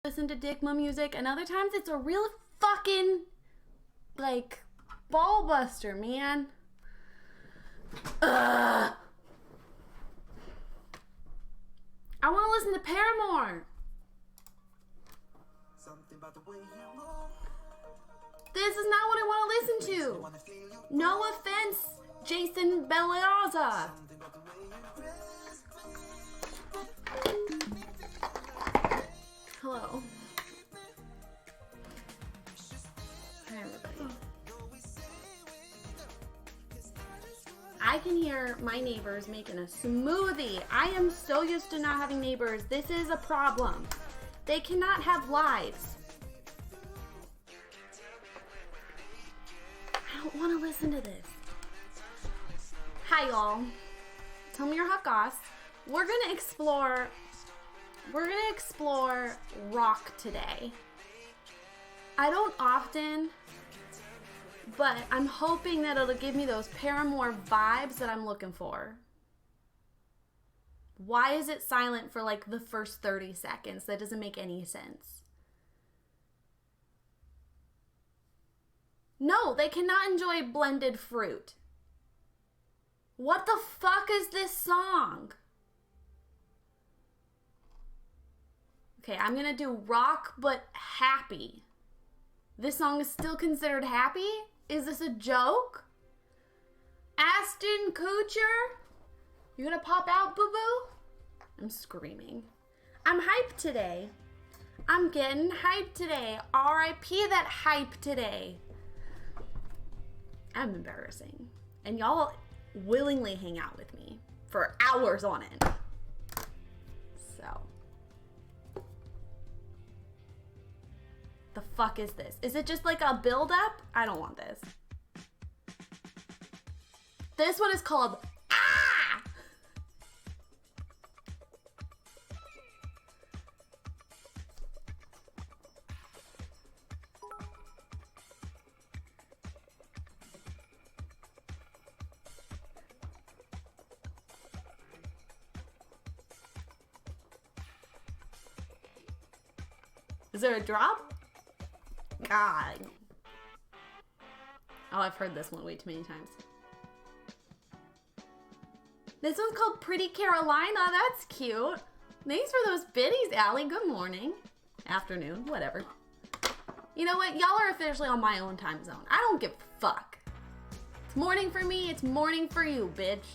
listen to Dickma music, and other times it's a real fucking, like, ball buster, man. Ugh. I want to listen to Paramore. This is not what I want to listen to. No offense, Jason Beliaza. Hello. Hi, everybody. I can hear my neighbors making a smoothie. I am so used to not having neighbors. This is a problem. They cannot have lives. I don't want to listen to this. Hi, y'all. Tell me your hot goss. We're gonna explore rock today. I don't often, but I'm hoping that it'll give me those Paramore vibes that I'm looking for. Why is it silent for like the first 30 seconds? That doesn't make any sense. No, they cannot enjoy blended fruit. What the fuck is this song? Okay, I'm gonna do rock but happy. This song is still considered happy? Is this a joke? Ashton Kutcher? You gonna pop out, boo-boo? I'm screaming. I'm hyped today. I'm getting hyped today. R.I.P. that hype today. I'm embarrassing. And y'all willingly hang out with me for hours on end. So. The fuck is this? Is it just like a build-up? I don't want this. This one is called Ah! Is there a drop? God. Oh, I've heard this one way too many times. This one's called Pretty Carolina. That's cute. Thanks for those biddies, Allie. Good morning. Afternoon. Whatever. You know what? Y'all are officially on my own time zone. I don't give a fuck. It's morning for me. It's morning for you, bitch.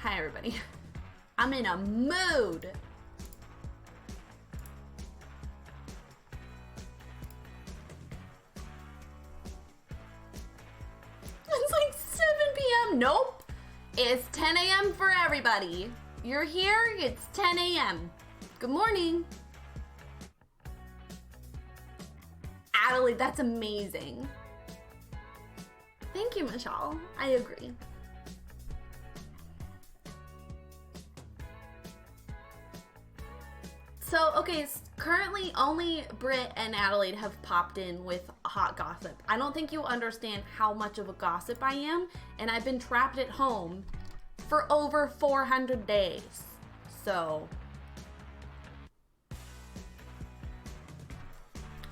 Hi, everybody. I'm in a mood. It's like 7 p.m. Nope. It's 10 a.m. for everybody. You're here, it's 10 a.m. Good morning. Adelaide, that's amazing. Thank you, Michelle. I agree. So, okay, currently only Britt and Adelaide have popped in with hot gossip. I don't think you understand how much of a gossip I am, and I've been trapped at home for over 400 days. So,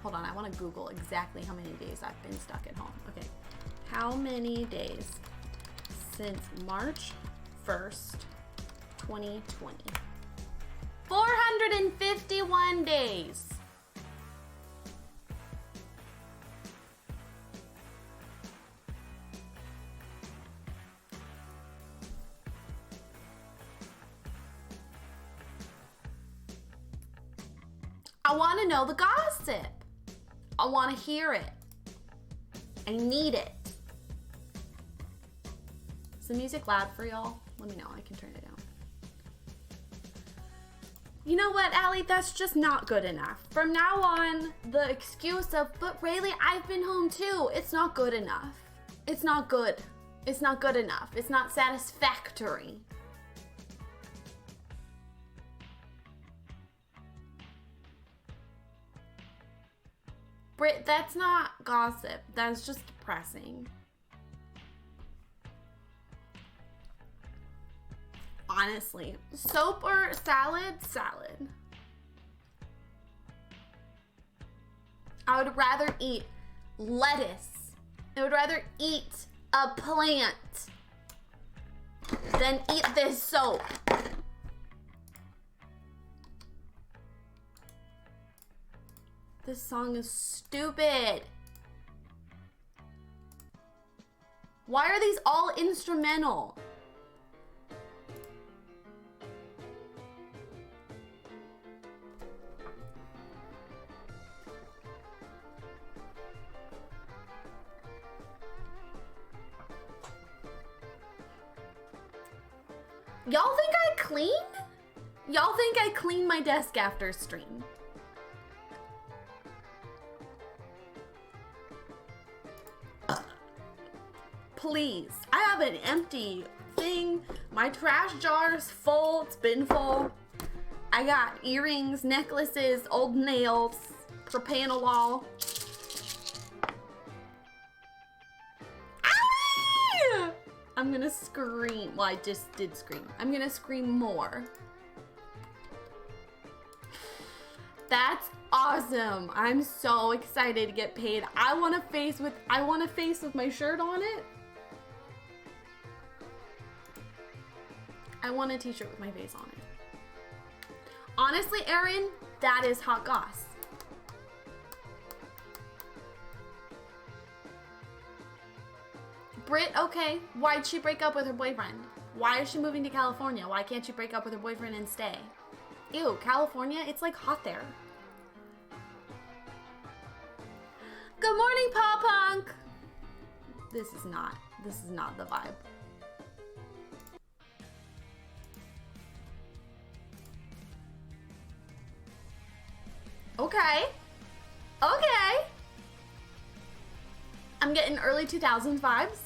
hold on, I want to Google exactly how many days I've been stuck at home. Okay, how many days since March 1st, 2020? 451 days. I want to know the gossip. I want to hear it. I need it. Is the music loud for y'all? Let me know. I can turn it down. You know what, Allie? That's just not good enough. From now on, the excuse of, but Rayleigh, I've been home too. It's not good enough. It's not good. It's not good enough. It's not satisfactory. Britt, that's not gossip. That's just depressing. honestly. Soap or salad? Salad. I would rather eat lettuce. I would rather eat a plant than eat this soap. This song is stupid. Why are these all instrumental? Y'all think I clean? Y'all think I clean my desk after stream? Please, I have an empty thing. My trash jar's full, it's been full. I got earrings, necklaces, old nails, propanolol. Owie! I'm gonna scream. Well, I just did scream. I'm gonna scream more. That's awesome. I'm so excited to get paid. I want a face with my shirt on it. I want a t-shirt with my face on it. Honestly, Erin, that is hot goss. Britt, okay. Why'd she break up with her boyfriend? Why is she moving to California? Why can't she break up with her boyfriend and stay? Ew, California? It's like hot there. Good morning, Paw Punk. This is not the vibe. Okay. Okay. I'm getting early 2000s vibes.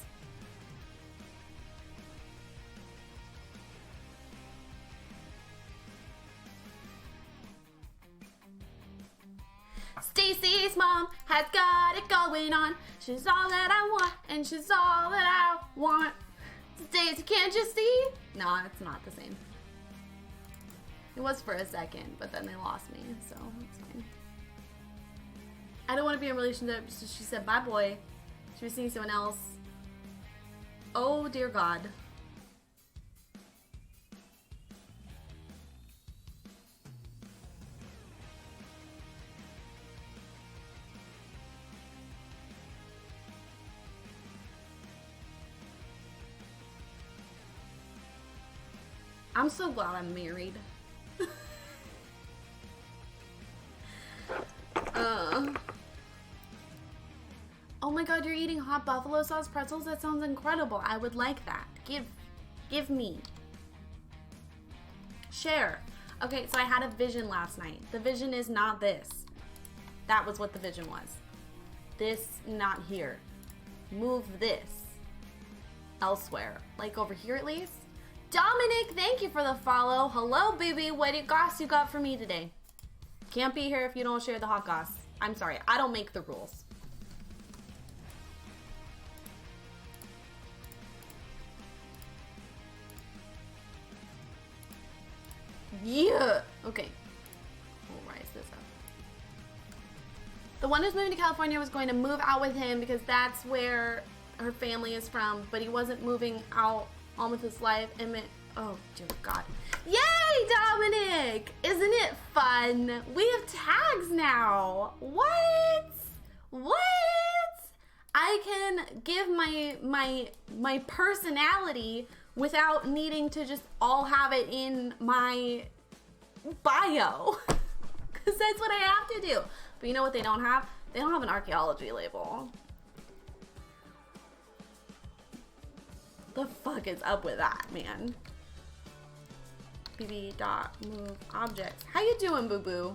Stacy's mom has got it going on. She's all that I want, and she's all that I want. Stacy, can't you see? No, it's not the same. It was for a second, but then they lost me, so it's fine. I don't want to be in a relationship, so she said, bye boy. She was seeing someone else. Oh, dear God. I'm so glad I'm married. Oh my God, you're eating hot buffalo sauce pretzels? That sounds incredible. I would like that. Give me. Share. Okay, so I had a vision last night. The vision is not this. That was what the vision was. This, not here. Move this elsewhere. Like over here at least. Dominic, thank you for the follow. Hello, baby. What goss you got for me today? Can't be here if you don't share the hot goss. I'm sorry. I don't make the rules. Yeah. Okay. We'll rise this up. The one who's moving to California was going to move out with him because that's where her family is from, but he wasn't moving out on with his life. And oh, dear God. Yay, Dominic! Isn't it fun? We have tags now. What? I can give my personality without needing to just all have it in my bio. Because that's what I have to do. But you know what they don't have? They don't have an archaeology label. The fuck is up with that, man? bb.move objects. How you doing, boo-boo?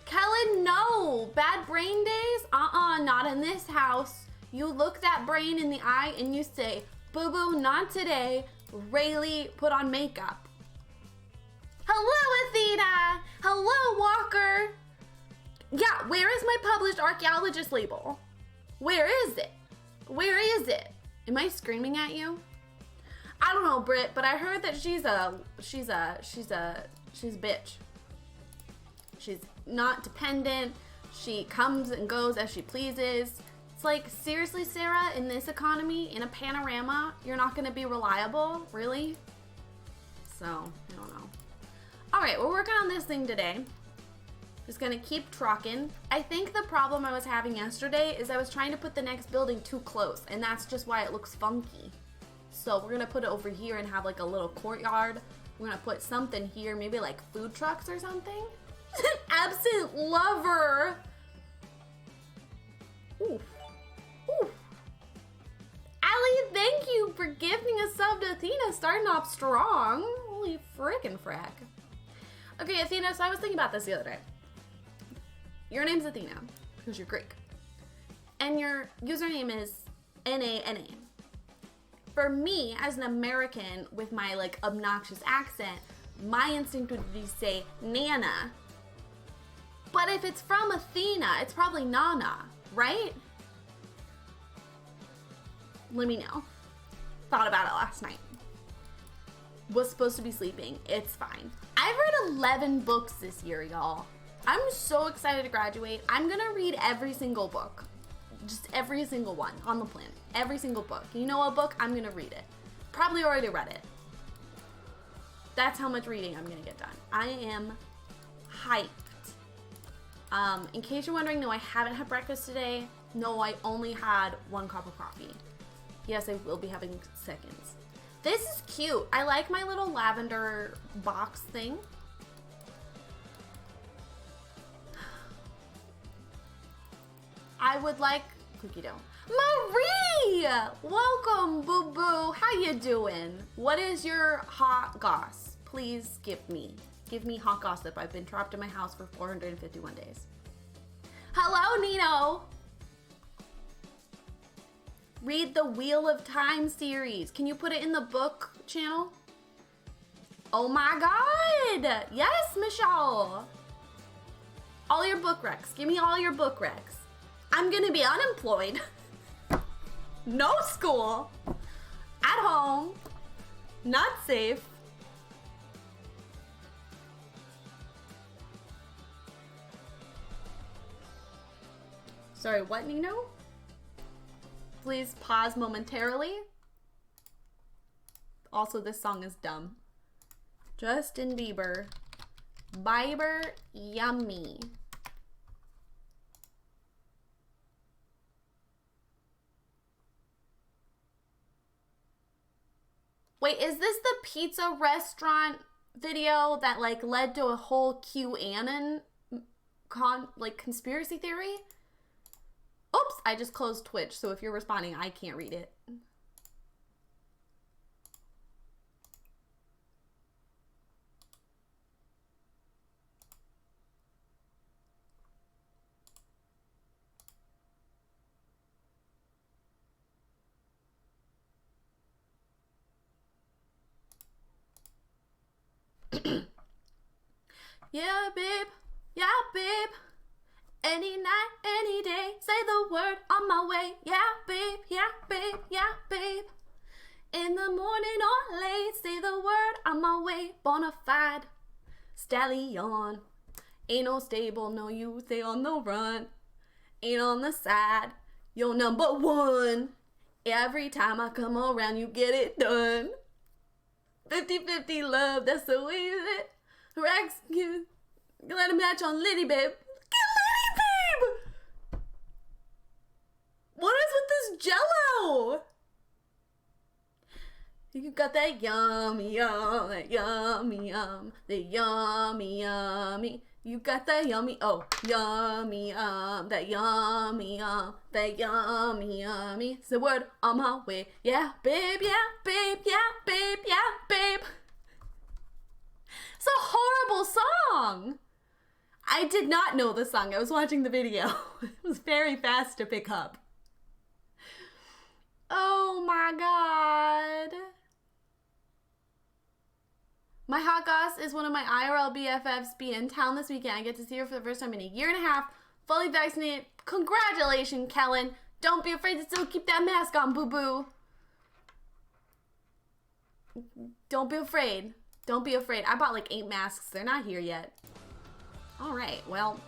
Kellen, no! Bad brain days? Not in this house. You look that brain in the eye and you say, boo-boo, not today. Rayleigh, put on makeup. Hello, Athena! Hello, Walker! Yeah, where is my published archaeologist label? Where is it? Where is it? Am I screaming at you? I don't know, Britt, but I heard that she's a bitch. She's not dependent. She comes and goes as she pleases. It's like, seriously, Sarah, in this economy, in a panorama, you're not gonna be reliable? Really? So, I don't know. All right, we're working on this thing today. Just gonna keep trucking. I think the problem I was having yesterday is I was trying to put the next building too close, and that's just why it looks funky. So we're gonna put it over here and have like a little courtyard. We're gonna put something here, maybe like food trucks or something. Absent lover. Ooh. Ooh. Allie, thank you for gifting a sub to Athena, starting off strong. Holy frickin' frack. Okay, Athena, so I was thinking about this the other day. Your name's Athena, because you're Greek. And your username is NANA. For me, as an American with my like obnoxious accent, my instinct would be to say Nana. But if it's from Athena, it's probably Nana, right? Let me know. Thought about it last night. Was supposed to be sleeping. It's fine. I've read 11 books this year, y'all. I'm so excited to graduate. I'm gonna read every single book. Just every single one on the planet. Every single book. You know what book? I'm gonna read it. Probably already read it. That's how much reading I'm gonna get done. I am hyped. In case you're wondering, no, I haven't had breakfast today. No, I only had 1 cup of coffee. Yes, I will be having seconds. This is cute. I like my little lavender box thing. I would like cookie dough. Marie! Welcome, boo-boo. How you doing? What is your hot goss? Please give me. Give me hot gossip. I've been trapped in my house for 451 days. Hello, Nino. Read the Wheel of Time series. Can you put it in the book channel? Oh my God. Yes, Michelle. All your book recs. Give me all your book recs. I'm gonna be unemployed. No school. At home. Not safe. Sorry, what, Nino? Please pause momentarily. Also, this song is dumb. Justin Bieber. Bieber, yummy. Wait, is this the pizza restaurant video that like led to a whole QAnon conspiracy theory? Oops, I just closed Twitch, so if you're responding, I can't read it. Yeah, babe. Yeah, babe. Any night, any day, say the word, on my way. Yeah, babe, yeah, babe, yeah, babe. In the morning or late, say the word, on my way. Bonafide, stallion. Ain't no stable, no you stay on the run. Ain't on the side, you're number one. Every time I come around, you get it done. 50-50 love, that's the way it. Rex, you let him match on Liddy, babe. Babe! What is with this Jello? You got that yummy yum, that yummy yum, the yummy yummy. You got that yummy, oh, yummy yum, that yummy yum, that yummy yummy. It's the word on my way. Yeah, babe, yeah, babe, yeah, babe, yeah, babe. It's a horrible song. I did not know the song. I was watching the video. It was very fast to pick up. Oh my God. My hot goss is one of my IRL BFFs being in town this weekend. I get to see her for the first time in a year and a half, fully vaccinated. Congratulations, Kellen. Don't be afraid to still keep that mask on, boo-boo. Don't be afraid. Don't be afraid. I bought like 8 masks. They're not here yet. All right, well.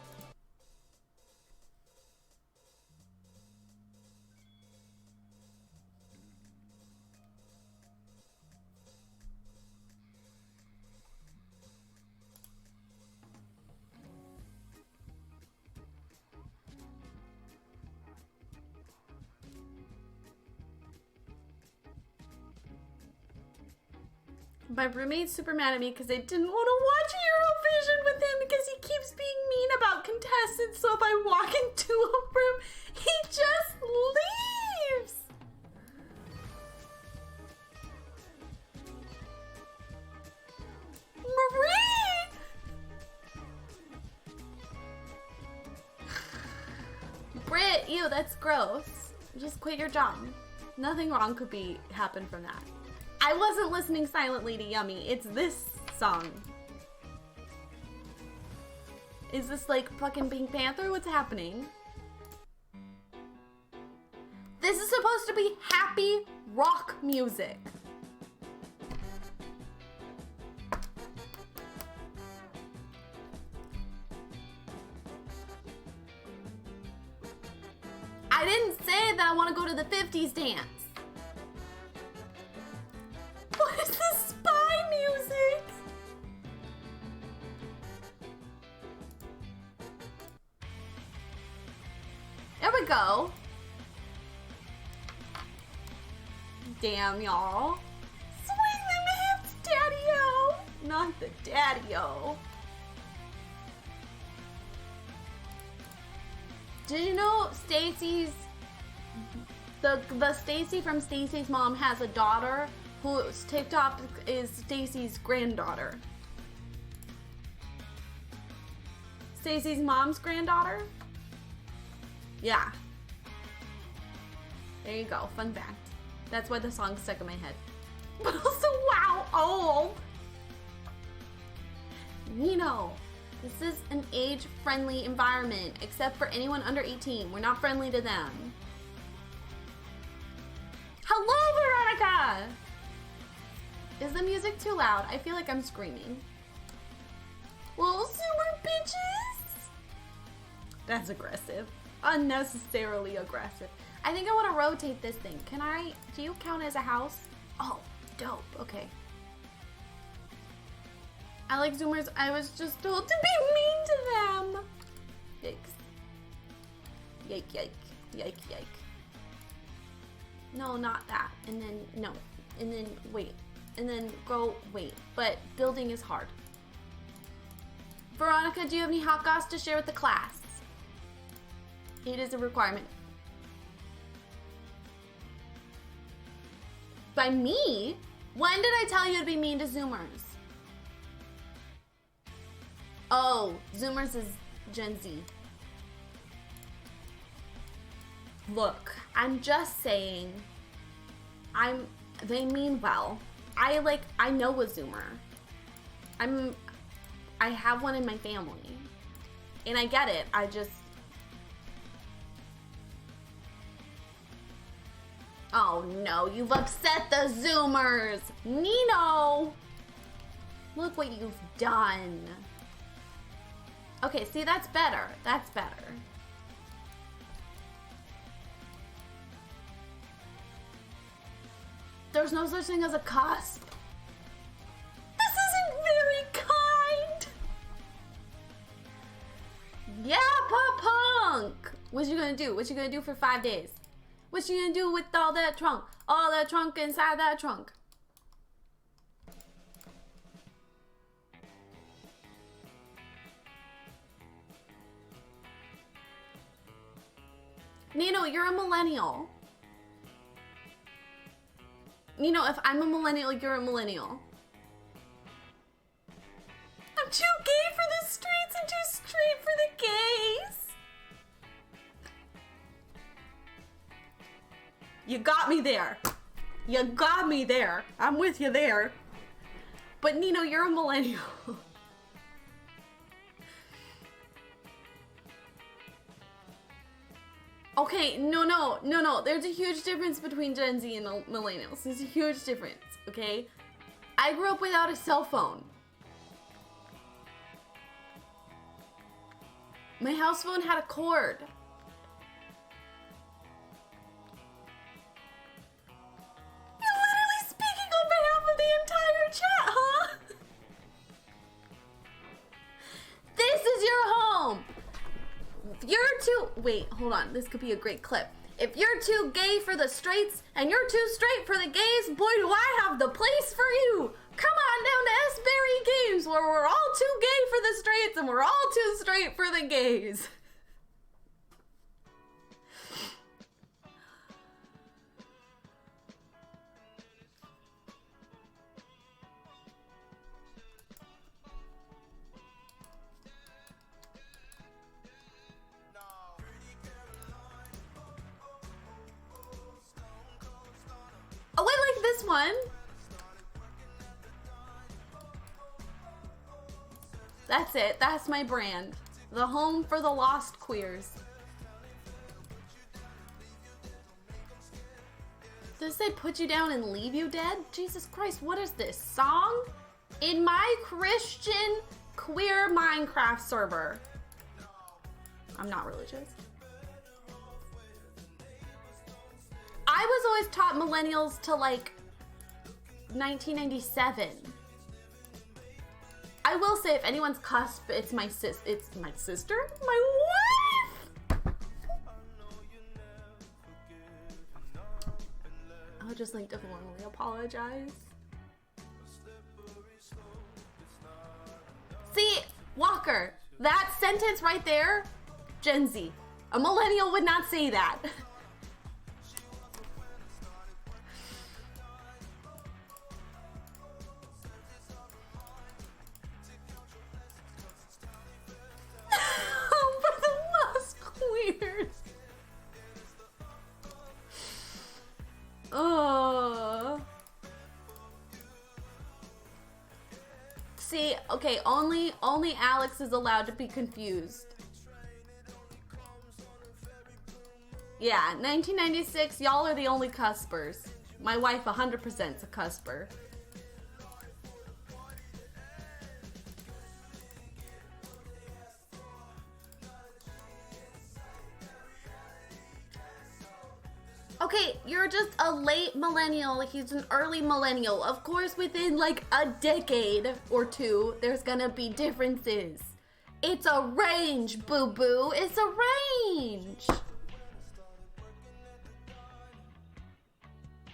My roommate's super mad at me because I didn't want to watch Eurovision with him because he keeps being mean about contestants. So if I walk into a room, he just leaves. Marie! Britt, ew, that's gross. Just quit your job. Nothing wrong could happen from that. I wasn't listening silently to Yummy. It's this song. Is this like fucking Pink Panther? What's happening? This is supposed to be happy rock music. I didn't say that I want to go to the 50s dance. What is this spy music? There we go. Damn, y'all. Swing them hips, daddy-o. Not the daddy-o. Did you know Stacy's the Stacy from Stacy's mom has a daughter whose TikTok is Stacy's granddaughter? Stacy's mom's granddaughter? Yeah. There you go. Fun fact. That's why the song's stuck in my head. But also, wow, old. Nino. This is an age-friendly environment, except for anyone under 18. We're not friendly to them. Hello, Veronica! Is the music too loud? I feel like I'm screaming. Little super bitches! That's aggressive. Unnecessarily aggressive. I think I want to rotate this thing. Can I? Do you count as a house? Oh, dope. Okay. I like Zoomers. I was just told to be mean to them. Yikes. Yike, yike. Yike, yike. No, not that. And then, no. And then, wait. And then go, wait. But building is hard. Veronica, do you have any hot goss to share with the class? It is a requirement. By me? When did I tell you to be mean to Zoomers? Oh, Zoomers is Gen Z. Look, I'm just saying, they mean well. I know a Zoomer. I have one in my family. And I get it, oh no, you've upset the Zoomers! Nino! Look what you've done. Okay, see, that's better. That's better. There's no such thing as a cusp. This isn't very kind. Yeah, Punk. What you gonna do? What you gonna do for 5 days? What you gonna do with all that trunk? All that trunk inside that trunk? Nino, you're a millennial. Nino, if I'm a millennial, you're a millennial. I'm too gay for the streets and too straight for the gays. You got me there. You got me there. I'm with you there. But Nino, you're a millennial. Okay, no. There's a huge difference between Gen Z and millennials. There's a huge difference, okay? I grew up without a cell phone. My house phone had a cord. You're literally speaking on behalf of the entire chat, huh? This is your home. If you're too... Wait, hold on. This could be a great clip. If you're too gay for the straights and you're too straight for the gays, boy, do I have the place for you. Come on down to SberryGames, where we're all too gay for the straights and we're all too straight for the gays. Oh, I like this one. That's it. That's my brand. The home for the lost queers. Does it say put you down and leave you dead? Jesus Christ, what is this? Song? In my Christian queer Minecraft server. I'm not religious. I was always taught millennials to like 1997. I will say, if anyone's cusp, it's my sister, my wife. I would just like to formally apologize. See, Walker, that sentence right there, Gen Z. A millennial would not say that. Oh. See, okay, only Alex is allowed to be confused. Yeah, 1996, y'all are the only cuspers. My wife 100% is a cusper. Okay, you're just a late millennial. He's an early millennial. Of course, within like a decade or two, there's gonna be differences. It's a range, boo-boo. It's a range.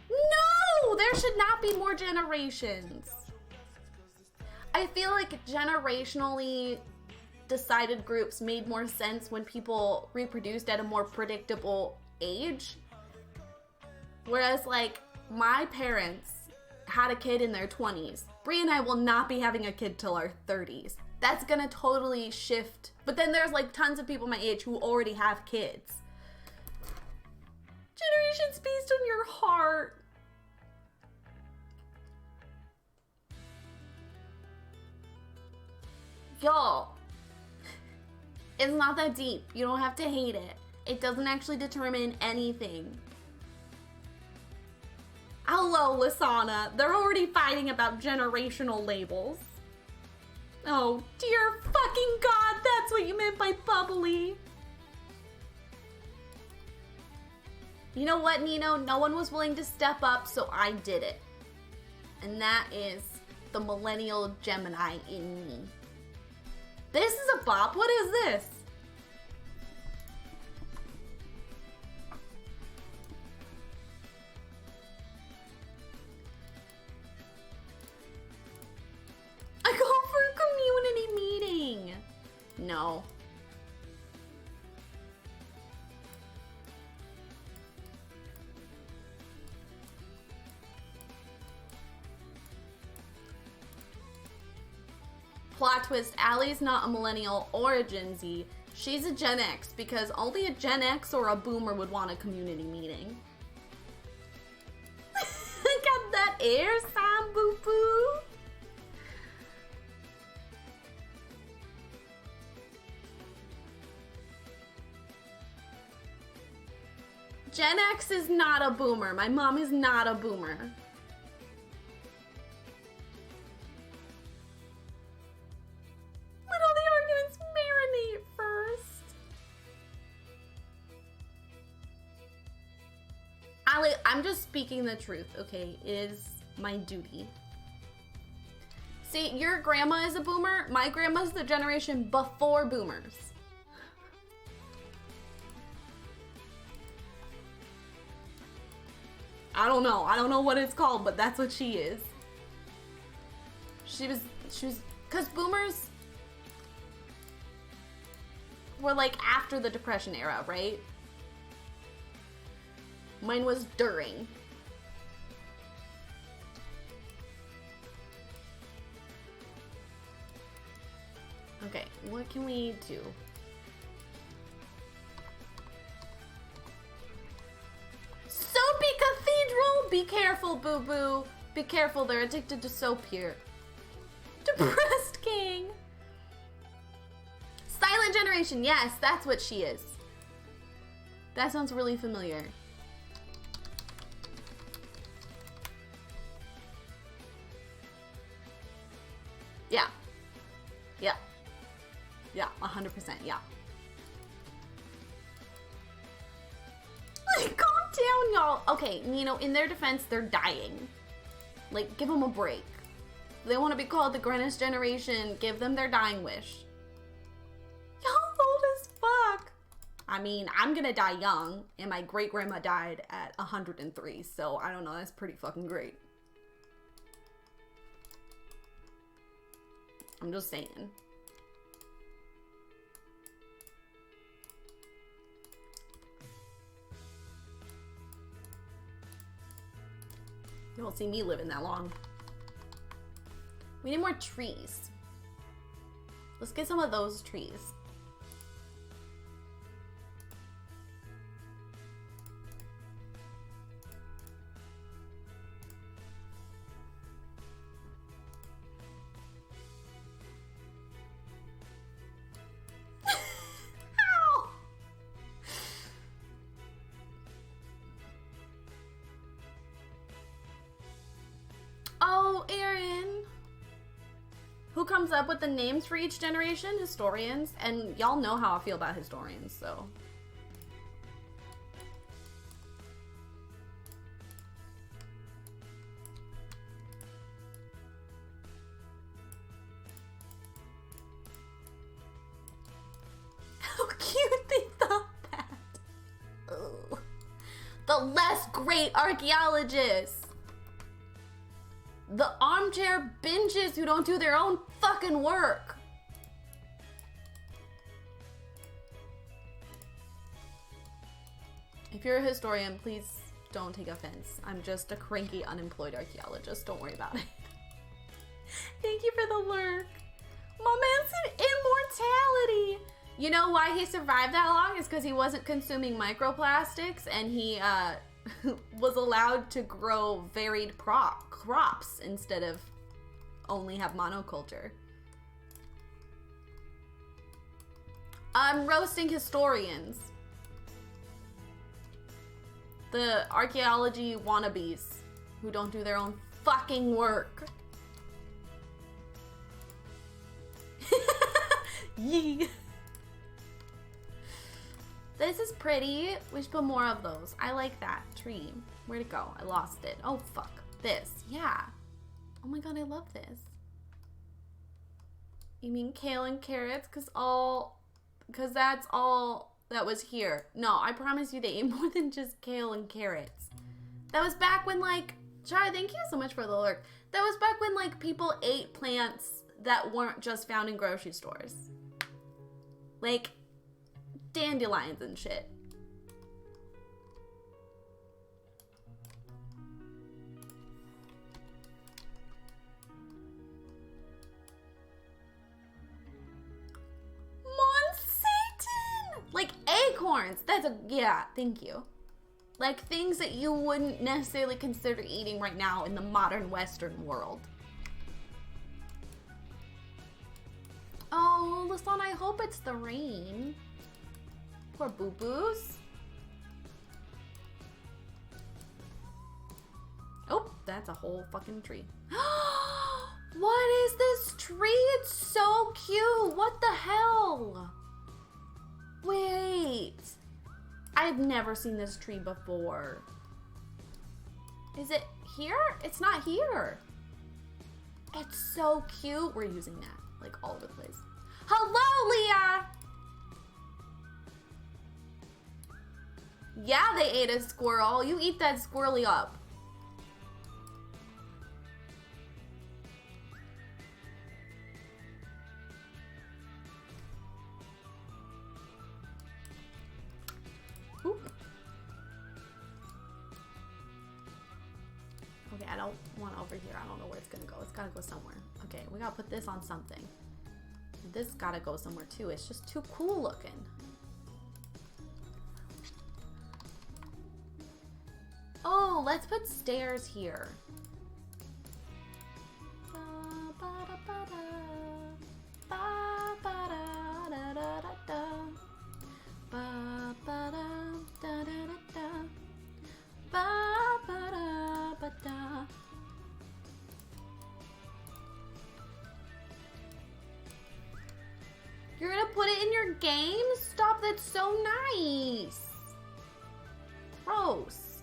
No, there should not be more generations. I feel like generationally decided groups made more sense when people reproduced at a more predictable age. Whereas, like, my parents had a kid in their 20s. Bree and I will not be having a kid till our 30s. That's gonna totally shift. But then there's, like, tons of people my age who already have kids. Generations based on your heart. Y'all, it's not that deep. You don't have to hate it. It doesn't actually determine anything. Hello, Lasana. They're already fighting about generational labels. Oh, dear fucking God, that's what you meant by bubbly. You know what, Nino? No one was willing to step up, so I did it. And that is the millennial Gemini in me. This is a bop. What is this? I go for a community meeting. No. Plot twist, Allie's not a millennial or a Gen Z. She's a Gen X because only a Gen X or a boomer would want a community meeting. Got that air sign, boo-boo. Gen X is not a boomer. My mom is not a boomer. I'm just speaking the truth, okay? It is my duty. See, your grandma is a boomer. My grandma's the generation before boomers. I don't know. I don't know what it's called, but that's what she is. She was, because boomers were like after the Depression era, right? Mine was during. Okay, what can we do? Soapy Cathedral! Be careful, boo-boo. Be careful, they're addicted to soap here. Depressed King. Silent Generation, yes, that's what she is. That sounds really familiar. Yeah. Yeah. Yeah, 100%, yeah. Like, calm down, y'all. Okay, you know, in their defense, they're dying. Like, give them a break. They want to be called the Greenwich Generation. Give them their dying wish. Y'all old as fuck. I mean, I'm gonna die young, and my great-grandma died at 103, so I don't know, that's pretty fucking great. I'm just saying. You won't see me living that long. We need more trees. Let's get some of those trees. Who comes up with the names for each generation? Historians. And y'all know how I feel about historians, so. How cute they thought that. Ugh. The less great archaeologists. The armchair binges who don't do their own fucking work. If you're a historian, please don't take offense. I'm just a cranky, unemployed archaeologist. Don't worry about it. Thank you for the lurk. My man said immortality. You know why he survived that long? Is because he wasn't consuming microplastics and he was allowed to grow varied crops instead of only have monoculture. I'm roasting historians. The archaeology wannabes who don't do their own fucking work. Yee. This is pretty. We should put more of those. I like that tree. Where'd it go? I lost it. Oh, fuck. This. Yeah. Oh my god, I love this. You mean kale and carrots? Because that's all that was here. No, I promise you they ate more than just kale and carrots. That was back when, like... Char, thank you so much for the lurk. That was back when, like, people ate plants that weren't just found in grocery stores. Like... dandelions and shit. Satan! Like acorns. That's a, yeah, thank you. Like things that you wouldn't necessarily consider eating right now in the modern Western world. Oh, Lasan, I hope it's the rain. Poor boo-boos. Oh, that's a whole fucking tree. What is this tree? It's so cute. What the hell? Wait. I've never seen this tree before. Is it here? It's not here. It's so cute. We're using that like all over the place. Hello, Leah. Yeah, they ate a squirrel. You eat that squirrely up. Oop. Okay, I don't want over here. I don't know where it's gonna go. It's gotta go somewhere. Okay, we gotta put this on something. This gotta go somewhere too. It's just too cool looking. Oh, let's put stairs here. You're gonna put it in your game? Stop, that's so nice. Gross.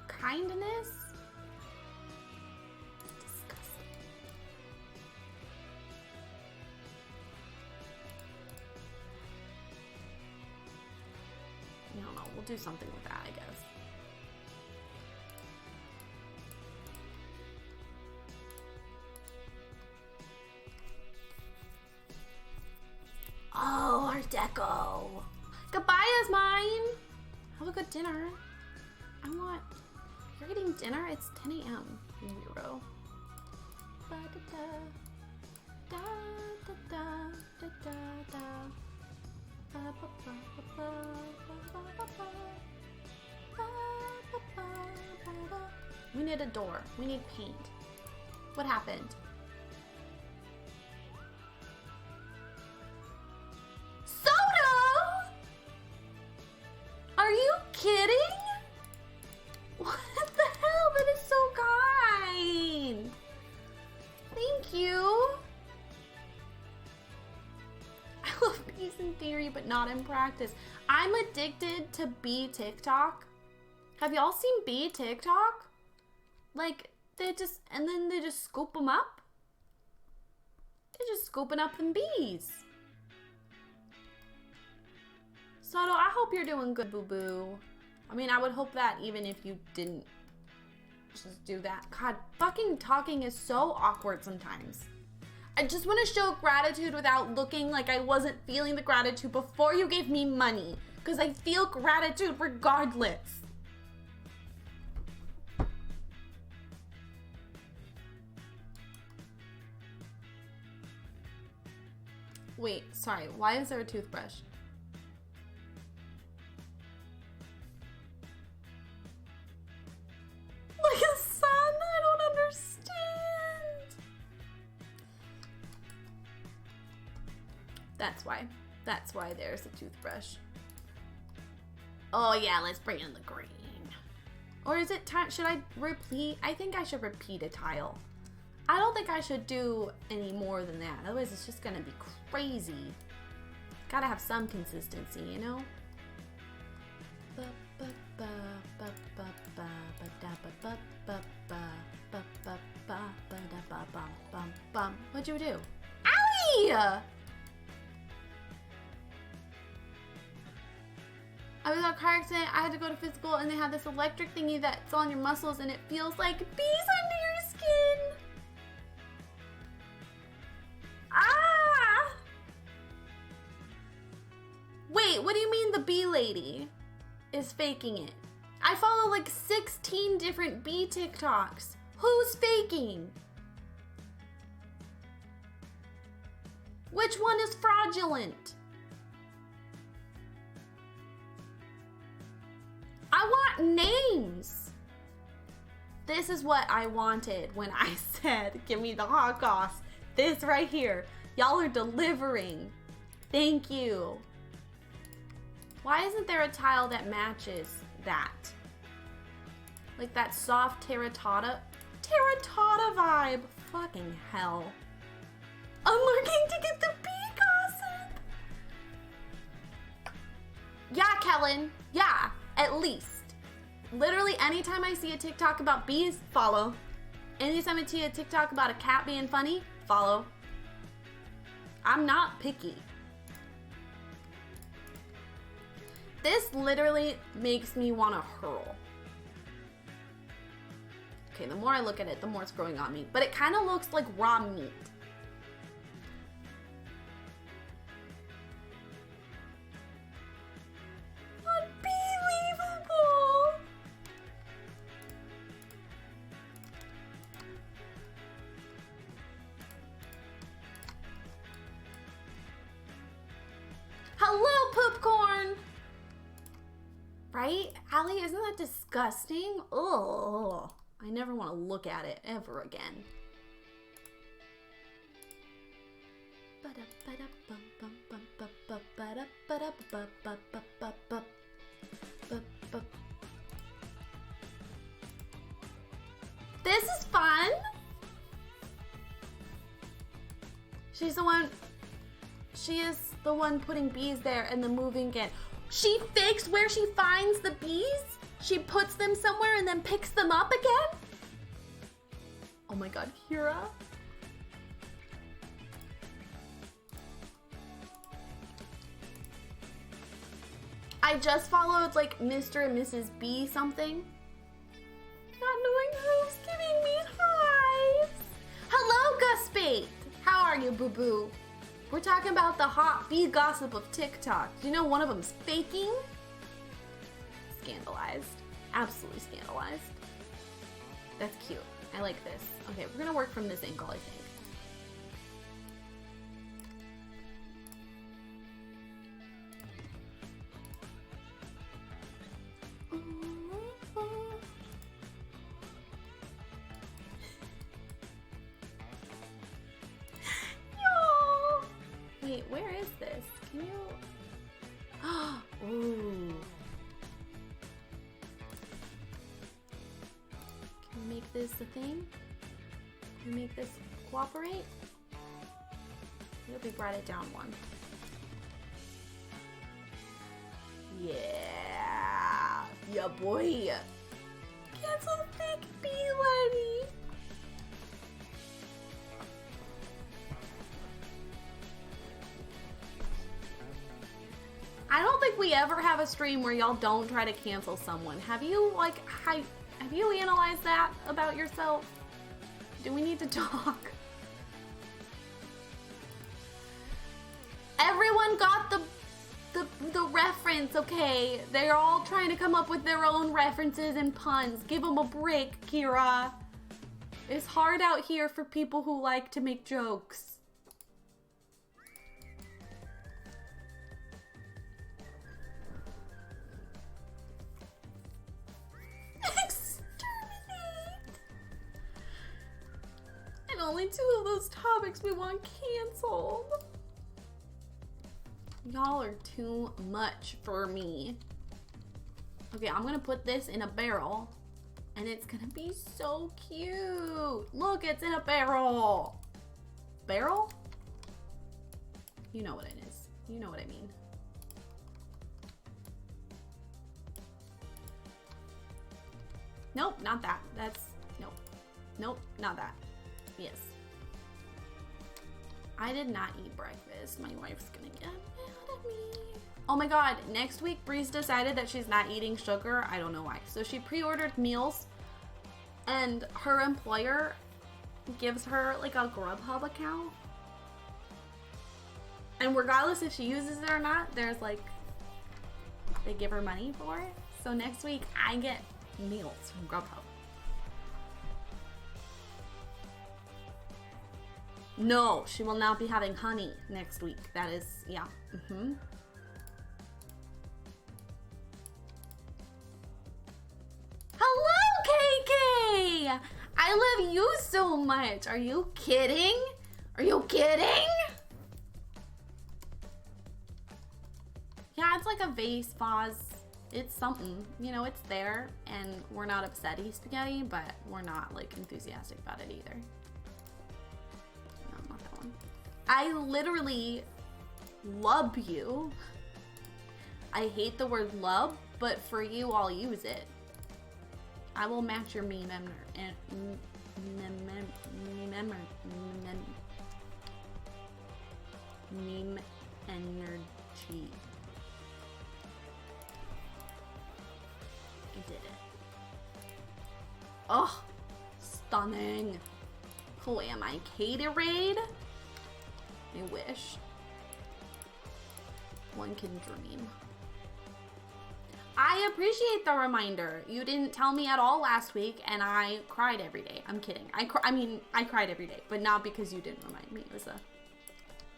Kindness? Disgusting. I don't know, we'll do something with that, I guess. Oh, Art Deco. Goodbye is mine. Have a good dinner. I want... You're getting dinner? It's 10 a.m. Euro. We need a door. We need paint. What happened? Soda? Are you kidding? What the hell? That is so kind. Thank you. I love bees in theory, but not in practice. I'm addicted to bee TikTok. Have y'all seen bee TikTok? Like, they just, and then they just scoop them up. They're just scooping up them bees. Soto, I hope you're doing good, boo-boo. I mean, I would hope that even if you didn't just do that. God, fucking talking is so awkward sometimes. I just want to show gratitude without looking like I wasn't feeling the gratitude before you gave me money. Because I feel gratitude regardless. Wait, sorry. Why is there a toothbrush? Like a sun? I don't understand. That's why. That's why there's a toothbrush. Oh yeah, let's bring in the green. Or is it time? Should I repeat? I think I should repeat a tile. I don't think I should do any more than that. Otherwise, it's just gonna be crazy. Gotta have some consistency, you know? What'd you do? Owie! I was on a car accident. I had to go to physical, and they have this electric thingy that's on your muscles, and it feels like bees under your skin. Ah! Wait, what do you mean the bee lady is faking it? I follow like 16 different bee TikToks. Who's faking? Which one is fraudulent? I want names. This is what I wanted when I said, give me the hot goss. This right here. Y'all are delivering. Thank you. Why isn't there a tile that matches that? Like that soft terracotta vibe. Fucking hell. I'm looking to get the bee gossip. Yeah, Kellen. Yeah, at least. Literally anytime I see a TikTok about bees, follow. Anytime I see a TikTok about a cat being funny, follow. I'm not picky. This literally makes me want to hurl. Okay, the more I look at it, the more it's growing on me. But it kind of looks like raw meat. Unbelievable! Hello, Poopcorn! Right? Allie, isn't that disgusting? Ugh. I never want to look at it ever again. This is fun. She is the one putting bees there and then moving it. She fakes where she finds the bees? She puts them somewhere and then picks them up again? Oh my god, Kira. I just followed like Mr. and Mrs. B something. Not knowing who's giving me hives. Hello, Gus Bait. How are you, boo-boo? We're talking about the hot bee gossip of TikTok. Do you know one of them's faking? Scandalized. Absolutely scandalized. That's cute. I like this. Okay, we're gonna work from this angle, I think. Wait, where is this? Can you... Oh, ooh. Can we make this a thing? Can we make this cooperate? What if we brought it down one? Yeah. Yeah, boy. Cancel fake bee lady. I don't think we ever have a stream where y'all don't try to cancel someone. Have you, like, have you analyzed that about yourself? Do we need to talk? Everyone got the reference, okay? They're all trying to come up with their own references and puns. Give them a break, Kira. It's hard out here for people who like to make jokes. And only 2 of those topics we want canceled. Y'all are too much for me. Okay, I'm gonna put this in a barrel and it's gonna be so cute. Look, it's in a barrel. Barrel? You know what it is. You know what I mean. Nope, not that. That's, nope. Nope, not that. Yes. I did not eat breakfast. My wife's gonna get mad at me. Oh my god, next week Breeze decided that she's not eating sugar. I don't know why. So she pre-ordered meals and her employer gives her like a Grubhub account. And regardless if she uses it or not, there's like, they give her money for it. So next week I get meals from Grubhub. No, she will not be having honey next week. That is, yeah. Hello, KK! I love you so much. Are you kidding? Are you kidding? Yeah, it's like a vase vase. It's something, you know, it's there, and we're not upsetty spaghetti, but we're not like enthusiastic about it either. No, not that one. I literally love you. I hate the word love, but for you, I'll use it. I will match your meme energy. I did it. Oh, stunning. Who am I? Caterade? I wish. One can dream. I appreciate the reminder. You didn't tell me at all last week, and I cried every day. I'm kidding. I cried every day, but not because you didn't remind me. It was a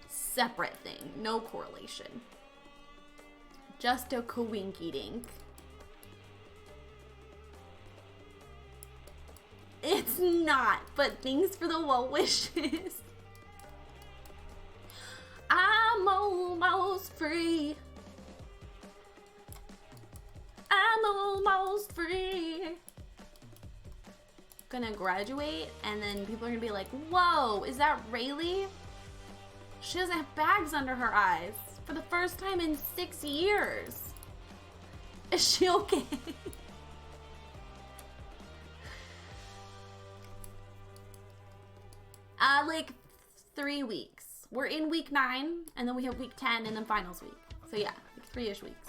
separate thing. No correlation. Just a coinky dink. It's not, but thanks for the well wishes. I'm almost free. I'm almost free. Gonna graduate, and then people are gonna be like, whoa, is that Rayleigh? She doesn't have bags under her eyes for the first time in 6 years. Is she okay? Like 3 weeks. We're in week 9, and then we have week 10, and then finals week. So yeah, like 3-ish weeks.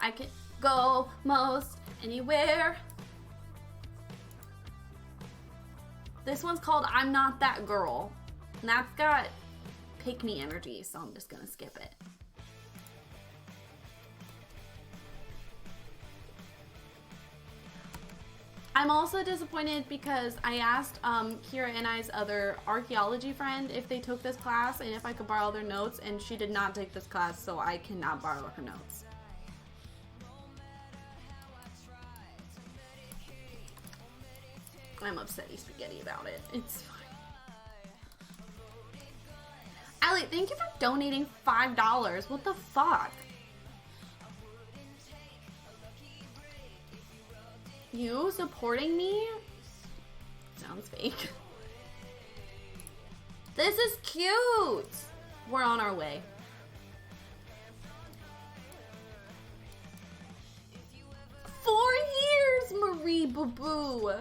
I can go most anywhere. This one's called I'm Not That Girl. And that's got pick me energy, so I'm just gonna skip it. I'm also disappointed because I asked Kira and I's other archaeology friend if they took this class and if I could borrow their notes, and she did not take this class, so I cannot borrow her notes. I'm upsetty spaghetti about it. It's fine. Allie, thank you for donating $5. What the fuck? You supporting me? Sounds fake. This is cute. We're on our way. Four years, Marie Boo Boo.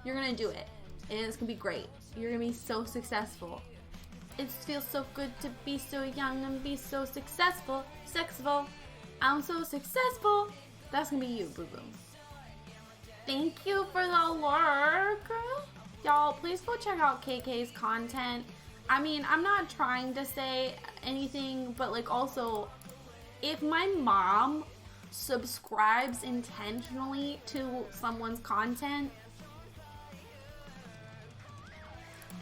You're gonna do it, and it's gonna be great. You're gonna be so successful. It feels so good to be so young and be so successful. I'm so successful. That's gonna be you, Boo Boo. Thank you for the work. Y'all, please go check out KK's content. I mean, I'm not trying to say anything, but like also, if my mom subscribes intentionally to someone's content,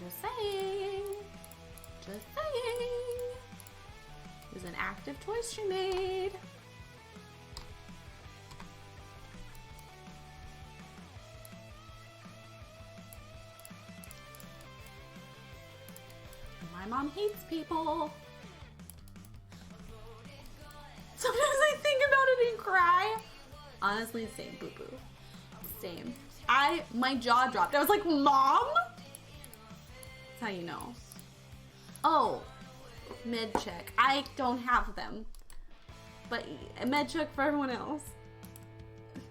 just saying. It was an active choice she made. My mom hates people. Sometimes I think about it and cry. Honestly, same, Boo Boo. Same. My jaw dropped. I was like, Mom? That's how you know. Oh, med check. I don't have them. But a med check for everyone else. I'm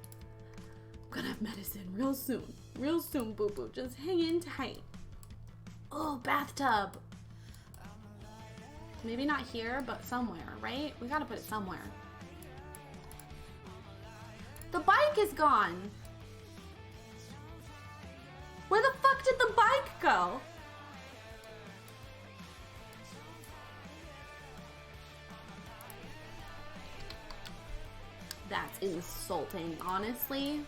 gonna have medicine real soon. Real soon, Boo Boo. Just hang in tight. Oh, bathtub. Maybe not here, but somewhere, right? We gotta put it somewhere. The bike is gone. Where the fuck did the bike go? That's insulting, honestly.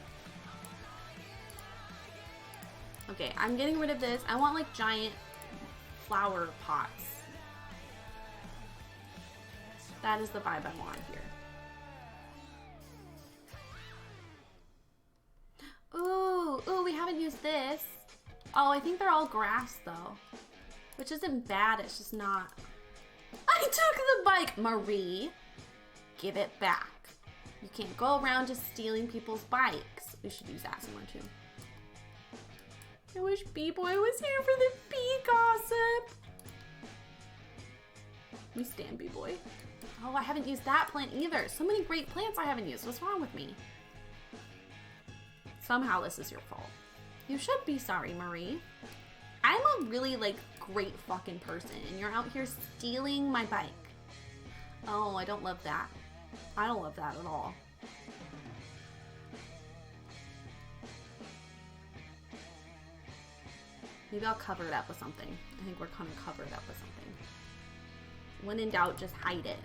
Okay, I'm getting rid of this. I want like giant flower pots. That is the vibe I want here. Ooh, we haven't used this. Oh, I think they're all grass though, which isn't bad, it's just not. I took the bike, Marie. Give it back. You can't go around just stealing people's bikes. We should use that somewhere too. I wish B-Boy was here for the bee gossip. We stand B-boy. Oh, I haven't used that plant either. So many great plants I haven't used. What's wrong with me? Somehow this is your fault. You should be sorry, Marie. I'm a really, like, great fucking person, and you're out here stealing my bike. Oh, I don't love that. I don't love that at all. Maybe I'll cover it up with something. I think we're gonna cover it up with something. When in doubt, just hide it.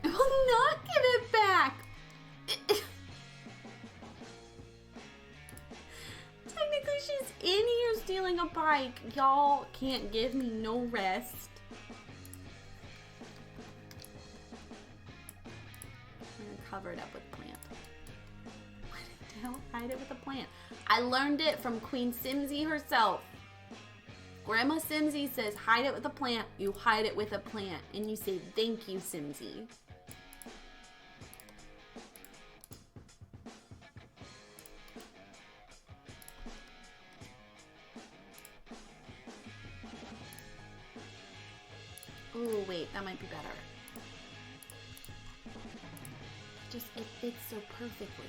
I will not give it back! Technically, she's in here stealing a bike. Y'all can't give me no rest. Cover it up with plant. What the hell? Hide it with a plant. I learned it from Queen Simsy herself. Grandma Simsy says, hide it with a plant. You hide it with a plant. And you say, thank you, Simsy. Oh, wait, that might be better. Just, it fits so perfectly.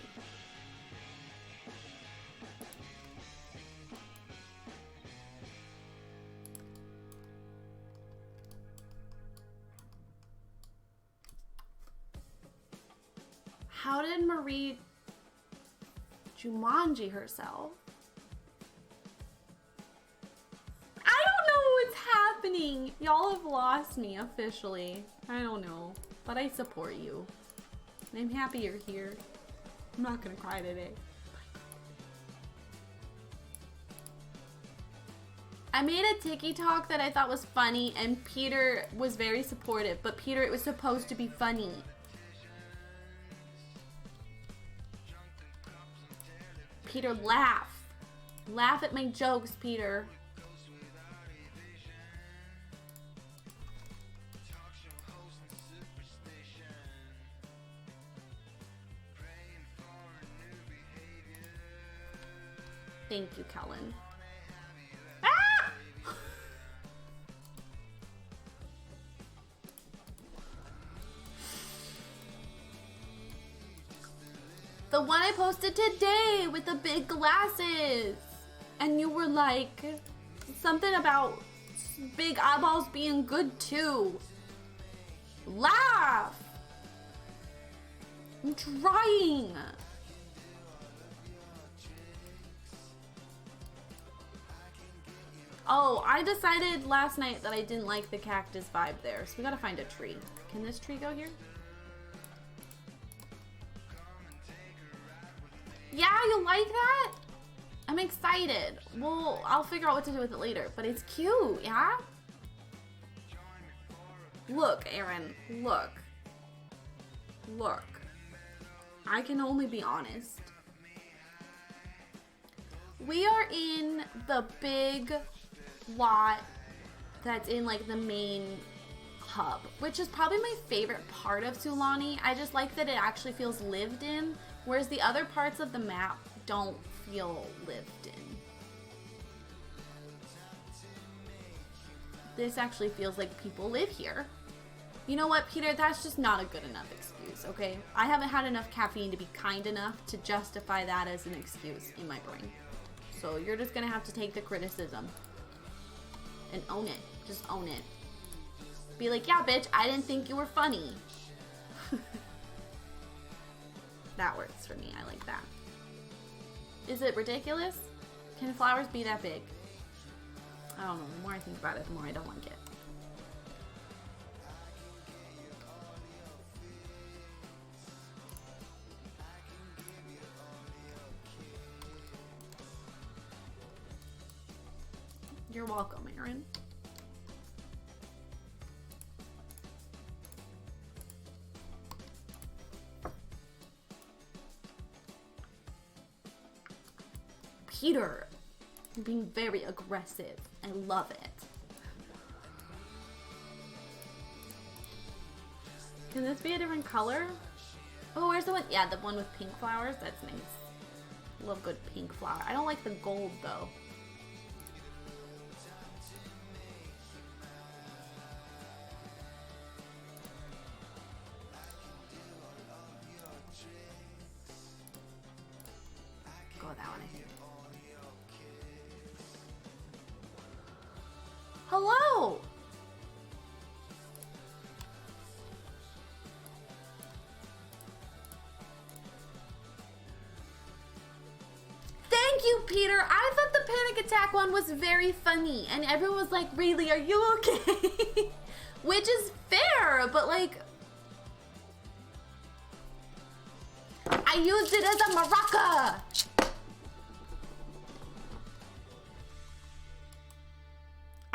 How did Marie Jumanji herself? I don't know what's happening. Y'all have lost me officially. I don't know, but I support you. I'm happy you're here. I'm not gonna cry today. I made a TikTok that I thought was funny and Peter was very supportive, but Peter, it was supposed to be funny. Peter, laugh. Laugh at my jokes, Peter. Thank you, Kellen. Ah! The one I posted today with the big glasses. And you were like, something about big eyeballs being good too. Laugh! I'm trying. Oh, I decided last night that I didn't like the cactus vibe there, so we gotta find a tree. Can this tree go here? Yeah, you like that? I'm excited. Well, I'll figure out what to do with it later, but it's cute, yeah? Look, Aaron, look. Look. I can only be honest. We are in the big lot that's in like the main hub, which is probably my favorite part of Sulani. I just like that it actually feels lived in, whereas the other parts of the map don't feel lived in. This actually feels like people live here. You know what, Peter? That's just not a good enough excuse, okay? I haven't had enough caffeine to be kind enough to justify that as an excuse in my brain. So you're just gonna have to take the criticism and own it. Just own it. Be like, yeah, bitch, I didn't think you were funny. That works for me. I like that. Is it ridiculous? Can flowers be that big? I don't know. The more I think about it, the more I don't like it. You're welcome, Aaron. Peter, you're being very aggressive. I love it. Can this be a different color? Oh, where's the one? Yeah, the one with pink flowers. That's nice. Love good pink flower. I don't like the gold though. Go with that one, I think. Hello! Thank you, Peter. I thought the panic attack one was very funny, and everyone was like, really, are you okay? Which is fair, but like, I used it as a maraca.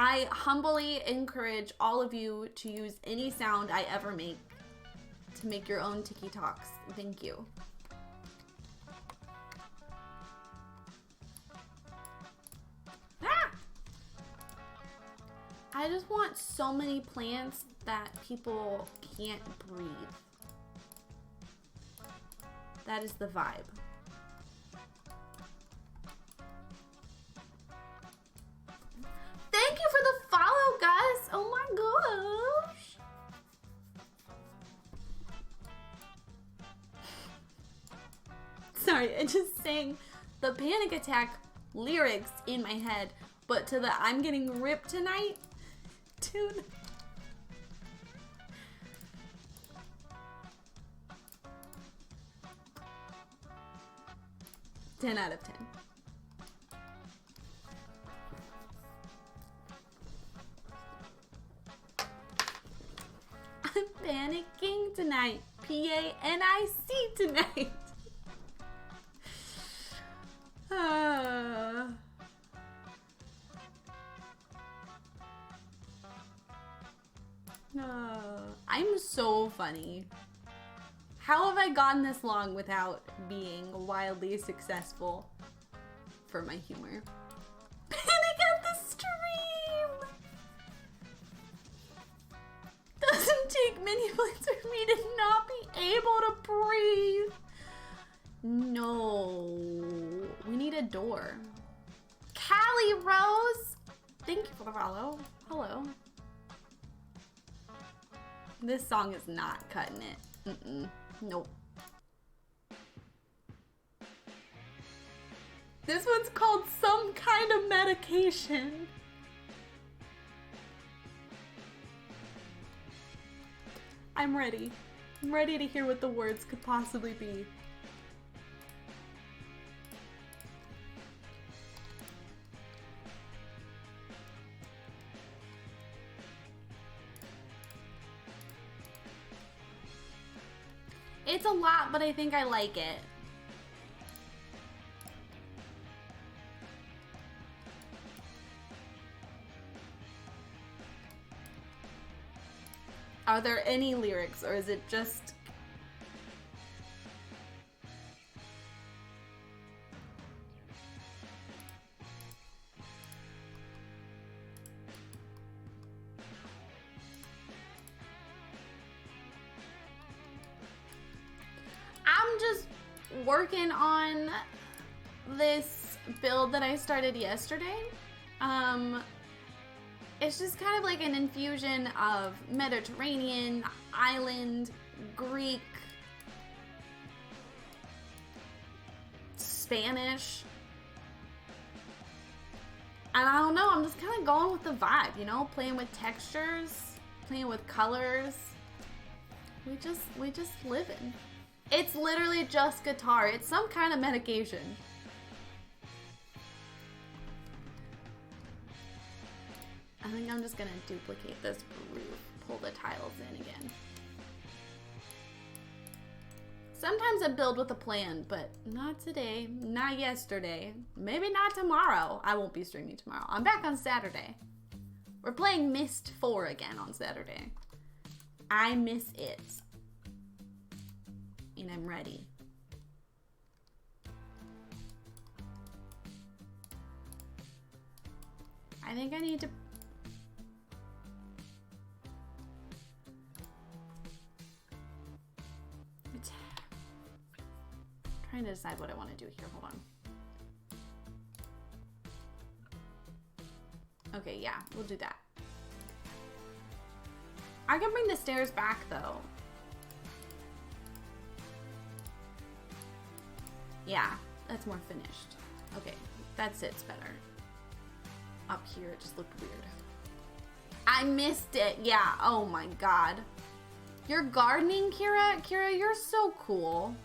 I humbly encourage all of you to use any sound I ever make to make your own TikToks. Thank you. Ah! I just want so many plants that people can't breathe. That is the vibe. Thank you for the follow, Gus. Oh my gosh. Sorry, I just sang the panic attack lyrics in my head, but to the I'm getting ripped tonight tune. Ten out of 10. I'm panicking tonight. P-A-N-I-C tonight. I'm so funny. How have I gone this long without being wildly successful for my humor? Panic at the stream! Doesn't take many plants for me to not be able to breathe. No. We need a door. Callie Rose! Thank you for the follow. Hello. This song is not cutting it. Nope. This one's called Some Kind of Medication. I'm ready. I'm ready to hear what the words could possibly be. It's a lot, but I think I like it. Are there any lyrics, or is it just... I'm just working on this build that I started yesterday. It's just kind of like an infusion of Mediterranean, island, Greek, Spanish. And I don't know, I'm just kind of going with the vibe, you know, playing with textures, playing with colors. We just living. It's literally just guitar. It's some kind of medication. I think I'm just gonna duplicate this roof, pull the tiles in again. Sometimes I build with a plan, but not today, not yesterday, maybe not tomorrow. I won't be streaming tomorrow. I'm back on Saturday. We're playing Myst 4 again on Saturday. I miss it. And I'm ready. I think I need to... to decide what I want to do here. Hold on. Okay, yeah, we'll do that. I can bring the stairs back though. Yeah, that's more finished. Okay, that sits better. Up here, it just looked weird. I missed it. Yeah, oh my god. You're gardening, Kira? Kira, you're so cool.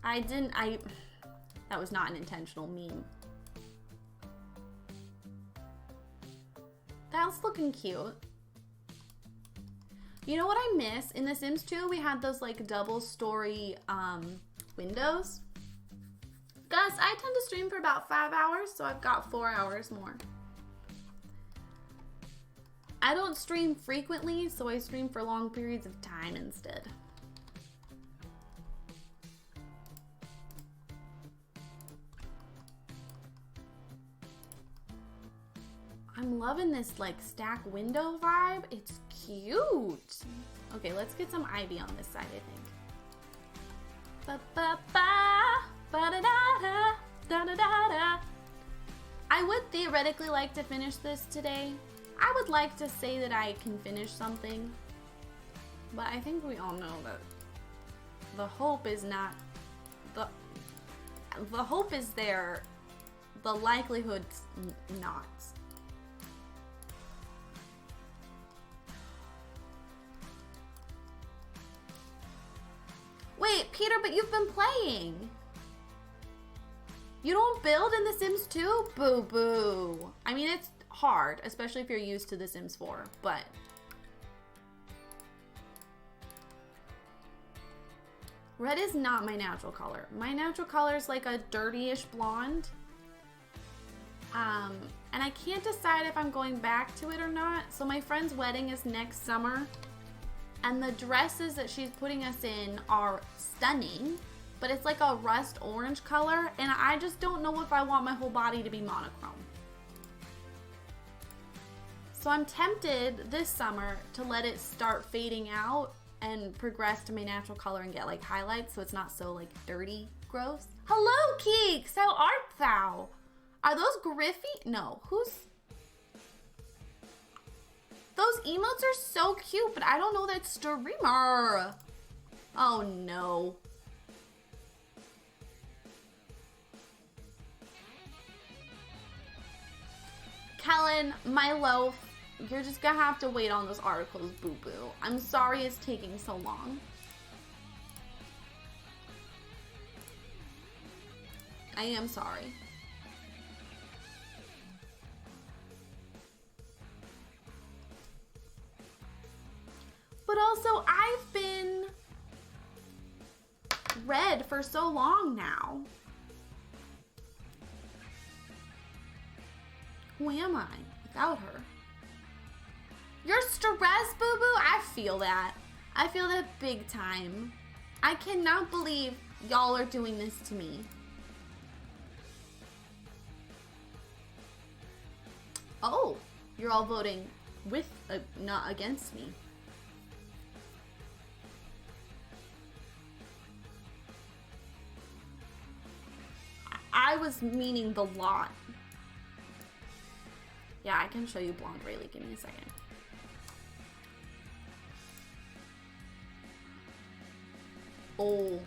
That was not an intentional meme. That's looking cute. You know what I miss? In The Sims 2, we had those like double story windows. Gus, I tend to stream for about 5 hours, so I've got 4 hours more. I don't stream frequently, so I stream for long periods of time instead. I'm loving this like stack window vibe. It's cute. Okay, let's get some ivy on this side, I think. Ba ba ba ba da da da da da da. I would theoretically like to finish this today. I would like to say that I can finish something, but I think we all know that the hope is not the hope is there. The likelihood's not. Wait, Peter, but you've been playing. You don't build in The Sims 2? Boo boo. I mean, it's hard, especially if you're used to The Sims 4, but red is not my natural color. My natural color is like a dirtyish blonde. And I can't decide if I'm going back to it or not. So my friend's wedding is next summer. And the dresses that she's putting us in are stunning, but it's like a rust orange color, and I just don't know if I want my whole body to be monochrome. So I'm tempted this summer to let it start fading out and progress to my natural color and get like highlights so it's not so like dirty, gross. Hello, Keeks! How art thou? Are those Griffy? No, who's... Those emotes are so cute, but I don't know that streamer. Oh no. Kellen, my loaf, you're just gonna have to wait on those articles, boo-boo. I'm sorry it's taking so long. I am sorry. But also, I've been red for so long now. Who am I without her? You're stressed, boo-boo? I feel that. I feel that big time. I cannot believe y'all are doing this to me. Oh, you're all voting with, not against me. I was meaning the lot. Yeah, I can show you blonde Rayleigh. Give me a second. Oh.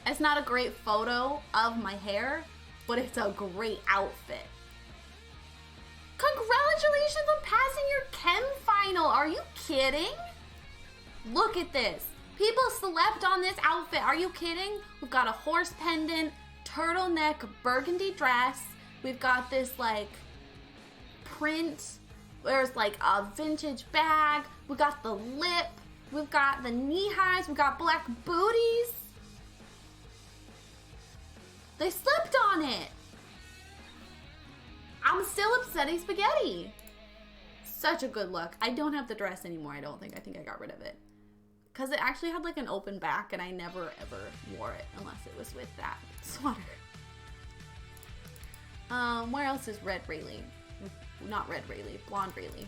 It's not a great photo of my hair, but it's a great outfit. Congratulations on passing your chem final. Are you kidding? Look at this. People slept on this outfit. Are you kidding? We've got a horse pendant, turtleneck, burgundy dress. We've got this like print. There's like a vintage bag. We got the lip. We've got the knee highs. We've got black booties. They slept on it. I'm still upsetting spaghetti. Such a good look. I don't have the dress anymore, I don't think. I think I got rid of it. Because it actually had like an open back and I never ever wore it unless it was with that sweater. Where else is red Rayleigh? Not red Rayleigh, blonde Rayleigh.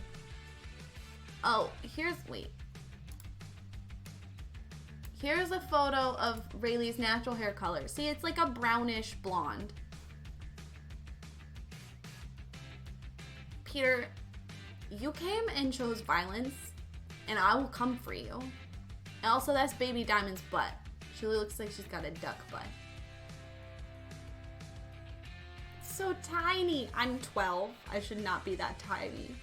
Oh, wait. Here's a photo of Rayleigh's natural hair color. See, it's like a brownish blonde. Peter, you came and chose violence, and I will come for you. And also, that's baby Diamond's butt. She looks like she's got a duck butt. So tiny. I'm 12. I should not be that tiny.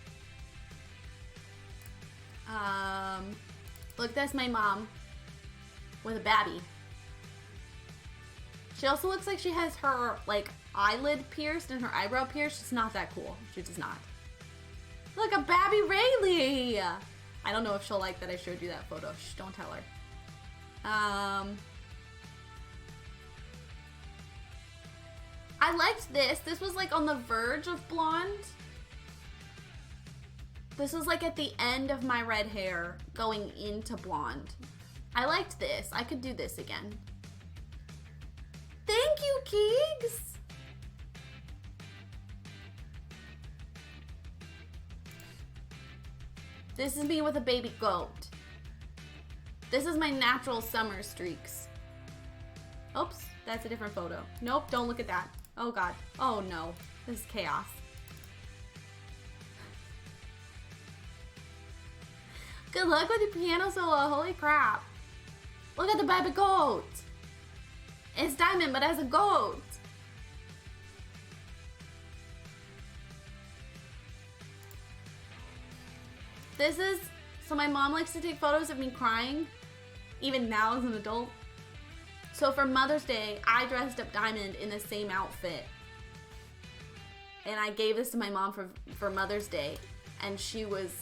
Look, that's my mom with a babby. She also looks like she has her, like, eyelid pierced and her eyebrow pierced. It's not that cool. She does not. Look, a babby Rayleigh. I don't know if she'll like that I showed you that photo. Shh, don't tell her. I liked this. This was like on the verge of blonde. This was like at the end of my red hair going into blonde. I liked this. I could do this again. Thank you, Keegs. This is me with a baby goat. This is my natural summer streaks. Oops, that's a different photo. Nope, don't look at that. Oh God. Oh no. This is chaos. Good luck with your piano solo. Holy crap. Look at the baby goat. It's Diamond, but as a goat. This is, so my mom likes to take photos of me crying, even now as an adult. So for Mother's Day, I dressed up Diamond in the same outfit. And I gave this to my mom for Mother's Day. And she was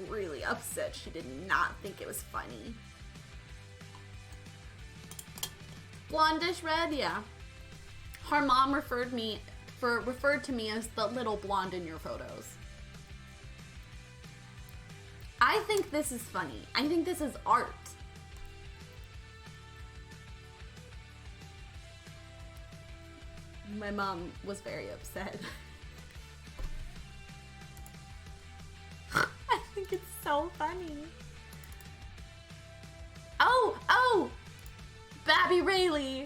really upset. She did not think it was funny. Blondish red, yeah. Her mom referred to me as the little blonde in your photos. I think this is funny. I think this is art. My mom was very upset. I think it's so funny. Oh! Babby Rayleigh.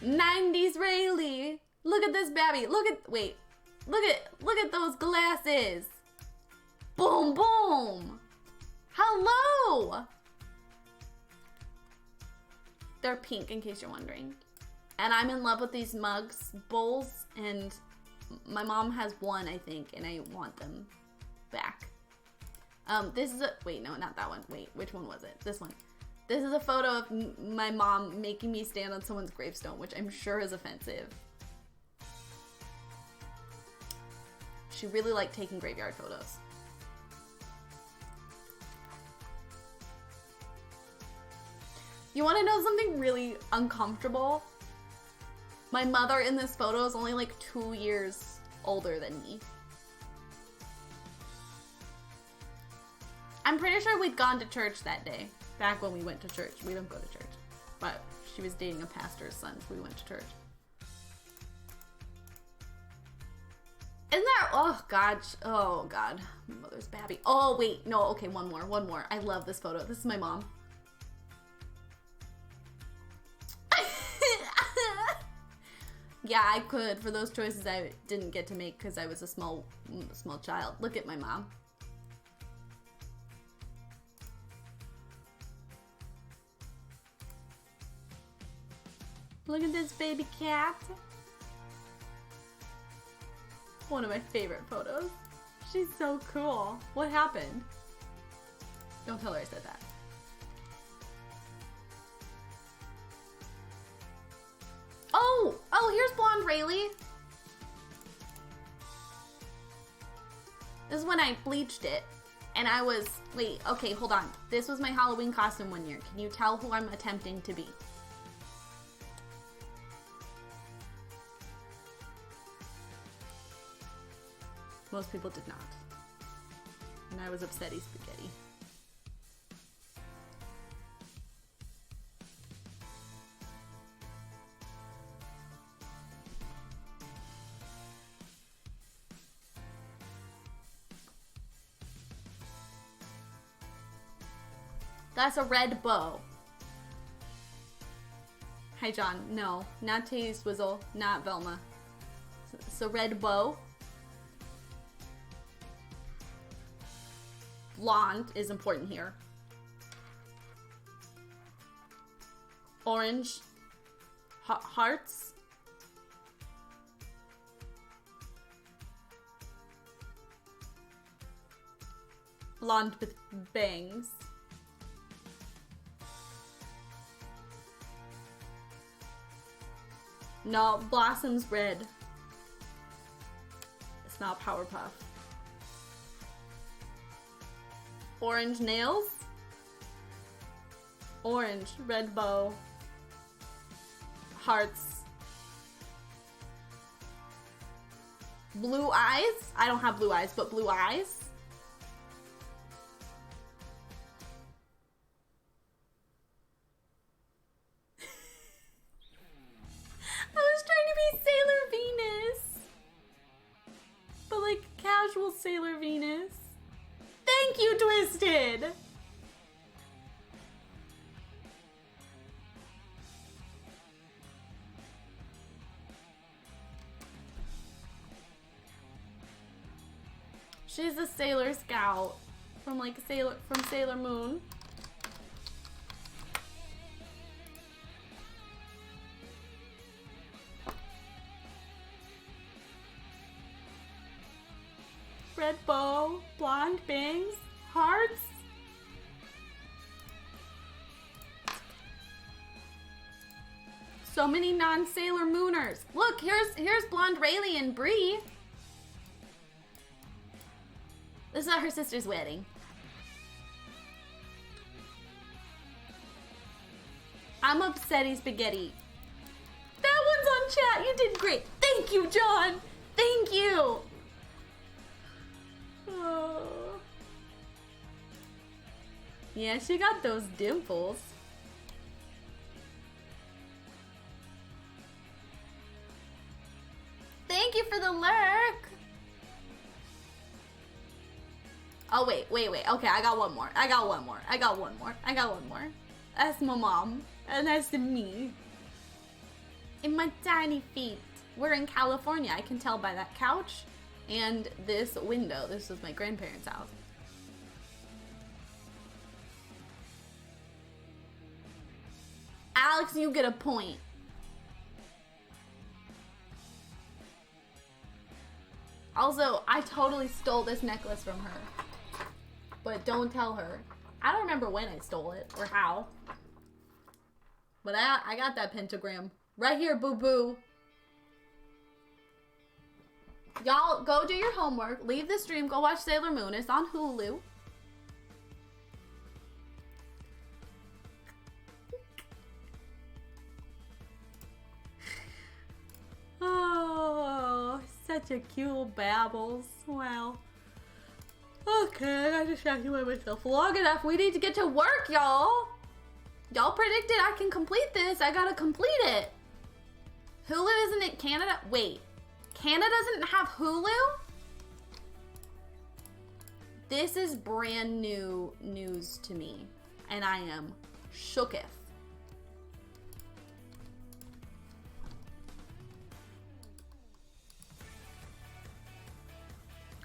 90s Rayleigh. Look at this Babby. Look at those glasses. Boom, boom. Hello. They're pink, in case you're wondering. And I'm in love with these mugs, bowls, and my mom has one, I think, and I want them back. This is wait, no, not that one. Wait, which one was it? This one. This is a photo of my mom making me stand on someone's gravestone, which I'm sure is offensive. She really liked taking graveyard photos. You want to know something really uncomfortable? My mother in this photo is only like 2 years older than me. I'm pretty sure we'd gone to church that day. Back when we went to church. We don't go to church. But she was dating a pastor's son, so we went to church. Isn't that, oh God. Mother's babby. Oh wait, no, okay, one more. I love this photo. This is my mom. Yeah, I could for those choices I didn't get to make because I was a small child. Look at my mom. Look at this baby cat. One of my favorite photos. She's so cool. What happened? Don't tell her I said that. Oh, here's blonde Rayleigh. This is when I bleached it. And I was, wait, okay, hold on. This was my Halloween costume one year. Can you tell who I'm attempting to be? Most people did not. And I was upsetty spaghetti. That's a red bow. Hi, John. No, not Titty Swizzle, not Velma. So red bow. Blonde is important here. Orange. Hearts. Blonde with bangs. No, Blossom's red. It's not Powerpuff. Orange nails. Orange, red bow. Hearts. Blue eyes. I don't have blue eyes, but blue eyes. I was trying to be Sailor Venus. But like casual Sailor Venus. Thank you, Twisted! She's a Sailor Scout from like Sailor Moon. Red bow, blonde bangs, hearts. So many non-Sailor Mooners. Look, here's blonde Rayleigh and Bree. This is at her sister's wedding. I'm upsetty spaghetti. That one's on chat. You did great. Thank you, John. Thank you. Oh. Yeah, she got those dimples. Thank you for the lurk. Oh, wait. Okay, I got one more. I got one more. That's my mom. And that's me. In my tiny feet. We're in California. I can tell by that couch and this window. This was my grandparents' house. Alex, you get a point. Also, I totally stole this necklace from her. But don't tell her. I don't remember when I stole it or how. But I got that pentagram. Right here, boo-boo. Y'all, go do your homework. Leave the stream. Go watch Sailor Moon. It's on Hulu. Oh, such a cute little babbles. Wow. Okay, I got distracted by myself long enough. We need to get to work, y'all. Y'all predicted I can complete this. I gotta complete it. Hulu isn't it Canada? Wait, Canada doesn't have Hulu? This is brand new news to me, and I am shooketh.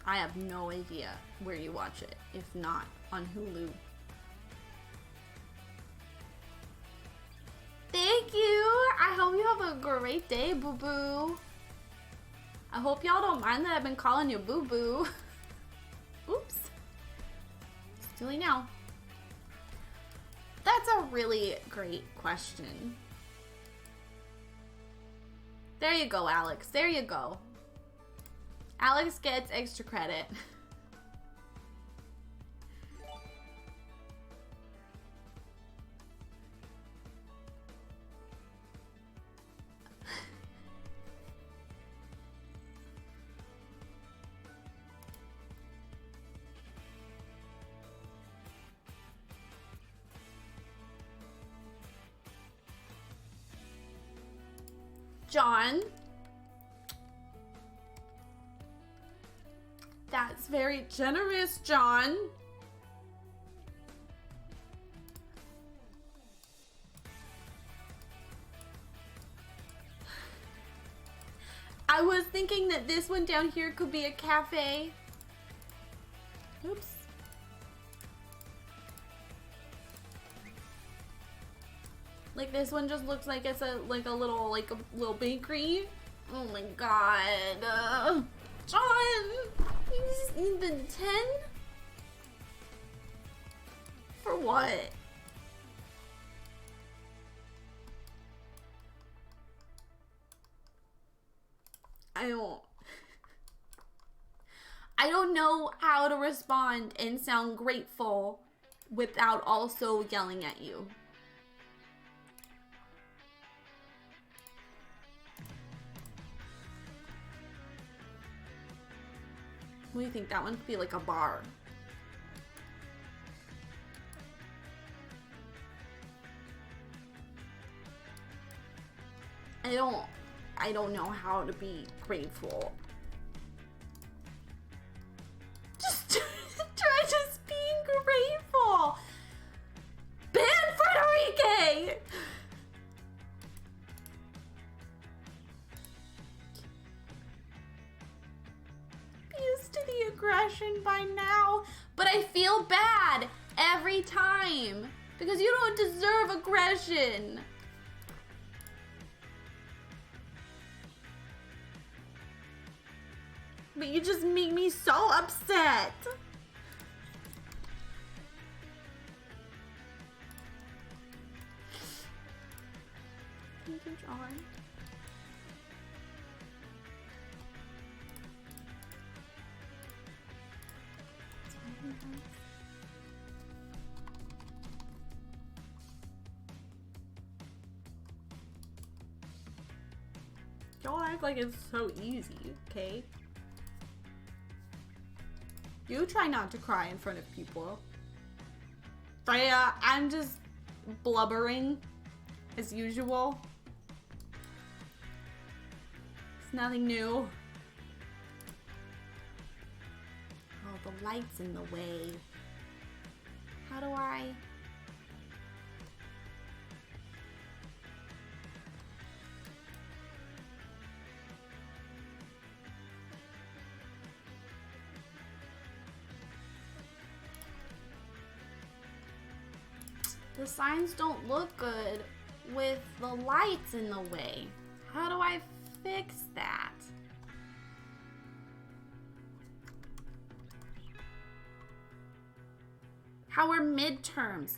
I have no idea where you watch it, if not on Hulu. Thank you! I hope you have a great day, boo-boo. I hope y'all don't mind that I've been calling you boo-boo. Oops. It's too late now. That's a really great question. There you go, Alex. There you go. Alex gets extra credit. John. That's very generous, John. this one down here could be a cafe. Oops. Like this one just looks like it's a little bakery. Oh my god. John, you just need the 10? For what? I don't know how to respond and sound grateful without also yelling at you. What do you think? That one could be like a bar. I don't know how to be grateful. Just try just being grateful. Ban Frederique! Used to the aggression by now, but I feel bad every time because you don't deserve aggression. But you just make me so upset. Thank you, John. Y'all act like it's so easy, okay? You try not to cry in front of people. Freya, I'm just blubbering as usual. It's nothing new. Oh, the light's in the way. How do I? The signs don't look good with the lights in the way. How do I fix that? How are midterms?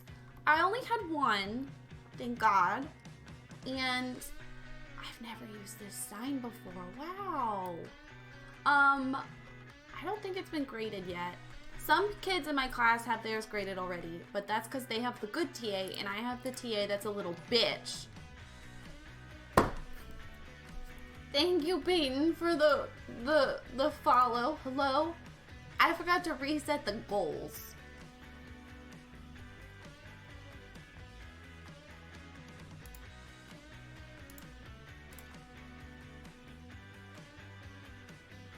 I only had one, thank God. And I've never used this sign before. Wow. I don't think it's been graded yet. Some kids in my class have theirs graded already, but that's because they have the good TA and I have the TA that's a little bitch. Thank you, Peyton, for the follow. Hello? I forgot to reset the goals.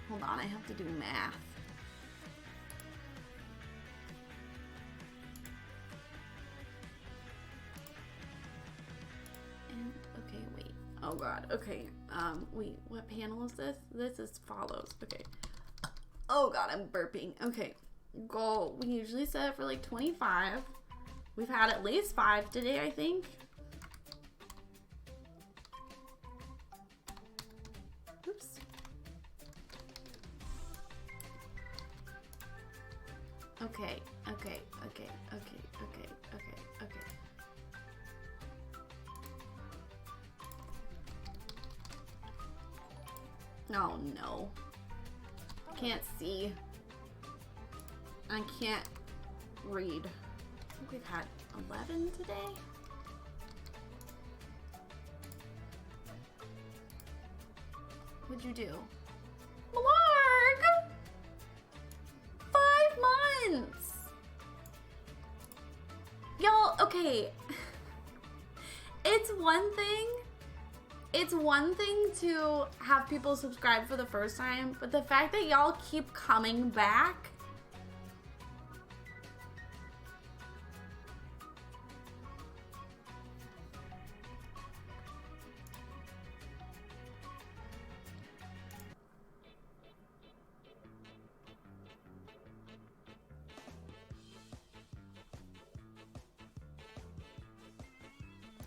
Hold on, I have to do math. Okay, wait. Oh god, okay. Wait, what panel is this? This is follows. Okay. Oh god, I'm burping. Okay. Goal. We usually set it for like 25. We've had at least 5 today, I think. Oops. Okay, okay, okay, okay, okay, okay, okay. Oh no. Can't see. I can't read. I think we've had 11 today. What'd you do? Mark! 5 months! Y'all, okay. It's one thing to have people subscribe for the first time, but the fact that y'all keep coming back.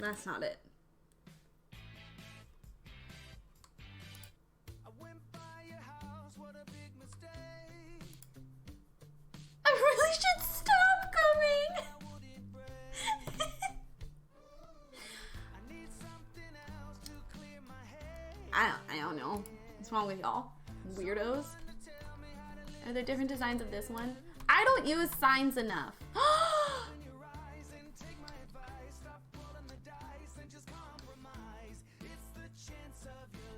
That's not it. I really should stop coming. I don't know. What's wrong with y'all? Weirdos. Are there different designs of this one? I don't use signs enough.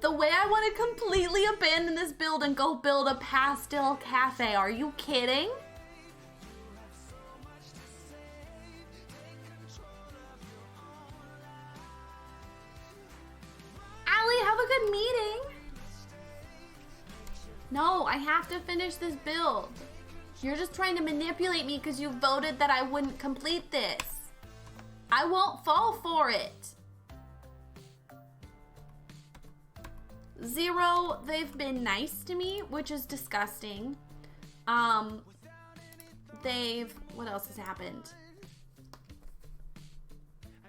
The way I want to completely abandon this build and go build a pastel cafe. Are you kidding? Allie, have a good meeting. No, I have to finish this build. You're just trying to manipulate me because you voted that I wouldn't complete this. I won't fall for it. 0, they've been nice to me, which is disgusting. What else has happened?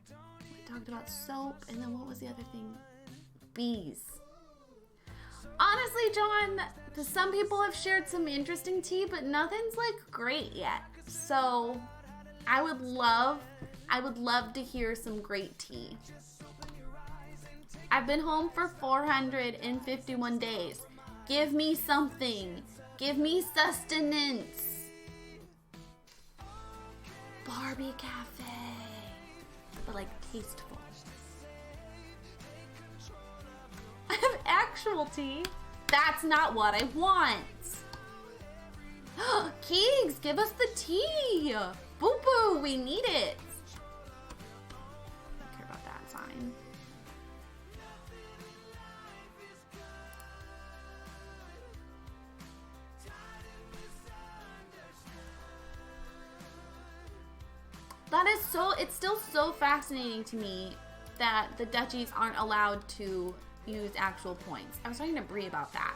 We talked about soap, and then what was the other thing? Bees. Honestly, John, some people have shared some interesting tea, but nothing's like great yet. So I would love to hear some great tea. I've been home for 451 days. Give me something. Give me sustenance. Barbie Cafe. But like tasteful. I have actual tea. That's not what I want. Keegs, give us the tea. Boo boo, we need it. I don't care about that sign. That is it's still so fascinating to me that the duchies aren't allowed to use actual points. I was talking to Brie about that.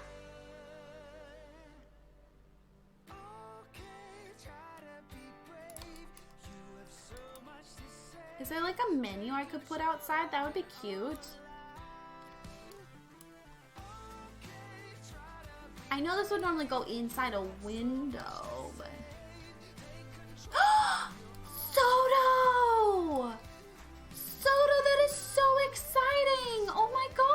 Is there like a menu I could put outside? That would be cute. I know this would normally go inside a window, but... Soto! Soto, that is so exciting! Oh my god!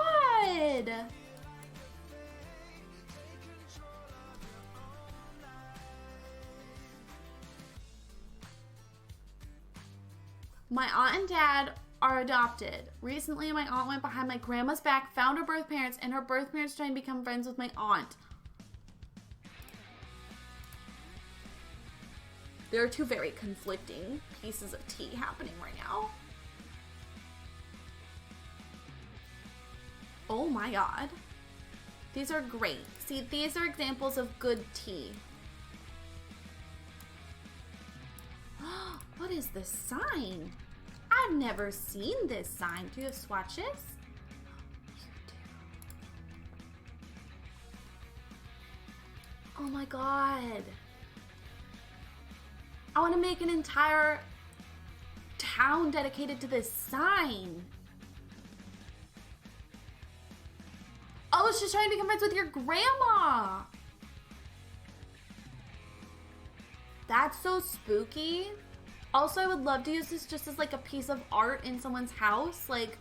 My aunt and dad are adopted. Recently, my aunt went behind my grandma's back, found her birth parents, and her birth parents trying to become friends with my aunt. There are two very conflicting pieces of tea happening right now. Oh my god. These are great. See, these are examples of good tea. What is this sign? I've never seen this sign. Do you have swatches? You do. Oh my god. I want to make an entire town dedicated to this sign. Oh, it's just trying to become friends with your grandma. That's so spooky. Also, I would love to use this just as like a piece of art in someone's house. Like,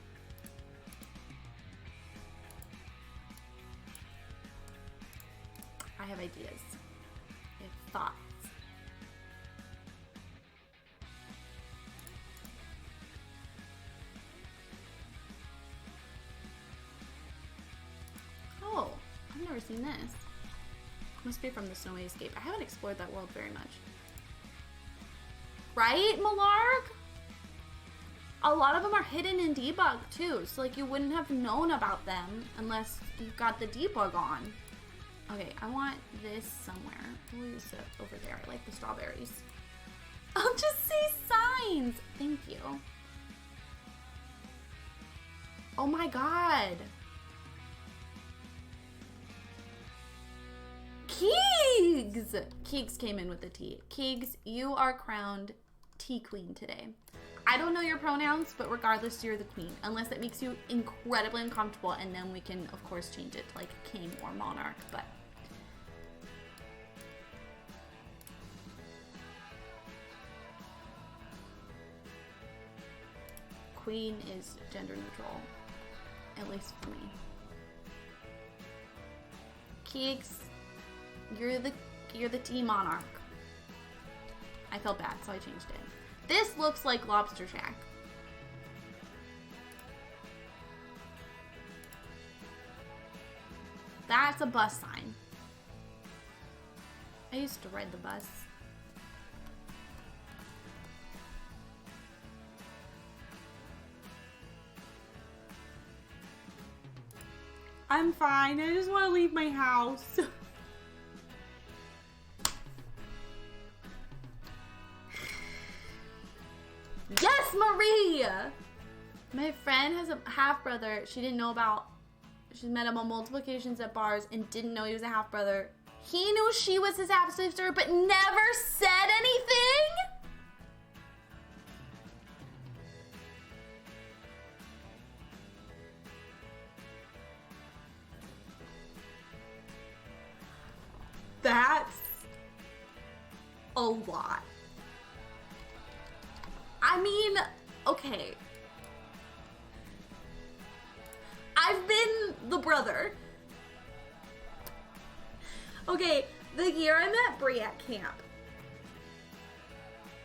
I have ideas. I have thoughts. Oh, I've never seen this. Must be from the Snowy Escape. I haven't explored that world very much. Right, Malark? A lot of them are hidden in debug too, so like you wouldn't have known about them unless you've got the debug on. Okay, I want this somewhere. We'll use it over there. I like the strawberries. I'll just see signs. Thank you. Oh my god. Keegs! Keegs came in with the tea. Keegs, you are crowned tea queen today. I don't know your pronouns, but regardless, you're the queen. Unless it makes you incredibly uncomfortable, and then we can, of course, change it to like king or monarch, but... Queen is gender neutral, at least for me. Keeks, you're the tea monarch. I felt bad, so I changed it. This looks like Lobster Shack. That's a bus sign. I used to ride the bus. I'm fine. I just want to leave my house. Yes, Maria! My friend has a half-brother she didn't know about. She's met him on multiple occasions at bars and didn't know he was a half-brother. He knew she was his half-sister but never said anything? That's a lot. I mean, okay. I've been the brother. Okay, the year I met Brie at camp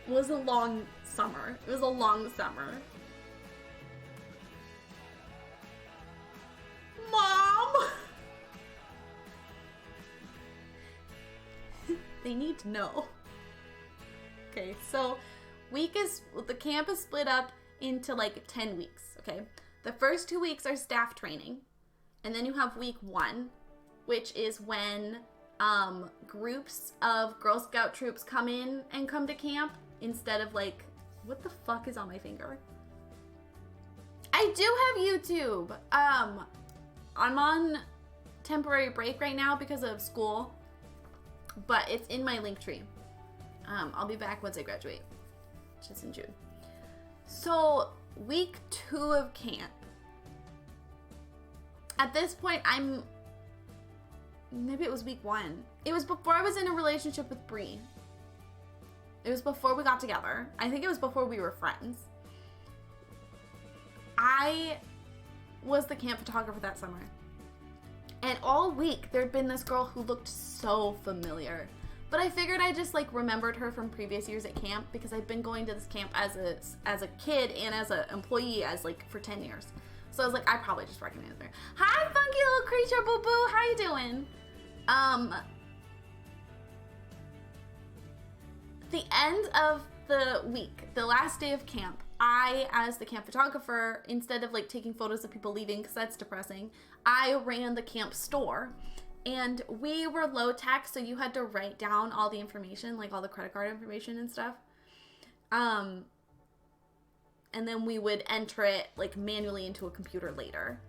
was a long summer. It was a long summer. Mom! They need to know. Okay, so the camp is split up into like 10 weeks, okay? The first 2 weeks are staff training, and then you have week 1, which is when groups of Girl Scout troops come in and come to camp instead of like, what the fuck is on my finger? I do have YouTube. I'm on temporary break right now because of school, but it's in my link tree. I'll be back once I graduate, which is in June. So week 2 of camp. At this point, maybe it was week 1. It was before I was in a relationship with Brie. It was before we got together. I think it was before we were friends. I was the camp photographer that summer. And all week, there'd been this girl who looked so familiar. But I figured I just like remembered her from previous years at camp because I'd been going to this camp as a kid and as an employee for 10 years. So I was like, I probably just recognize her. Hi, funky little creature, boo boo. How you doing? The end of the week, the last day of camp, I, as the camp photographer, instead of like taking photos of people leaving because that's depressing, I ran the camp store. And we were low tech, so you had to write down all the information, like all the credit card information and stuff. And then we would enter it like manually into a computer later.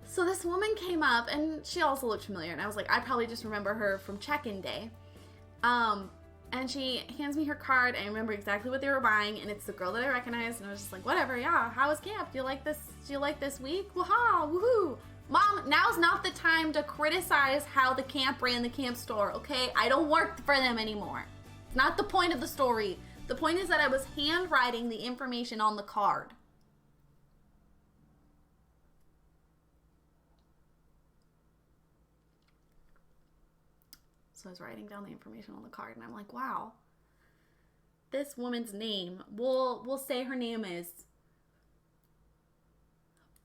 So this woman came up and she also looked familiar. And I was like, I probably just remember her from check-in day. And she hands me her card. I remember exactly what they were buying. And it's the girl that I recognized. And I was just like, whatever, yeah. How was camp? Do you like this week? Waha, woohoo. Mom, now's not the time to criticize how the camp ran the camp store, okay? I don't work for them anymore. It's not the point of the story. The point is that I was handwriting the information on the card. So I was writing down the information on the card, and I'm like, wow. This woman's name, we'll say her name is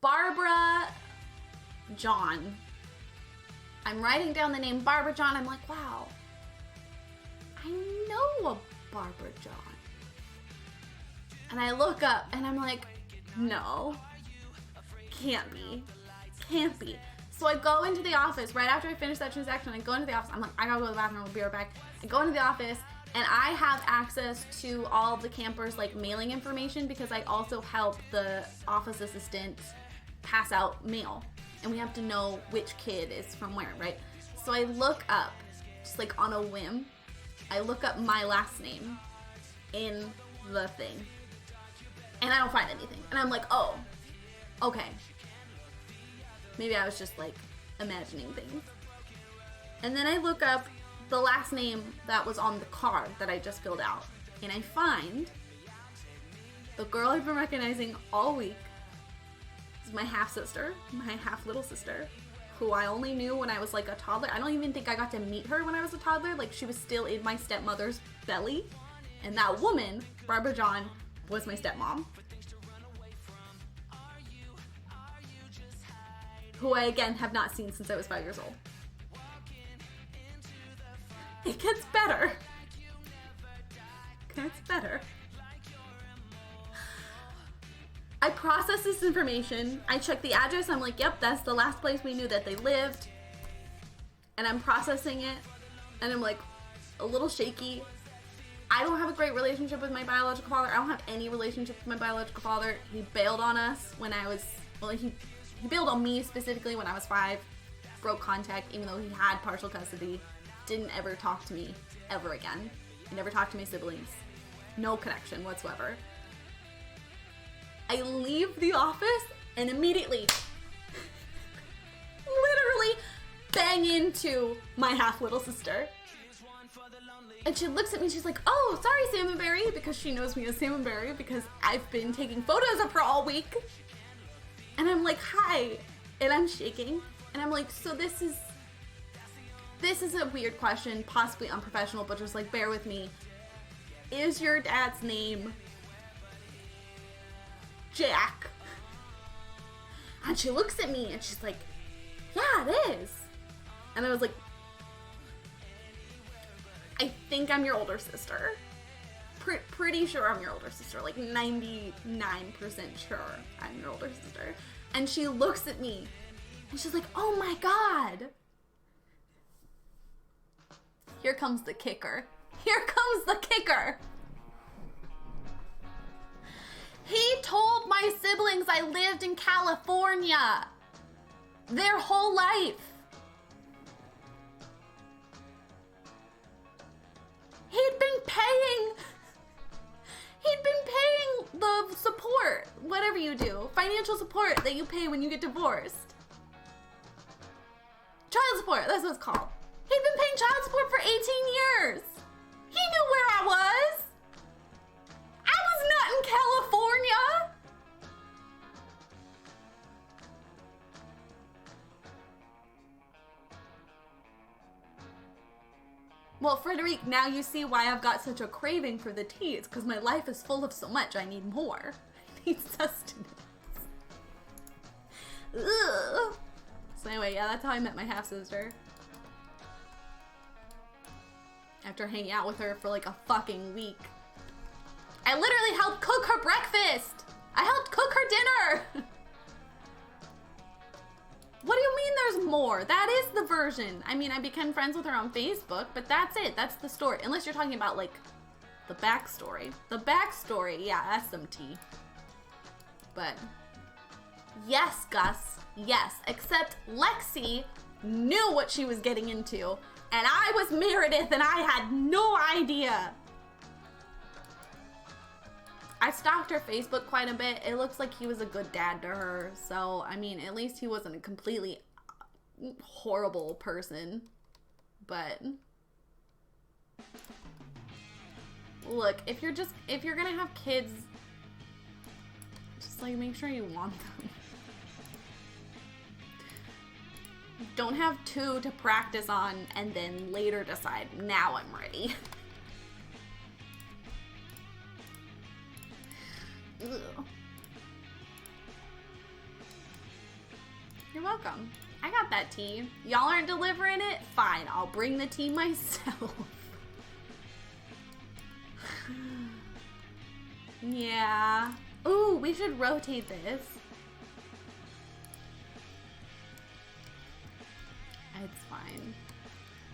Barbara John. I'm writing down the name Barbara John. I'm like, wow, I know a Barbara John. And I look up and I'm like, no, can't be. So I go into the office right after I finish that transaction. I go into the office. I'm like, I gotta go to the bathroom. I'll be right back. I go into the office and I have access to all the campers' like mailing information because I also help the office assistant pass out mail. And we have to know which kid is from where, right? So I look up, just like on a whim, I look up my last name in the thing. And I don't find anything. And I'm like, oh, okay. Maybe I was just like imagining things. And then I look up the last name that was on the card that I just filled out. And I find the girl I've been recognizing all week is my half-sister, my half-little sister, who I only knew when I was like a toddler. I don't even think I got to meet her when I was a toddler. Like, she was still in my stepmother's belly. And that woman, Barbara John, was my stepmom. Who I, again, have not seen since I was 5 years old. It gets better. It gets better. I process this information. I check the address. I'm like, yep, that's the last place we knew that they lived. And I'm processing it. And I'm like, a little shaky. I don't have a great relationship with my biological father. I don't have any relationship with my biological father. He bailed on us when I was, well, he bailed on me specifically when I was 5. Broke contact, even though he had partial custody. Didn't ever talk to me ever again. He never talked to my siblings. No connection whatsoever. I leave the office and immediately, literally bang into my half-little sister. And she looks at me, she's like, oh, sorry, Salmonberry, because she knows me as Salmonberry, because I've been taking photos of her all week. And I'm like, hi. And I'm shaking. And I'm like, so this is a weird question, possibly unprofessional, but just like, bear with me. Is your dad's name Jack? And she looks at me and she's like, yeah, it is. And I was like, I think I'm your older sister. Pretty sure I'm your older sister. Like 99% sure I'm your older sister. And she looks at me and she's like, oh my God. Here comes the kicker. Here comes the kicker. He told my siblings I lived in California their whole life. He'd been paying the support, whatever you do, financial support that you pay when you get divorced. Child support, that's what it's called. He'd been paying child support for 18 years. He knew where I was. I was not in California. Well, Frederique, now you see why I've got such a craving for the tea. It's because my life is full of so much. I need more. I need sustenance. Ugh. So anyway, yeah, that's how I met my half-sister. After hanging out with her for like a fucking week. I literally helped cook her breakfast. I helped cook her dinner. What do you mean there's more? That is the version. I mean, I became friends with her on Facebook, but that's it. That's the story. Unless you're talking about like the backstory. The backstory, yeah, that's some tea. But yes, Gus, yes. Except Lexi knew what she was getting into. And I was Meredith and I had no idea. I stalked her Facebook quite a bit. It looks like he was a good dad to her. So, I mean, at least he wasn't a completely horrible person. But look, if you're gonna have kids, just like make sure you want them. Don't have 2 to practice on and then later decide, now I'm ready. Ugh. You're welcome. I got that tea. Y'all aren't delivering it? Fine, I'll bring the tea myself. Yeah. Ooh, we should rotate this. It's fine.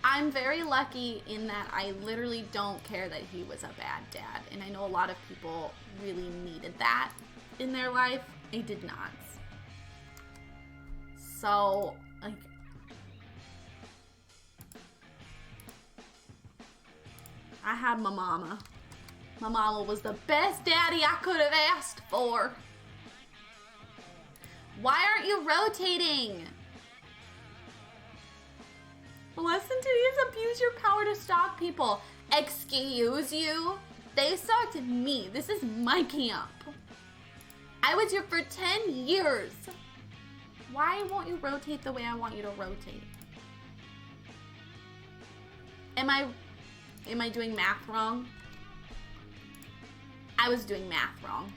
I'm very lucky in that I literally don't care that he was a bad dad. And I know a lot of people really needed that in their life. I did not. So, like, I had my mama. My mama was the best daddy I could have asked for. Why aren't you rotating? Less than 2 years, abuse your power to stalk people. Excuse you? They stalked me. This is my camp. I was here for 10 years. Why won't you rotate the way I want you to rotate? Am I doing math wrong? I was doing math wrong.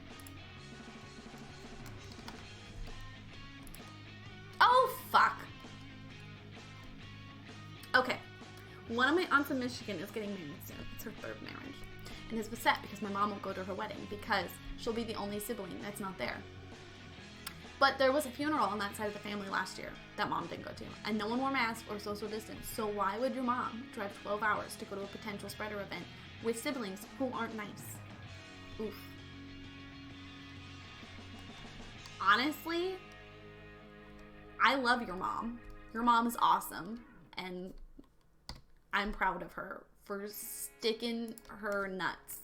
Oh, fuck. Okay. One of my aunts in Michigan is getting married soon. It's her third marriage. And is upset because my mom won't go to her wedding because she'll be the only sibling that's not there. But there was a funeral on that side of the family last year that mom didn't go to. And no one wore masks or social distance. So why would your mom drive 12 hours to go to a potential spreader event with siblings who aren't nice? Oof. Honestly, I love your mom. Your mom is awesome. And I'm proud of her for sticking her nuts.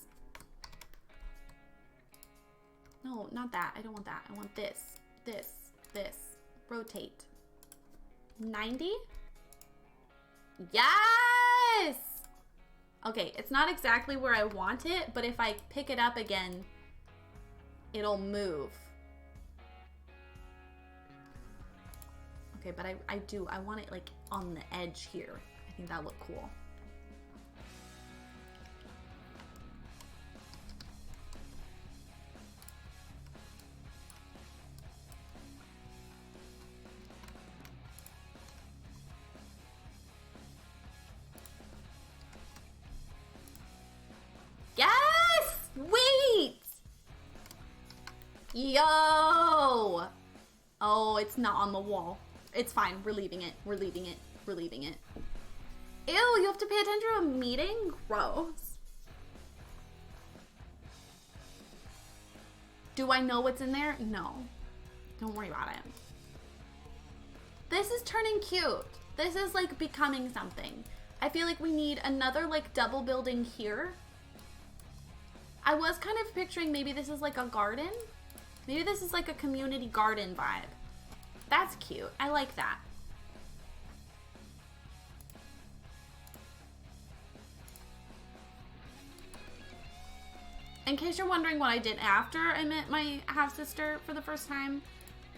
No, not that. I don't want that. I want this. This. Rotate. 90? Yes! Okay, it's not exactly where I want it, but if I pick it up again, it'll move. Okay, but I want it like on the edge here. I think that'll look cool. Yes! Wait! Yo! Oh, it's not on the wall. It's fine. We're leaving it. We're leaving it. We're leaving it. Ew, you have to pay attention to a meeting? Gross. Do I know what's in there? No. Don't worry about it. This is turning cute. This is like becoming something. I feel like we need another like double building here. I was kind of picturing maybe this is like a garden. Maybe this is like a community garden vibe. That's cute. I like that. In case you're wondering what I did after I met my half-sister for the first time,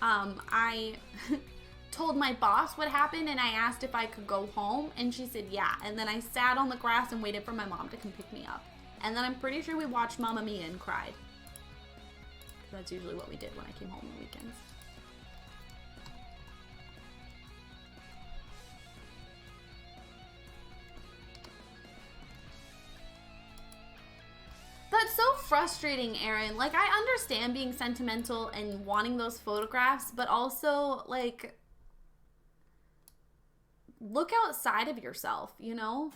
I told my boss what happened and I asked if I could go home and she said yeah. And then I sat on the grass and waited for my mom to come pick me up. And then I'm pretty sure we watched Mamma Mia and cried. That's usually what we did when I came home on the weekends. That's so frustrating, Erin. Like, I understand being sentimental and wanting those photographs, but also, like, look outside of yourself, you know?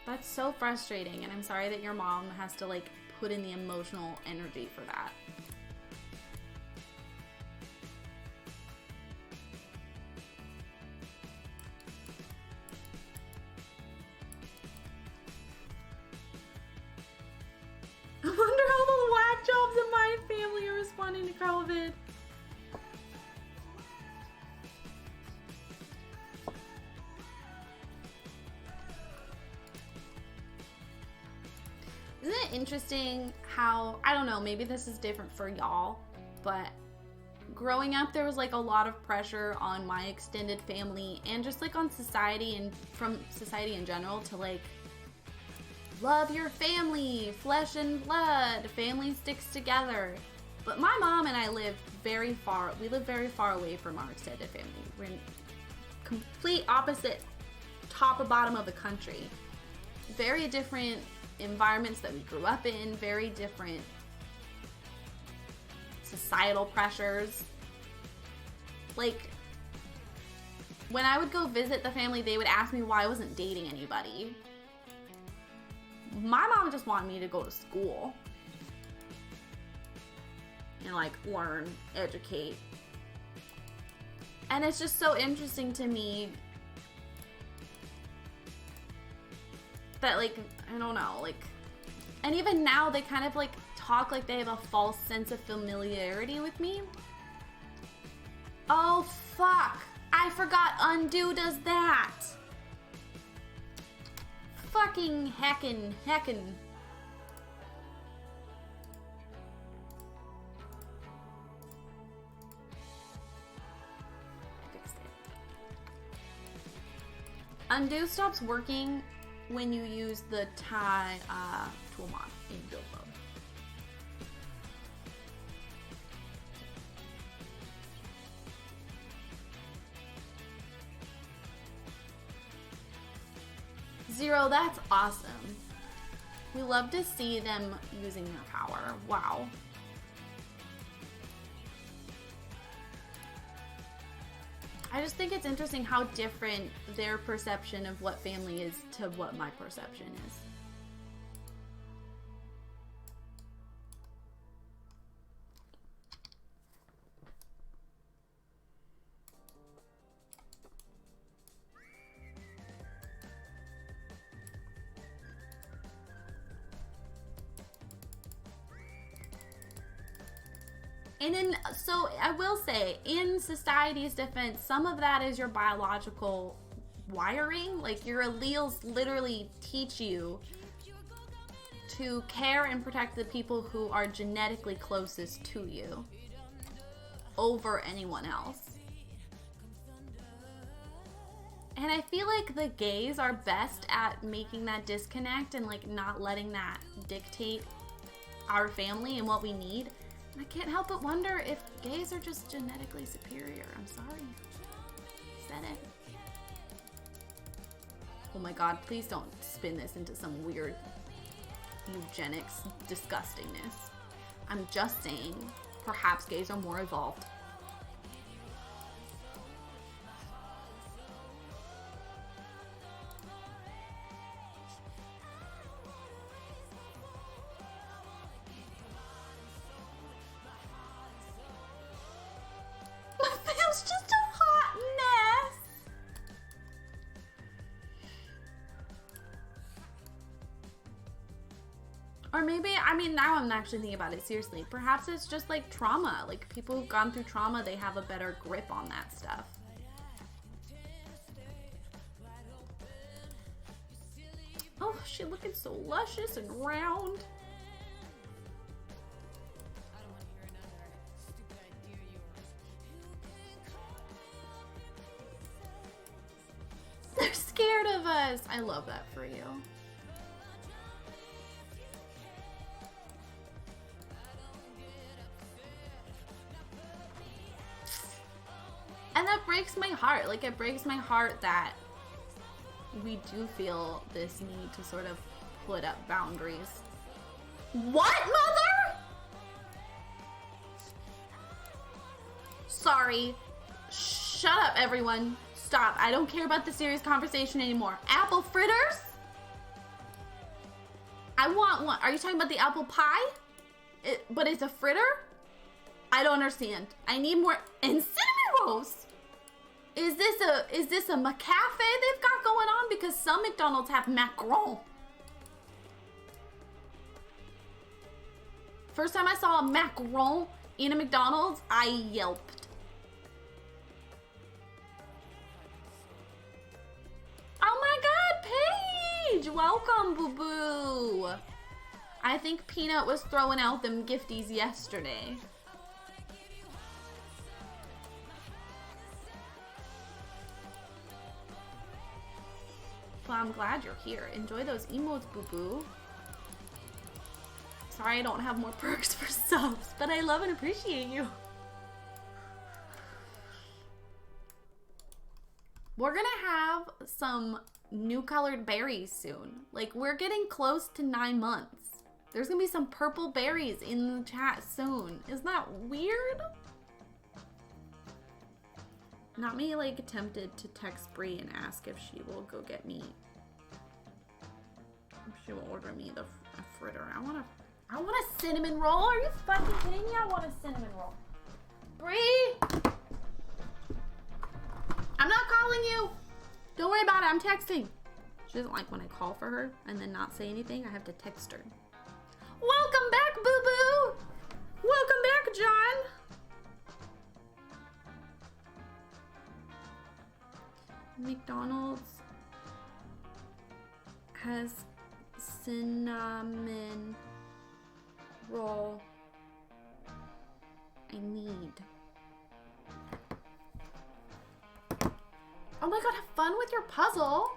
That's so frustrating, and I'm sorry that your mom has to, like, put in the emotional energy for that. I wonder how the whack jobs in my family are responding to COVID. Isn't it interesting how, I don't know, maybe this is different for y'all, but growing up there was like a lot of pressure on my extended family and just like on society and from society in general to like love your family, flesh and blood, family sticks together. But my mom and I live very far away from our extended family. We're in complete opposite top and bottom of the country. Very different environments that we grew up in, very different societal pressures. Like, when I would go visit the family, they would ask me why I wasn't dating anybody. My mom just wanted me to go to school and like learn, educate. And it's just so interesting to me that, like, I don't know, like, and even now they kind of like talk like they have a false sense of familiarity with me. Oh, fuck. I forgot undo does that. Fucking heckin'. Fixed it. Undo stops working when you use the tie tool mod in build mode. Zero, that's awesome. We love to see them using their power. Wow. I just think it's interesting how different their perception of what family is to what my perception is. And in, so I will say, in society's defense, some of that is your biological wiring. Like, your alleles literally teach you to care and protect the people who are genetically closest to you over anyone else. And I feel like the gays are best at making that disconnect and like not letting that dictate our family and what we need. I can't help but wonder if gays are just genetically superior. I'm sorry. Said it. Oh my god, please don't spin this into some weird eugenics disgustingness. I'm just saying, perhaps gays are more evolved. It's just a hot mess. Or maybe, I mean, now I'm actually thinking about it seriously. Perhaps it's just like trauma. Like, people who've gone through trauma, they have a better grip on that stuff. Oh, she's looking so luscious and round. They're scared of us. I love that for you. And that breaks my heart. Like, it breaks my heart that we do feel this need to sort of put up boundaries. What, mother? Sorry. Shut up, everyone. Stop. I don't care about the serious conversation anymore. Apple fritters? I want one. Are you talking about the apple pie? But it's a fritter? I don't understand. I need more. And cinnamon rolls. Is this a McCafe they've got going on? Because some McDonald's have macaron. First time I saw a macaron in a McDonald's, I yelped. Oh my god, Paige! Welcome, boo-boo. I think Peanut was throwing out them gifties yesterday. Well, I'm glad you're here. Enjoy those emotes, boo-boo. Sorry I don't have more perks for subs, but I love and appreciate you. We're gonna have some new colored berries soon. Like, we're getting close to 9 months. There's gonna be some purple berries in the chat soon. Isn't that weird? Not me, like, tempted to text Bree and ask if she will go get me. If she will order me a fritter. I want a cinnamon roll. Are you fucking kidding me? I want a cinnamon roll. Bree! I'm not calling you. Don't worry about it. I'm texting. She doesn't like when I call for her and then not say anything. I have to text her. Welcome back, boo-boo! Welcome back, John! McDonald's has cinnamon roll I need. Oh my god, have fun with your puzzle.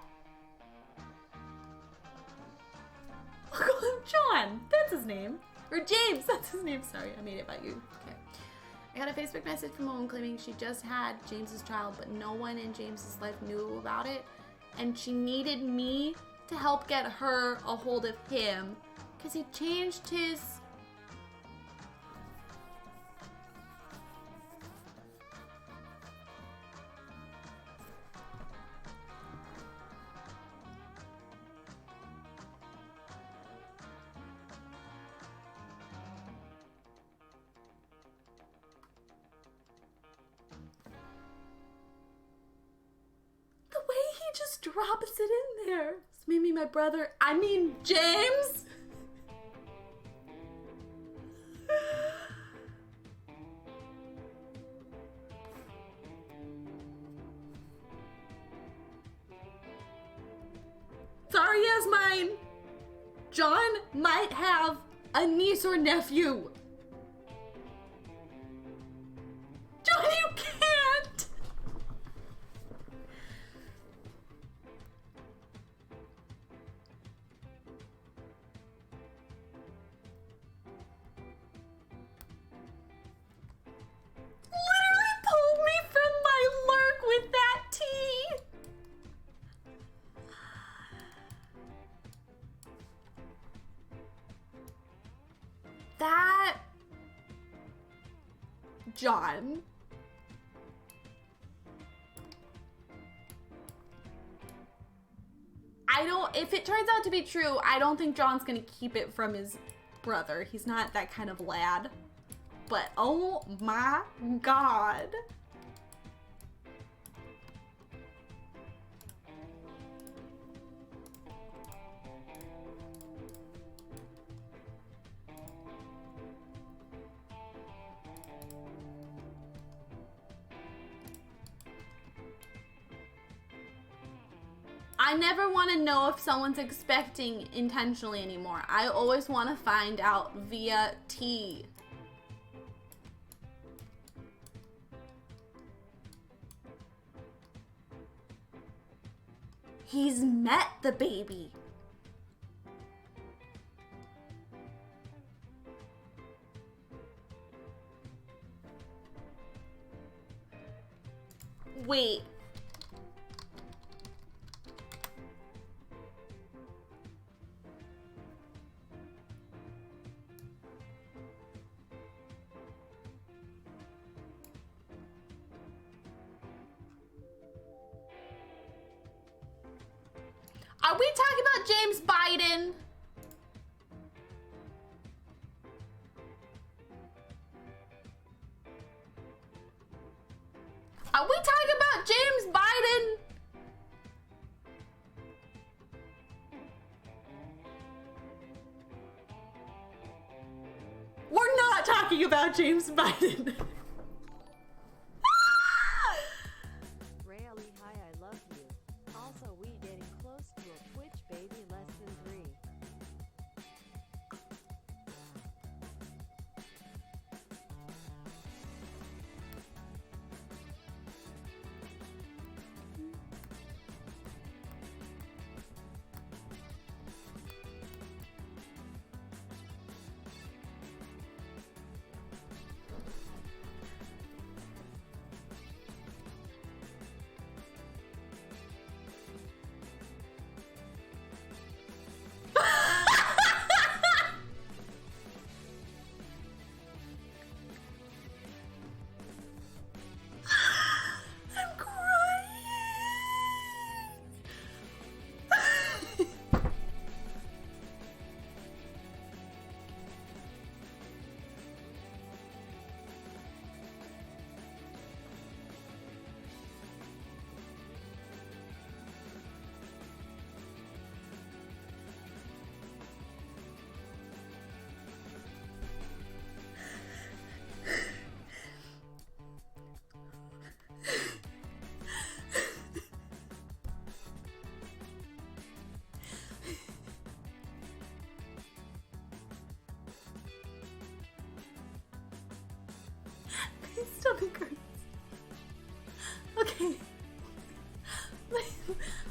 I'll call him John. That's his name. Or James. That's his name. Sorry, I made it about you. Okay. I got a Facebook message from a woman claiming she just had James's child, but no one in James's life knew about it. And she needed me to help get her a hold of him because he changed his... just drops it in there. It's maybe my brother. I mean, James. Sorry, as mine. John might have a niece or nephew. John, you can't. Literally pulled me from my lurk with that tea. That John. If it turns out to be true, I don't think John's gonna keep it from his brother. He's not that kind of lad. But oh my God. I never want to know if someone's expecting intentionally anymore. I always want to find out via tea. He's met the baby. Wait. Are we talking about James Biden? Are we talking about James Biden? We're not talking about James Biden.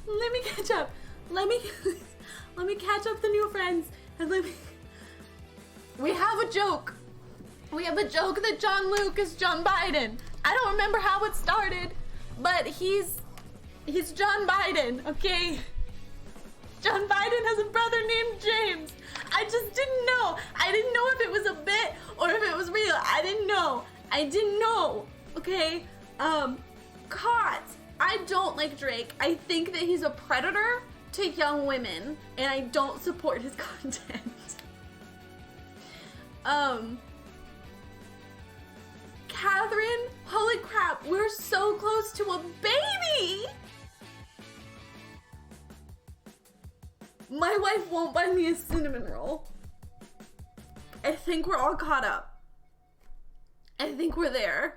let me catch up. Let me catch up the new friends. And we have a joke. We have a joke that John Luke is John Biden. I don't remember how it started, but he's John Biden, okay? John Biden has a brother named James. I just didn't know. I didn't know if it was a bit or if it was real. I didn't know. Okay? Caught. I don't like Drake. I think that he's a predator to young women, and I don't support his content. Catherine, holy crap, we're so close to a baby! My wife won't buy me a cinnamon roll. I think we're all caught up. I think we're there.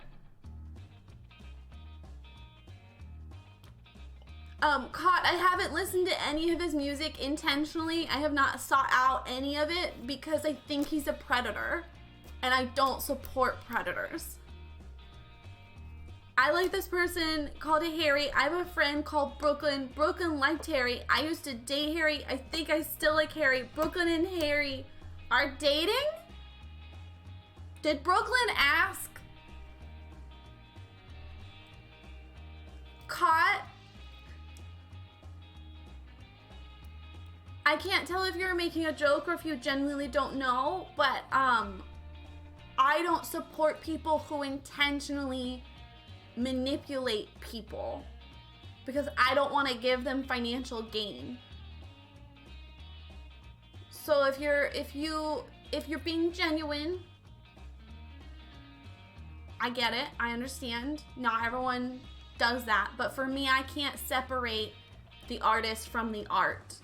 Caught, I haven't listened to any of his music intentionally. I have not sought out any of it because I think he's a predator and I don't support predators. I like this person called Harry. I have a friend called Brooklyn. Brooklyn liked Harry. I used to date Harry. I think I still like Harry. Brooklyn and Harry are dating? Did Brooklyn ask? Caught? I can't tell if you're making a joke or if you genuinely don't know, but I don't support people who intentionally manipulate people because I don't want to give them financial gain. So if you're being genuine, I get it. I understand. Not everyone does that, but for me, I can't separate the artist from the art.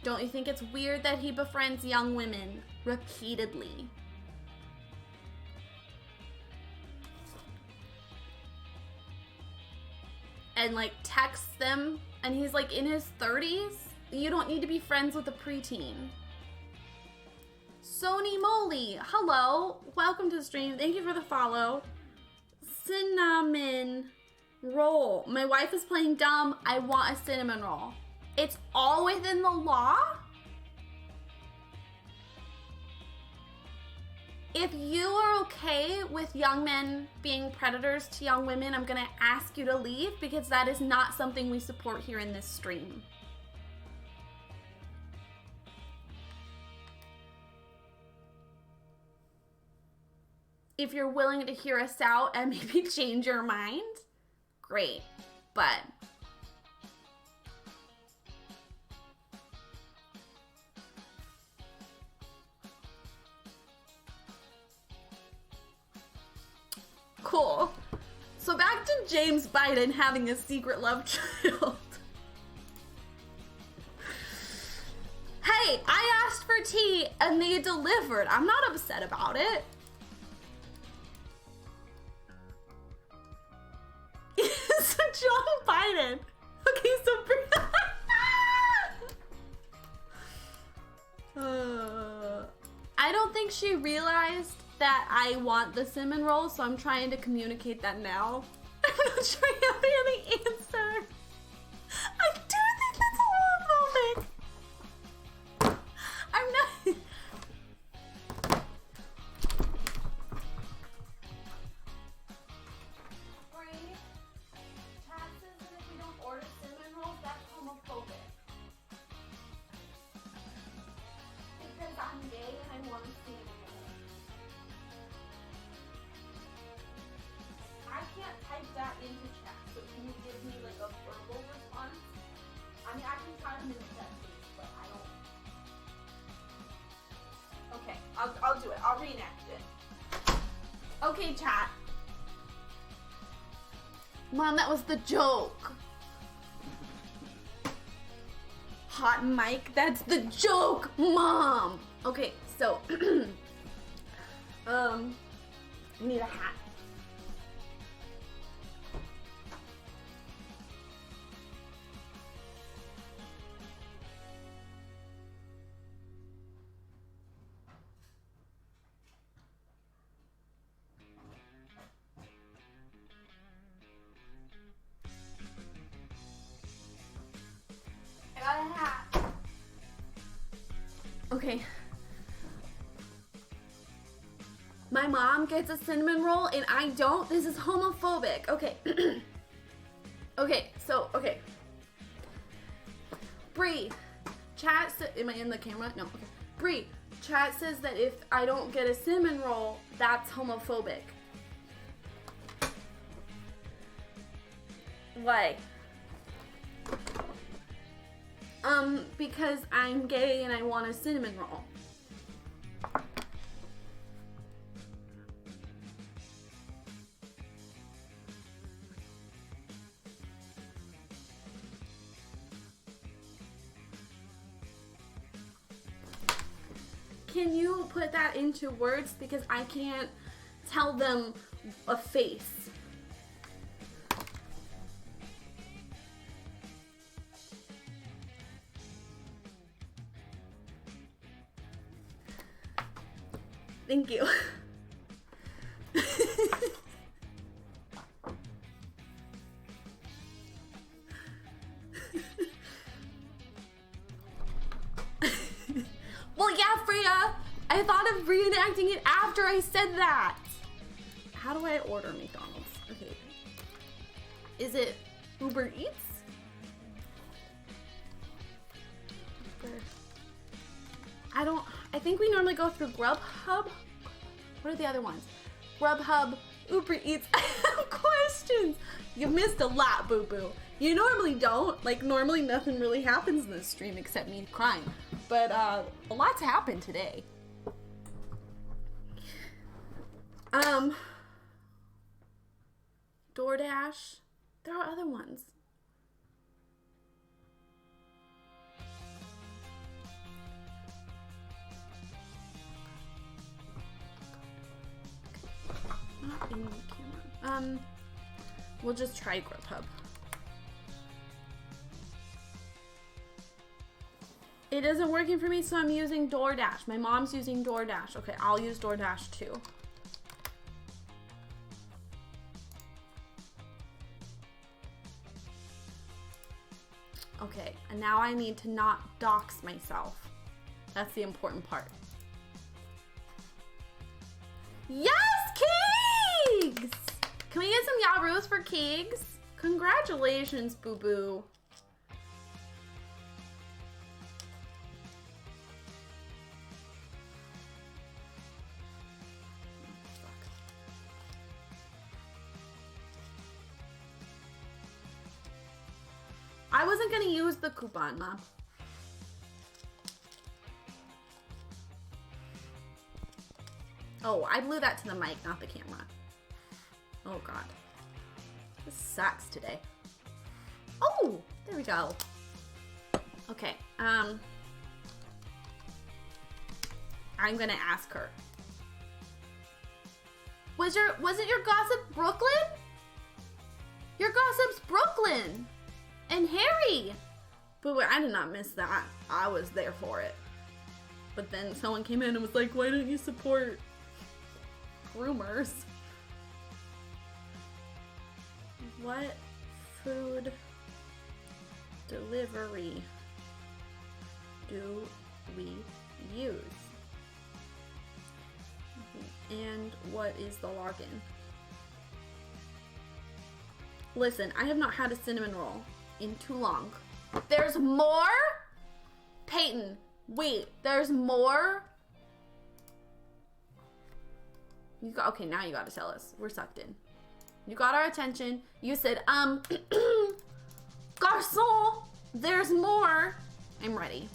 Don't you think it's weird that he befriends young women repeatedly? And like texts them, and he's like in his 30s? You don't need to be friends with a preteen. Sony Moly, hello. Welcome to the stream. Thank you for the follow. Cinnamon roll. My wife is playing dumb. I want a cinnamon roll. It's all within the law? If you are okay with young men being predators to young women, I'm gonna ask you to leave because that is not something we support here in this stream. If you're willing to hear us out and maybe change your mind, great, but cool. So back to James Biden having a secret love child. Hey, I asked for tea and they delivered. I'm not upset about it. So John Biden. Okay, so I don't think she realized that I want the cinnamon roll, so I'm trying to communicate that now. I'm not sure you have any answer. I do think that's a little moment. I'm not. Free taxes, and if we don't order cinnamon rolls, that's homophobic. Because I'm gay and I want cinnamon rolls. I can't type that into chat, so can you give me like a verbal response? I mean, I can try to mimic that face, but I don't. Okay, I'll do it. I'll reenact it. Okay, chat. Mom, that was the joke. Hot mic, that's the joke, Mom. Okay, so I need a hat. Okay. My mom gets a cinnamon roll and I don't. This is homophobic. Okay. Okay, so, okay. Bree, chat am I in the camera? No, okay. Bree, chat says that if I don't get a cinnamon roll, that's homophobic. Why? Because I'm gay and I want a cinnamon roll. Can you put that into words? Because I can't tell them a face. Thank you. Well, yeah, Freya. I thought of reenacting it after I said that. How do I order McDonald's? Okay. Is it Uber Eats? I think we normally go through Grubhub. What are the other ones? Grubhub, Uber Eats. I have questions. You missed a lot, boo-boo. You normally don't. Like, normally nothing really happens in this stream except me crying. But, a lot's happened today. DoorDash. There are other ones. Not in the camera. We'll just try Grubhub. It isn't working for me, so I'm using DoorDash. My mom's using DoorDash. Okay, I'll use DoorDash too. Okay, and now I need to not dox myself. That's the important part. Yes, Keegs! Can we get some Yaroos for Keegs? Congratulations, boo-boo. I wasn't gonna use the coupon, Mom. Oh, I blew that to the mic, not the camera. Oh God. This sucks today. Oh, there we go. Okay, I'm gonna ask her. Was it your gossip Brooklyn? Your gossip's Brooklyn and Harry. But I did not miss that. I was there for it. But then someone came in and was like, why don't you support groomers? What food delivery do we use? And what is the login? Listen, I have not had a cinnamon roll in too long. There's more? Peyton, wait, there's more? Okay, now you gotta tell us. We're sucked in. You got our attention. You said, garçon, there's more. I'm ready.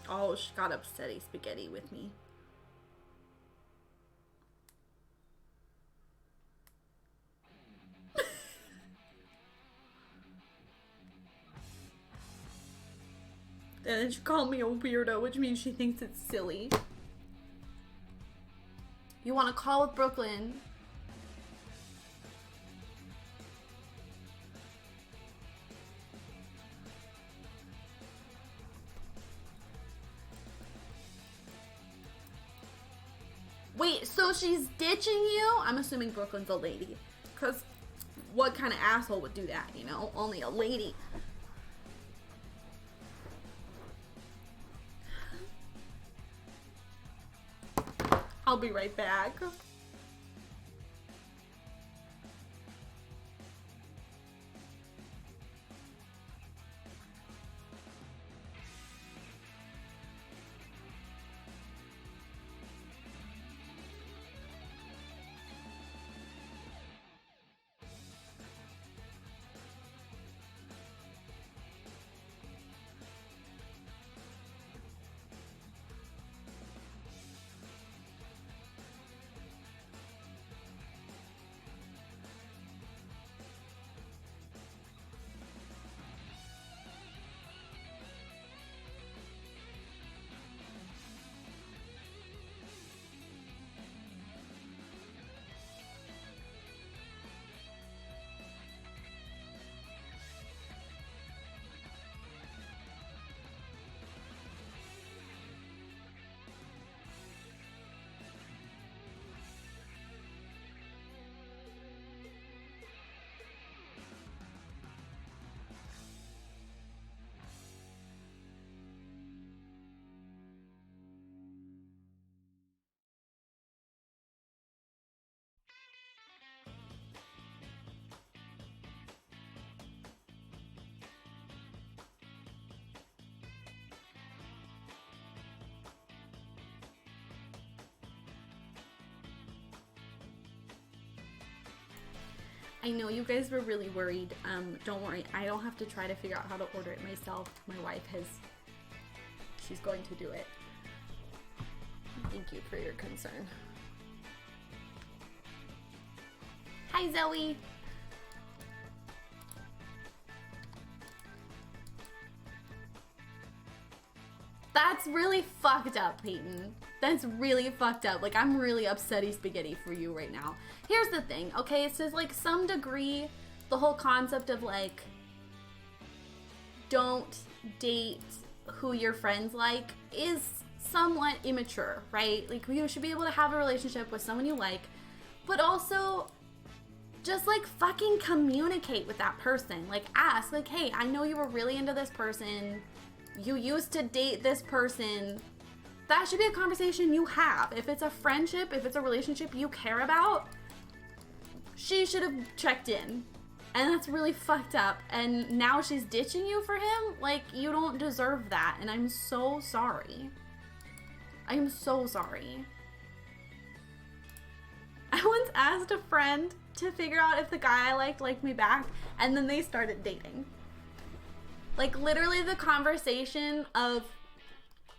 Oh, she got upsetty spaghetti with me. And then she called me a weirdo, which means she thinks it's silly. You want to call with Brooklyn? Wait, so she's ditching you? I'm assuming Brooklyn's a lady. Because what kind of asshole would do that, you know? Only a lady. I'll be right back. I know you guys were really worried. Don't worry, I don't have to try to figure out how to order it myself. My wife she's going to do it. Thank you for your concern. Hi, Zoe. That's really fucked up, Peyton. That's really fucked up. Like, I'm really upsetty spaghetti for you right now. Here's the thing, okay? So, like, some degree, the whole concept of, like, don't date who your friends like is somewhat immature, right? Like, you should be able to have a relationship with someone you like, but also just, like, fucking communicate with that person. Like, ask, like, hey, I know you were really into this person. You used to date this person. That should be a conversation you have. If it's a friendship, if it's a relationship you care about, she should have checked in. And that's really fucked up. And now she's ditching you for him? Like, you don't deserve that. And I'm so sorry. I am so sorry. I once asked a friend to figure out if the guy I liked me back, and then they started dating. Like, literally the conversation of,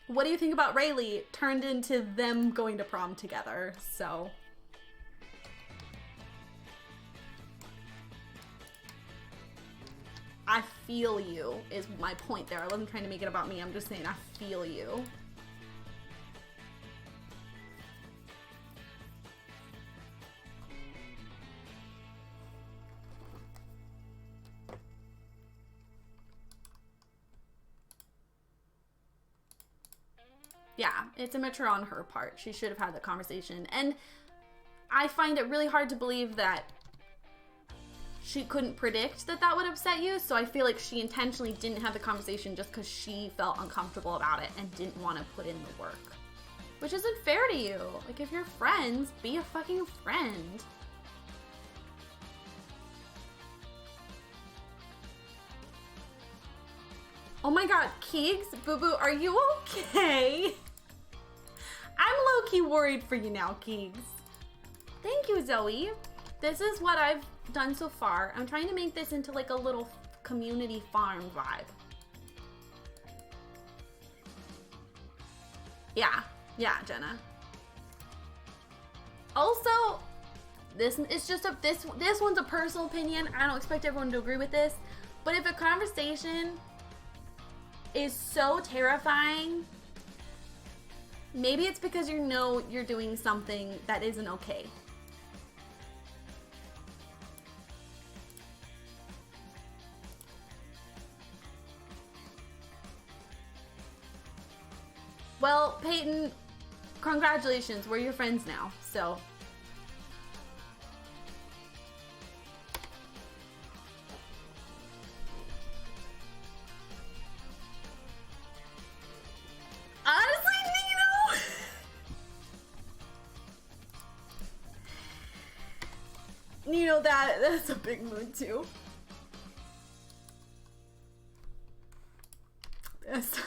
what do you think about Rayleigh, turned into them going to prom together, so. I feel you, is my point there. I wasn't trying to make it about me, I'm just saying I feel you. Yeah, it's immature on her part. She should have had the conversation. And I find it really hard to believe that she couldn't predict that that would upset you. So I feel like she intentionally didn't have the conversation just because she felt uncomfortable about it and didn't want to put in the work. Which isn't fair to you. Like, if you're friends, be a fucking friend. Oh my god, Keegs, boo-boo, are you okay? I'm low-key worried for you now, Keegs. Thank you, Zoe. This is what I've done so far. I'm trying to make this into like a little community farm vibe. Yeah, Jenna. Also, this is just this one's a personal opinion. I don't expect everyone to agree with this, but if a conversation is so terrifying. Maybe it's because you know you're doing something that isn't okay. Well, Peyton, congratulations. We're your friends now, so. Honestly, Nino, that's a big mood too. That's...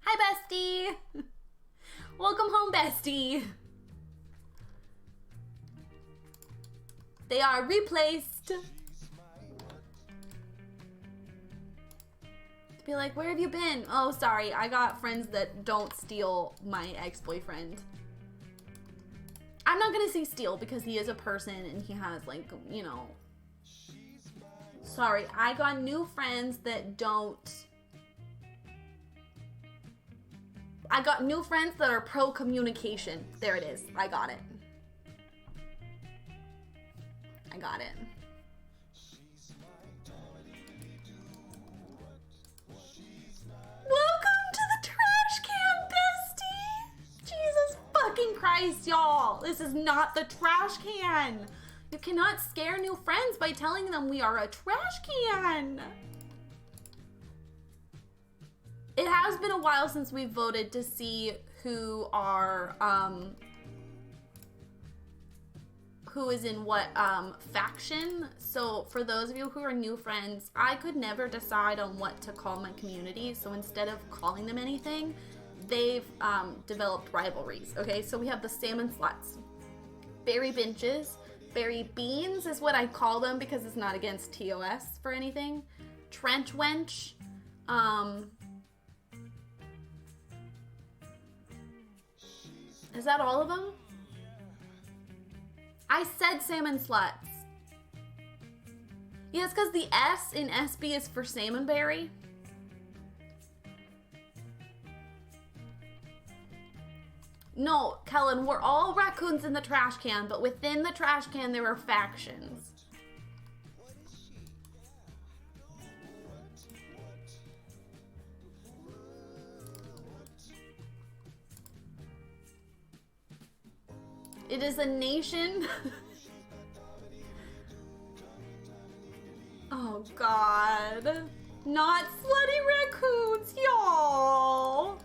Hi, bestie. Welcome home, bestie. They are replaced. Be like, where have you been? Oh, sorry, I got friends that don't steal my ex-boyfriend. I'm not gonna say steal because he is a person and he has, like, you know. Sorry, I got new friends that don't. I got new friends that are pro-communication. There it is. I got it. I got it. Welcome to the trash can, bestie! Jesus fucking Christ, y'all! This is not the trash can! You cannot scare new friends by telling them we are a trash can! It has been a while since we voted to see who are, who is in what faction. So for those of you who are new friends, I could never decide on what to call my community. So instead of calling them anything, they've developed rivalries. Okay, so we have the salmon sluts, berry benches, berry beans is what I call them because it's not against TOS for anything. Trench wench. Is that all of them? I said salmon sluts. Yeah, it's because the S in SB is for salmonberry. No, Kellen, we're all raccoons in the trash can, but within the trash can there are factions. It is a nation. Oh God. Not slutty raccoons, y'all.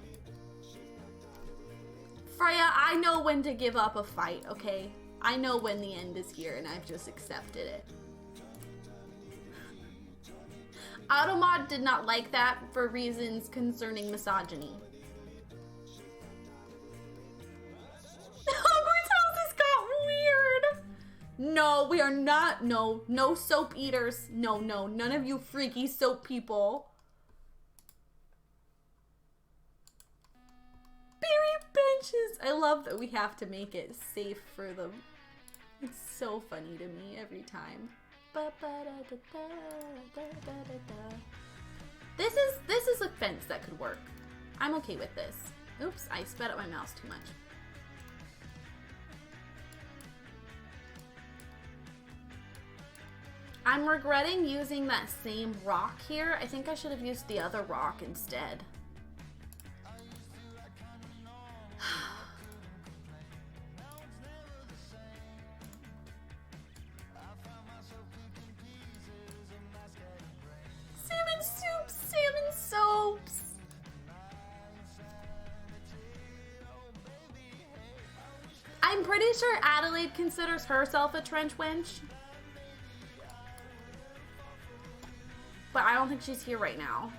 Freya, I know when to give up a fight, okay? I know when the end is here and I've just accepted it. Automod did not like that for reasons concerning misogyny. Hogwarts houses got weird. No, we are not. No soap eaters. No, none of you freaky soap people. Berry benches. I love that we have to make it safe for them. It's so funny to me every time. This is a fence that could work. I'm okay with this. Oops, I sped up my mouse too much. I'm regretting using that same rock here. I think I should have used the other rock instead. Salmon soups, salmon soaps. I'm pretty sure Adelaide considers herself a trench wench. But I don't think she's here right now.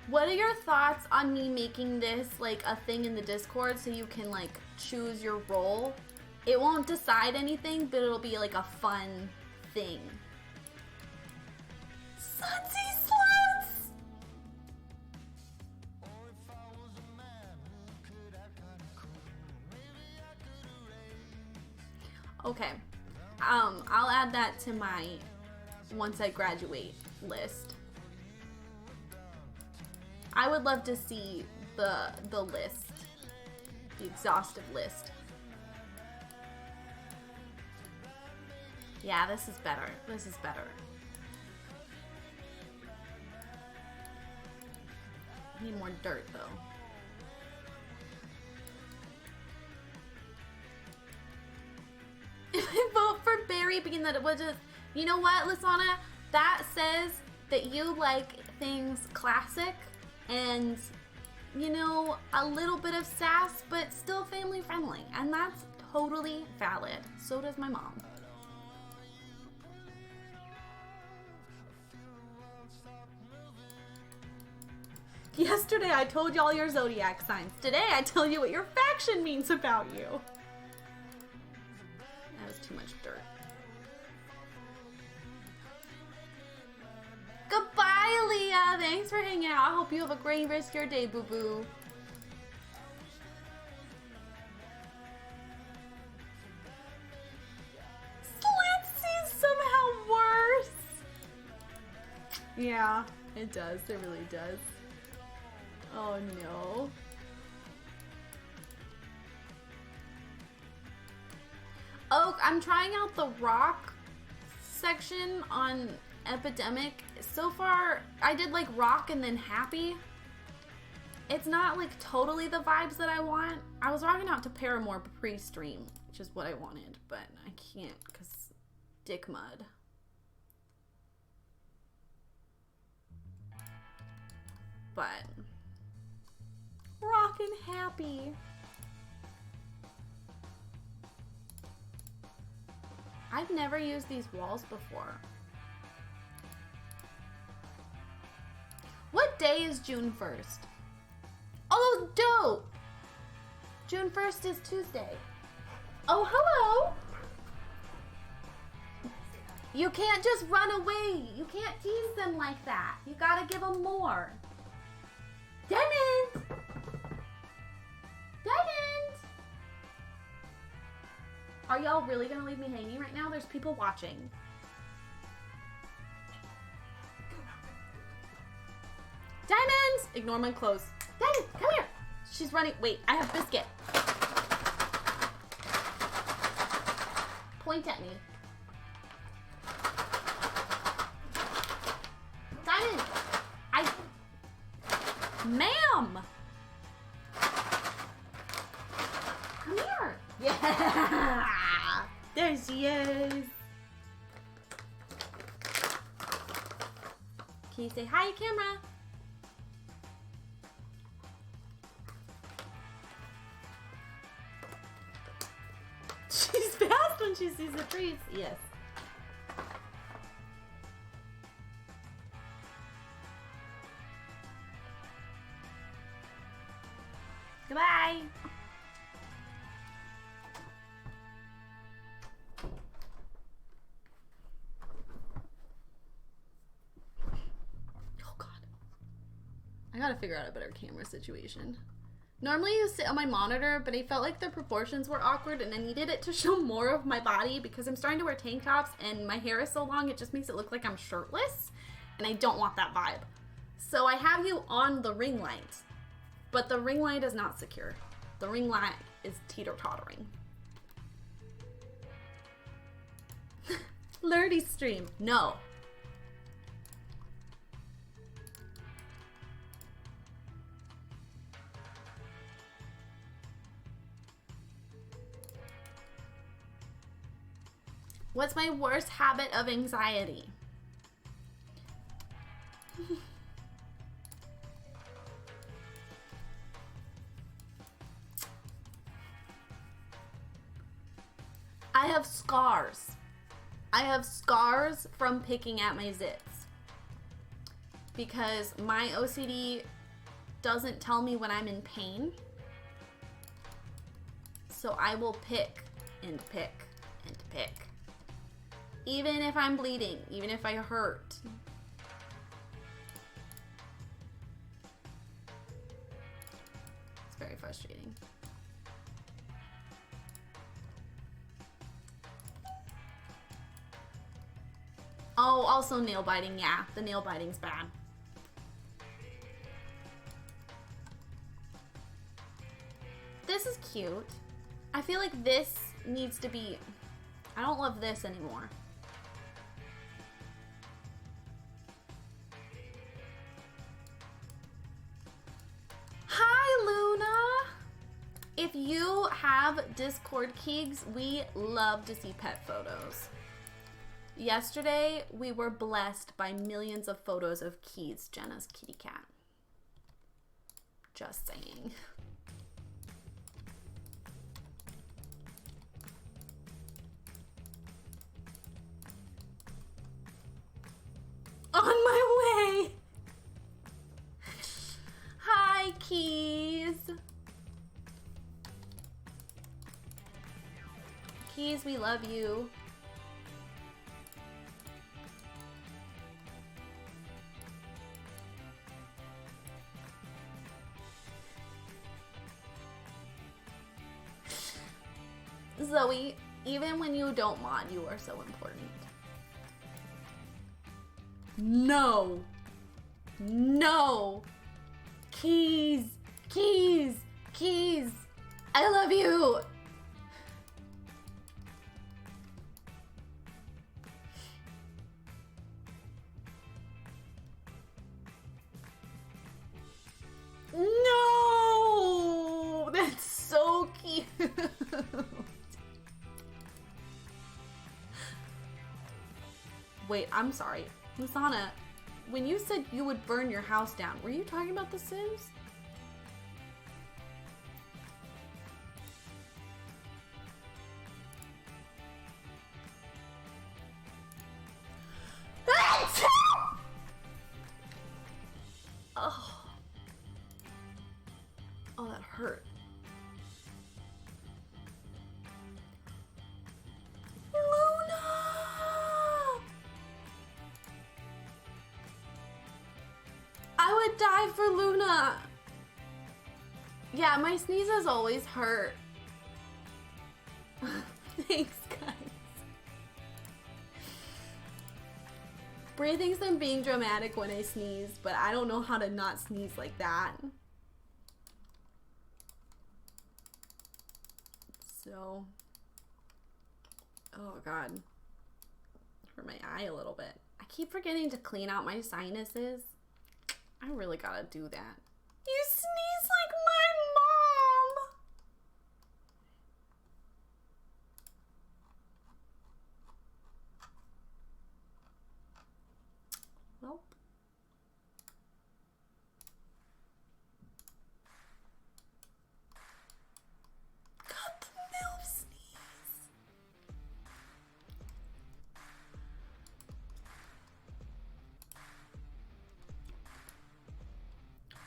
What are your thoughts on me making this like a thing in the Discord so you can like choose your role? It won't decide anything, but it'll be like a fun thing. Sudsy sluts! Okay. I'll add that to my once I graduate list. I would love to see the list, the exhaustive list. Yeah, this is better. This is better. I need more dirt though. Vote for Barry being that it was just, you know what, Lisana? That says that you like things classic and, you know, a little bit of sass, but still family friendly. And that's totally valid. So does my mom. Yesterday I told y'all your zodiac signs. Today I tell you what your faction means about you. That was too much dirt. Goodbye, Leah. Thanks for hanging out. I hope you have a great rest of your day, boo-boo. Slitsy's somehow worse. Yeah, it does. It really does. Oh no. Oh, I'm trying out the rock section on Epidemic. So far, I did like rock and then happy. It's not like totally the vibes that I want. I was rocking out to Paramore pre-stream, which is what I wanted, but I can't because dick mud. But rockin' happy. I've never used these walls before. What day is June 1st? Oh, dope! June 1st is Tuesday. Oh, hello! You can't just run away. You can't tease them like that. You gotta give them more. Diamond! Diamond! Are y'all really gonna leave me hanging right now? There's people watching. Diamond! Ignore my clothes. Diamond, come here! She's running. Wait, I have biscuit. Point at me. Diamond! Ma'am! Come here! Yeah! There she is! Can you say hi, camera? She's fast when she sees the trees. Yes. Goodbye. Oh God. I gotta figure out a better camera situation. Normally you sit on my monitor, but I felt like the proportions were awkward and I needed it to show more of my body because I'm starting to wear tank tops and my hair is so long it just makes it look like I'm shirtless and I don't want that vibe. So I have you on the ring light. But the ring light is not secure. The ring light is teeter-tottering. Lurdy stream. No. What's my worst habit of anxiety? I have scars. I have scars from picking at my zits. Because my OCD doesn't tell me when I'm in pain. So I will pick and pick and pick. Even if I'm bleeding, even if I hurt. It's very frustrating. Oh, also nail biting. Yeah, the nail biting's bad. This is cute. I feel like this needs to be... I don't love this anymore. Hi, Luna! If you have Discord keys, we love to see pet photos. Yesterday, we were blessed by millions of photos of Keys, Jenna's kitty cat. Just saying. On my way! Hi, Keys. Keys, we love you. Zoe, even when you don't mod, you are so important. No. No. Keys. Keys. Keys. I love you. No. That's so cute. Wait, I'm sorry. Lasana, when you said you would burn your house down, were you talking about The Sims? Oh. Oh, that hurt. I would die for Luna. Yeah, my sneezes always hurt. Thanks, guys. Brie thinks I'm being dramatic when I sneeze, but I don't know how to not sneeze like that. So, oh God, hurt my eye a little bit. I keep forgetting to clean out my sinuses. I really gotta do that. You sneeze like my mom. Well. Got the MILF sneeze.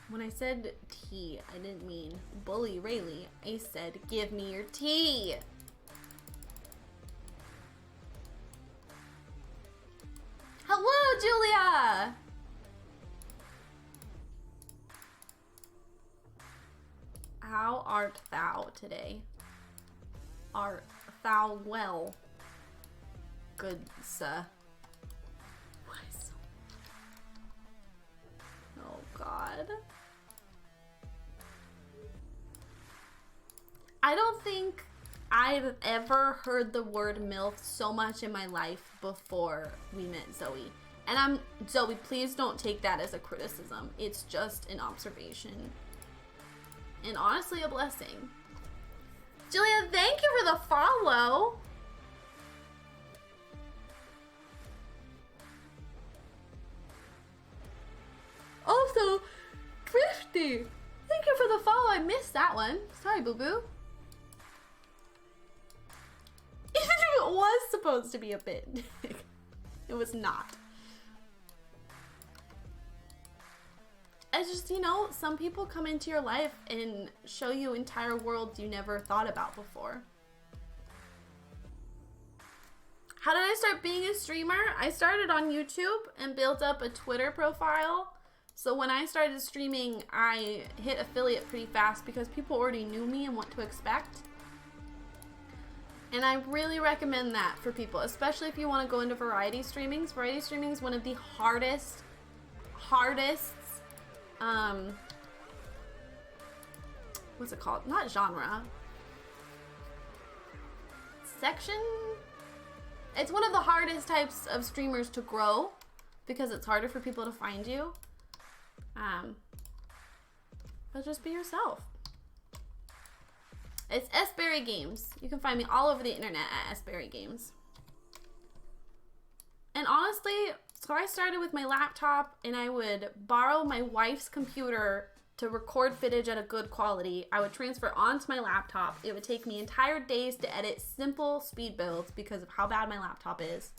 When I said tea, I didn't mean bully Rayleigh. I said, give me your tea. Hello, Julia. How art thou today? Art thou well? Good sir. Oh God. I don't think I've ever heard the word MILF so much in my life before we met Zoe. And Zoe, please don't take that as a criticism. It's just an observation. And honestly, a blessing. Julia, thank you for the follow. Also, Thrifty, thank you for the follow. I missed that one. Sorry, boo-boo. Even if it was supposed to be a bit, it was not. It's just, you know, some people come into your life and show you entire worlds you never thought about before. How did I start being a streamer? I started on YouTube and built up a Twitter profile. So when I started streaming, I hit affiliate pretty fast because people already knew me and what to expect. And I really recommend that for people, especially if you want to go into variety streaming. Variety streaming is one of the hardest, what's it called? Not genre. Section? It's one of the hardest types of streamers to grow because it's harder for people to find you. But just be yourself. It's SberryGames. You can find me all over the internet at SberryGames. And honestly, so I started with my laptop and I would borrow my wife's computer to record footage at a good quality. I would transfer onto my laptop. It would take me entire days to edit simple speed builds because of how bad my laptop is.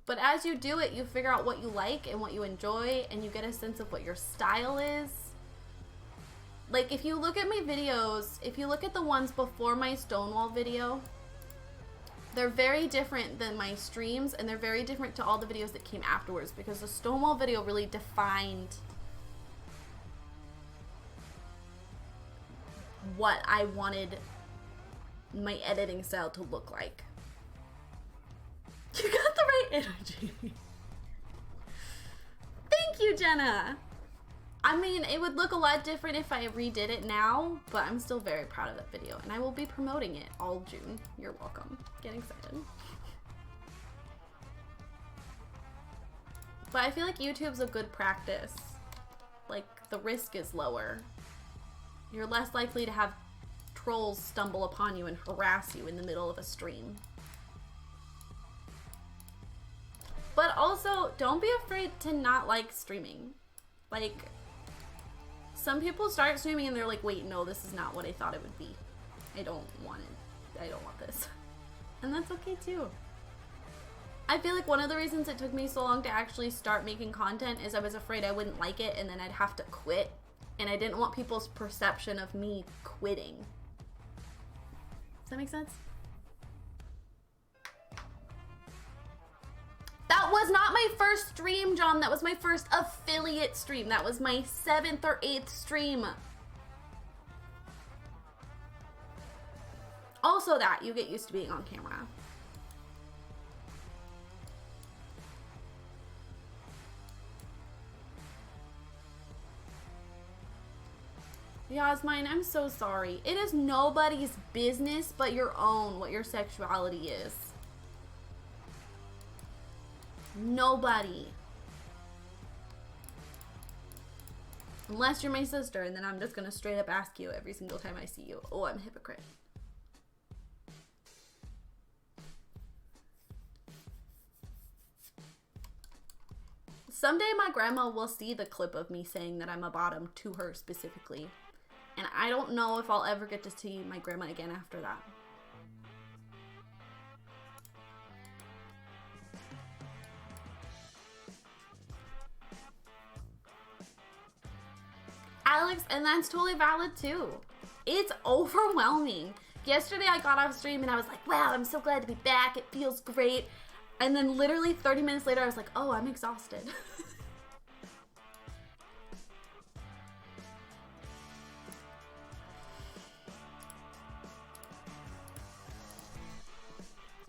But as you do it, you figure out what you like and what you enjoy, and you get a sense of what your style is. Like, if you look at my videos, if you look at the ones before my Stonewall video, they're very different than my streams, and they're very different to all the videos that came afterwards, because the Stonewall video really defined what I wanted my editing style to look like. You got the right energy. Thank you, Jenna. I mean, it would look a lot different if I redid it now, but I'm still very proud of that video, and I will be promoting it all June. You're welcome. Get excited. But I feel like YouTube's a good practice. Like, the risk is lower. You're less likely to have trolls stumble upon you and harass you in the middle of a stream. But also, don't be afraid to not like streaming. Like, some people start streaming and they're like, wait, no, this is not what I thought it would be. I don't want it. I don't want this. And that's okay too. I feel like one of the reasons it took me so long to actually start making content is I was afraid I wouldn't like it and then I'd have to quit. And I didn't want people's perception of me quitting. Does that make sense? That was not my first stream, John. That was my first affiliate stream. That was my 7th or 8th stream. Also that, you get used to being on camera. Yasmine, I'm so sorry. It is nobody's business but your own what your sexuality is. Nobody. Unless you're my sister, and then I'm just gonna straight up ask you every single time I see you. Oh, I'm a hypocrite. Someday my grandma will see the clip of me saying that I'm a bottom to her specifically. And I don't know if I'll ever get to see my grandma again after that. Alex, and that's totally valid too. It's overwhelming. Yesterday I got off stream and I was like, wow, I'm so glad to be back. It feels great. And then literally 30 minutes later I was like, oh, I'm exhausted.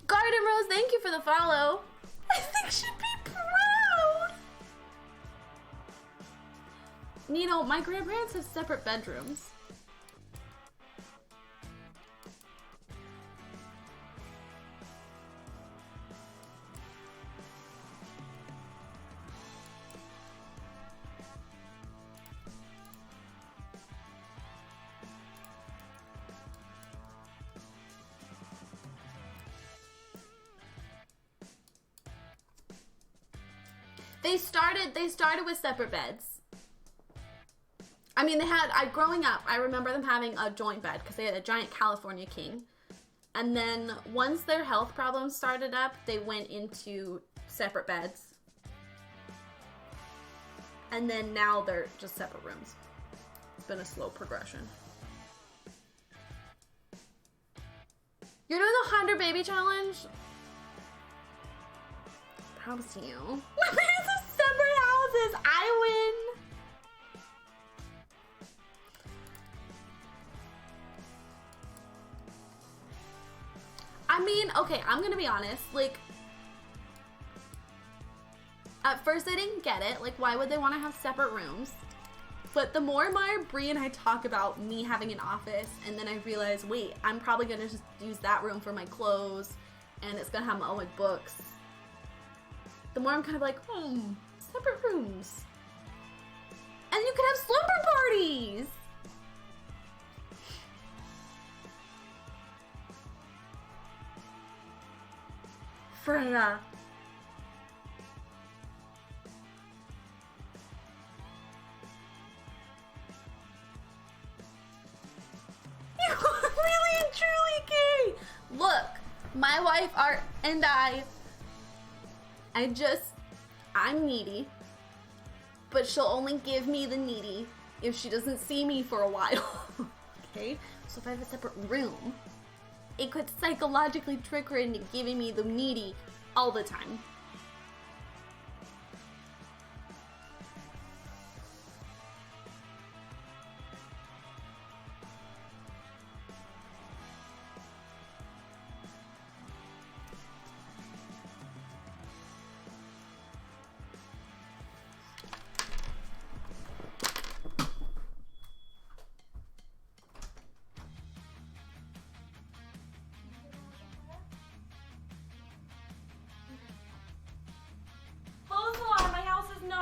Garden Rose, thank you for the follow. I think she'd be proud. You know, my grandparents have separate bedrooms. They started with separate beds. I mean, growing up, I remember them having a joint bed because they had a giant California king. And then once their health problems started up, they went into separate beds. And then now they're just separate rooms. It's been a slow progression. You're doing the 100 baby challenge? Props to you. My parents have separate houses. I win. mean, okay, I'm gonna be honest. Like, at first I didn't get it. Like, why would they want to have separate rooms? But the more Brie and I talk about me having an office, and then I realize, wait, I'm probably gonna just use that room for my clothes, and it's gonna have all my books. The more I'm kind of like, separate rooms. And you could have slumber parties! Freya. You are really and truly gay! Look, my wife and I'm needy. But she'll only give me the needy if she doesn't see me for a while. Okay? So if I have a separate room, it could psychologically trick her into giving me the needy all the time.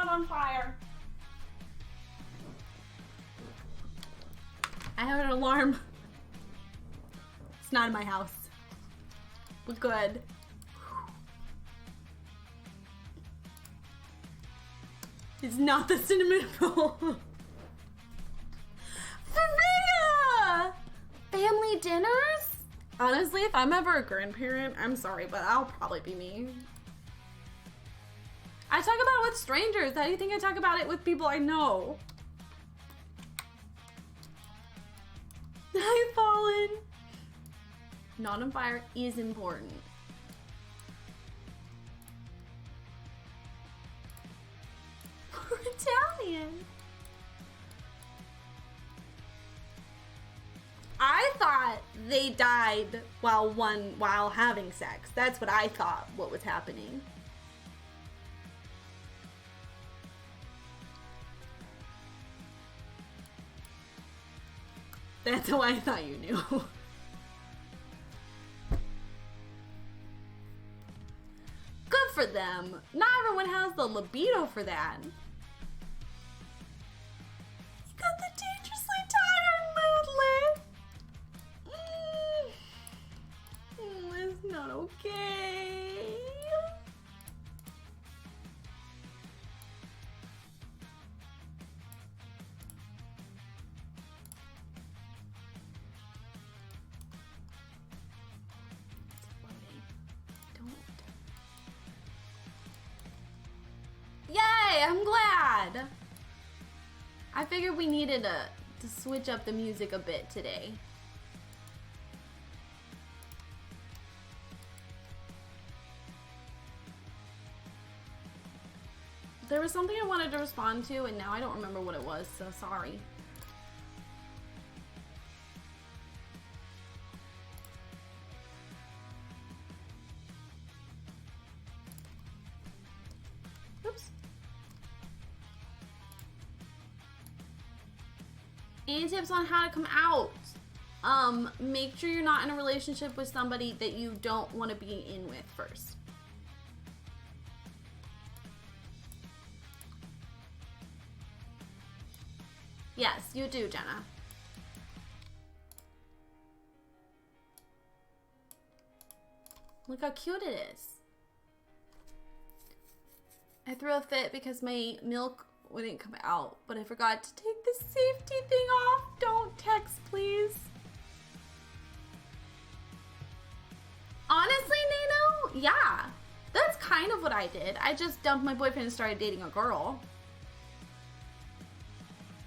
On fire. I have an alarm. It's not in my house. We're good. It's not the cinnamon roll. Freya! Family dinners? Honestly, if I'm ever a grandparent, I'm sorry, but I'll probably be me. I talk about it with strangers. How do you think I talk about it with people I know? I've fallen. Not on fire is important. We're Italian. I thought they died while having sex. That's what I thought what was happening. That's how I thought you knew. Good for them. Not everyone has the libido for that. You got the dangerously tired mood lit. It's not okay. Yay, I'm glad. I figured we needed to switch up the music a bit today. There was something I wanted to respond to, and now I don't remember what it was, so sorry. Any tips on how to come out? Make sure you're not in a relationship with somebody that you don't want to be in with first. Yes, you do, Jenna. Look how cute it is. I threw a fit because my milk wouldn't come out, but I forgot to take the safety thing off. Don't text, please. Honestly, Nano, yeah. That's kind of what I did. I just dumped my boyfriend and started dating a girl.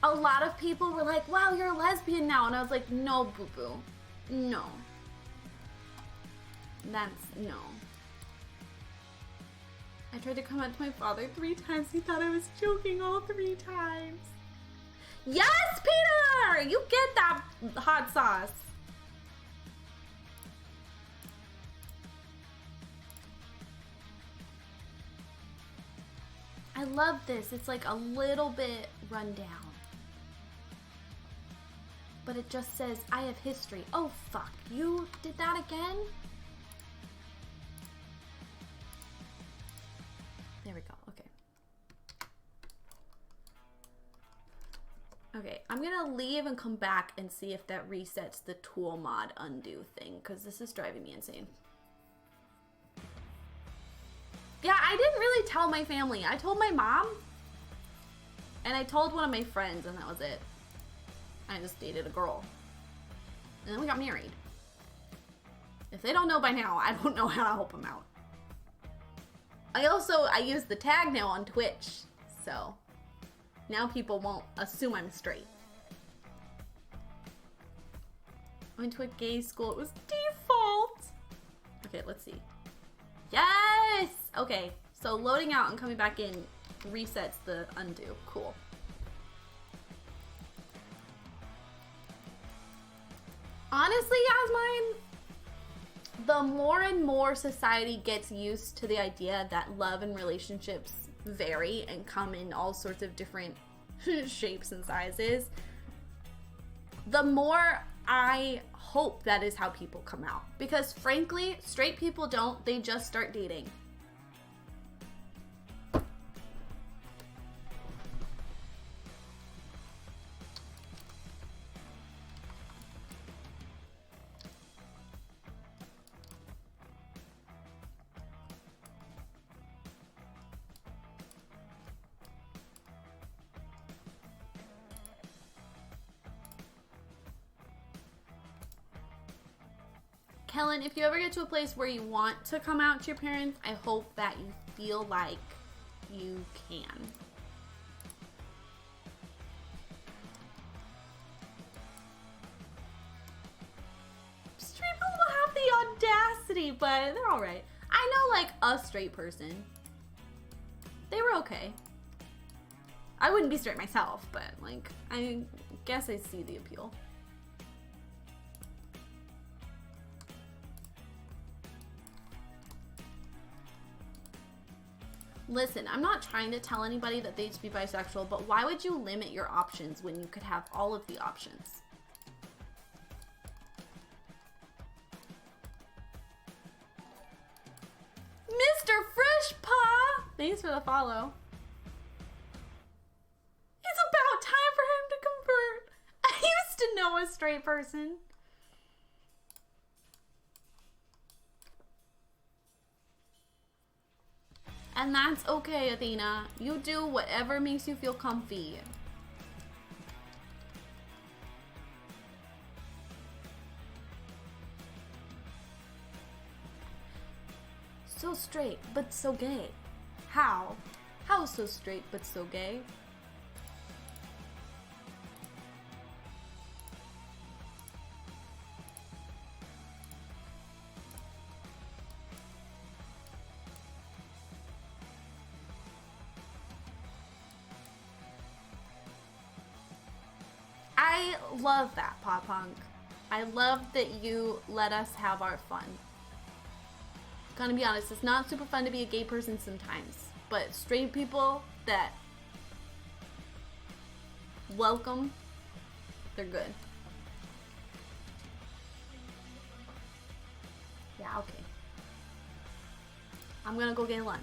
A lot of people were like, wow, you're a lesbian now. And I was like, no, boo-boo. No. That's no. I tried to come out to my father 3 times. He thought I was joking all 3 times. Yes, Peter! You get that hot sauce. I love this. It's like a little bit run down. But it just says, I have history. Oh, fuck. You did that again? There we go. Okay. Okay, I'm gonna leave and come back and see if that resets the tool mod undo thing, because this is driving me insane. Yeah, I didn't really tell my family. I told my mom, and I told one of my friends, and that was it. I just dated a girl. And then we got married. If they don't know by now, I don't know how to help them out. I use the tag now on Twitch, so now people won't assume I'm straight. I went to a gay school. It was default. Okay, let's see. Yes! Okay, so loading out and coming back in resets the undo. Cool. Honestly, Yasmine, the more and more society gets used to the idea that love and relationships vary and come in all sorts of different shapes and sizes, the more I hope that is how people come out. Because frankly, straight people don't, they just start dating. Helen, if you ever get to a place where you want to come out to your parents, I hope that you feel like you can. Straight people don't have the audacity, but they're alright. I know, like, a straight person. They were okay. I wouldn't be straight myself, but, like, I guess I see the appeal. Listen, I'm not trying to tell anybody that they should be bisexual, but why would you limit your options when you could have all of the options? Mr. Fresh Paw! Thanks for the follow. It's about time for him to convert. I used to know a straight person. And that's okay, Athena. You do whatever makes you feel comfy. So straight, but so gay. How? How so straight, but so gay? I love that, Pop Punk. I love that you let us have our fun. Gonna be honest, it's not super fun to be a gay person sometimes, but straight people that welcome, they're good. Yeah, okay. I'm gonna go get lunch.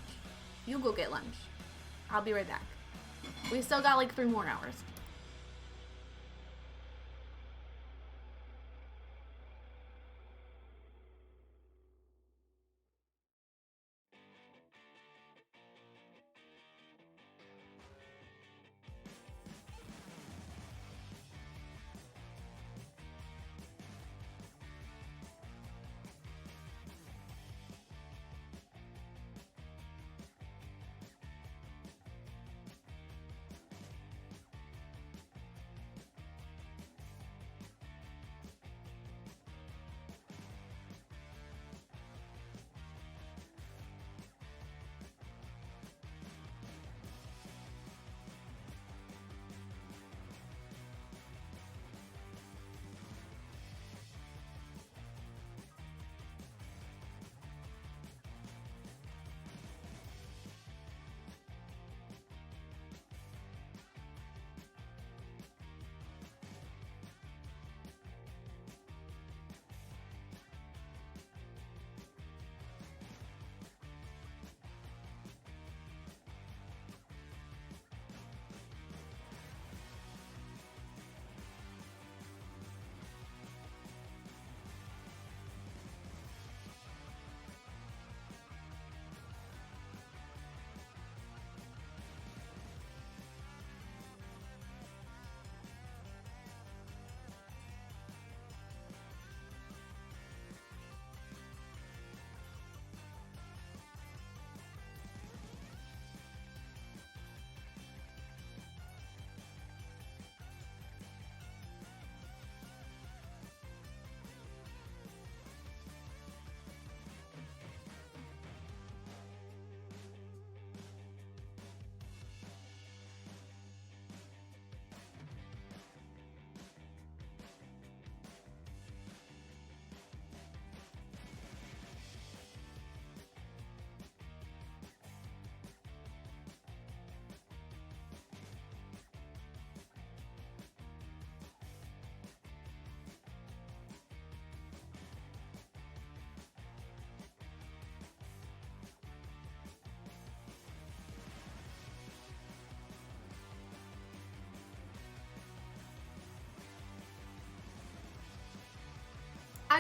You go get lunch. I'll be right back. We still got like 3 more hours.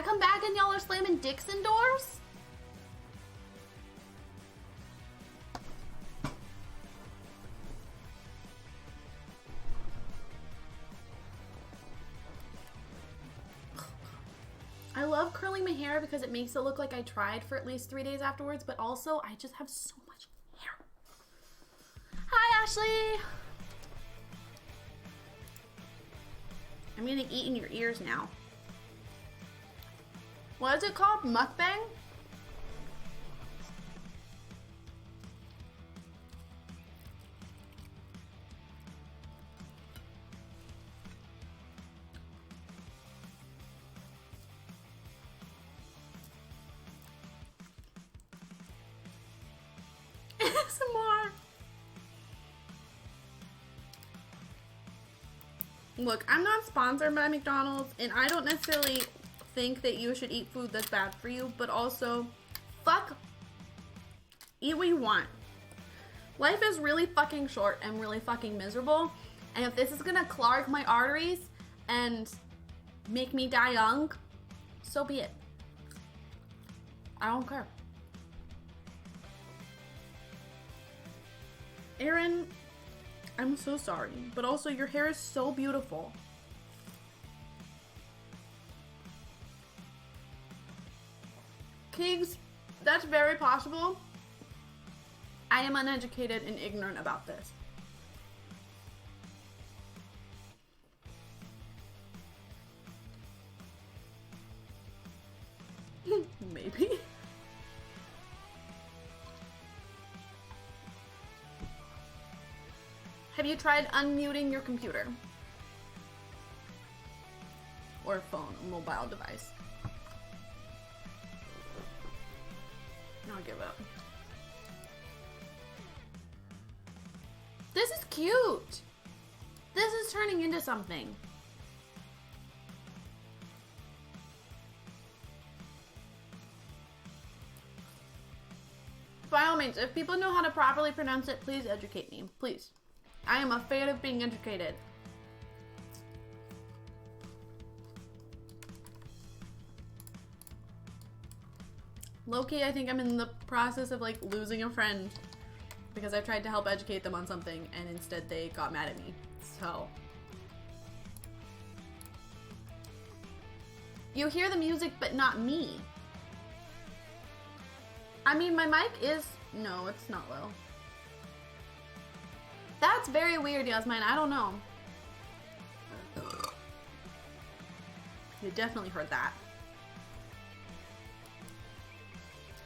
come back and y'all are slamming dicks indoors? I love curling my hair because it makes it look like I tried for at least 3 days afterwards, but also I just have so much hair. Hi, Ashley. I'm gonna eat in your ears now. What is it called? Mukbang? ASMR. Look, I'm not sponsored by McDonald's, and I don't necessarily think that you should eat food that's bad for you, but also, fuck, eat what you want. Life is really fucking short and really fucking miserable, and if this is gonna clog my arteries and make me die young, so be it. I don't care. Aaron, I'm so sorry, but also your hair is so beautiful. Kigs, that's very possible. I am uneducated and ignorant about this. Maybe. Have you tried unmuting your computer? Or phone, or mobile device? I'll give up. This is cute. This is turning into something. By all means, if people know how to properly pronounce it, please educate me. Please. I am a fan of being educated. Low-key, I think I'm in the process of like losing a friend because I tried to help educate them on something and instead they got mad at me. So. You hear the music, but not me. I mean, my mic is, no, it's not low. That's very weird, Yasmin. I don't know. You definitely heard that.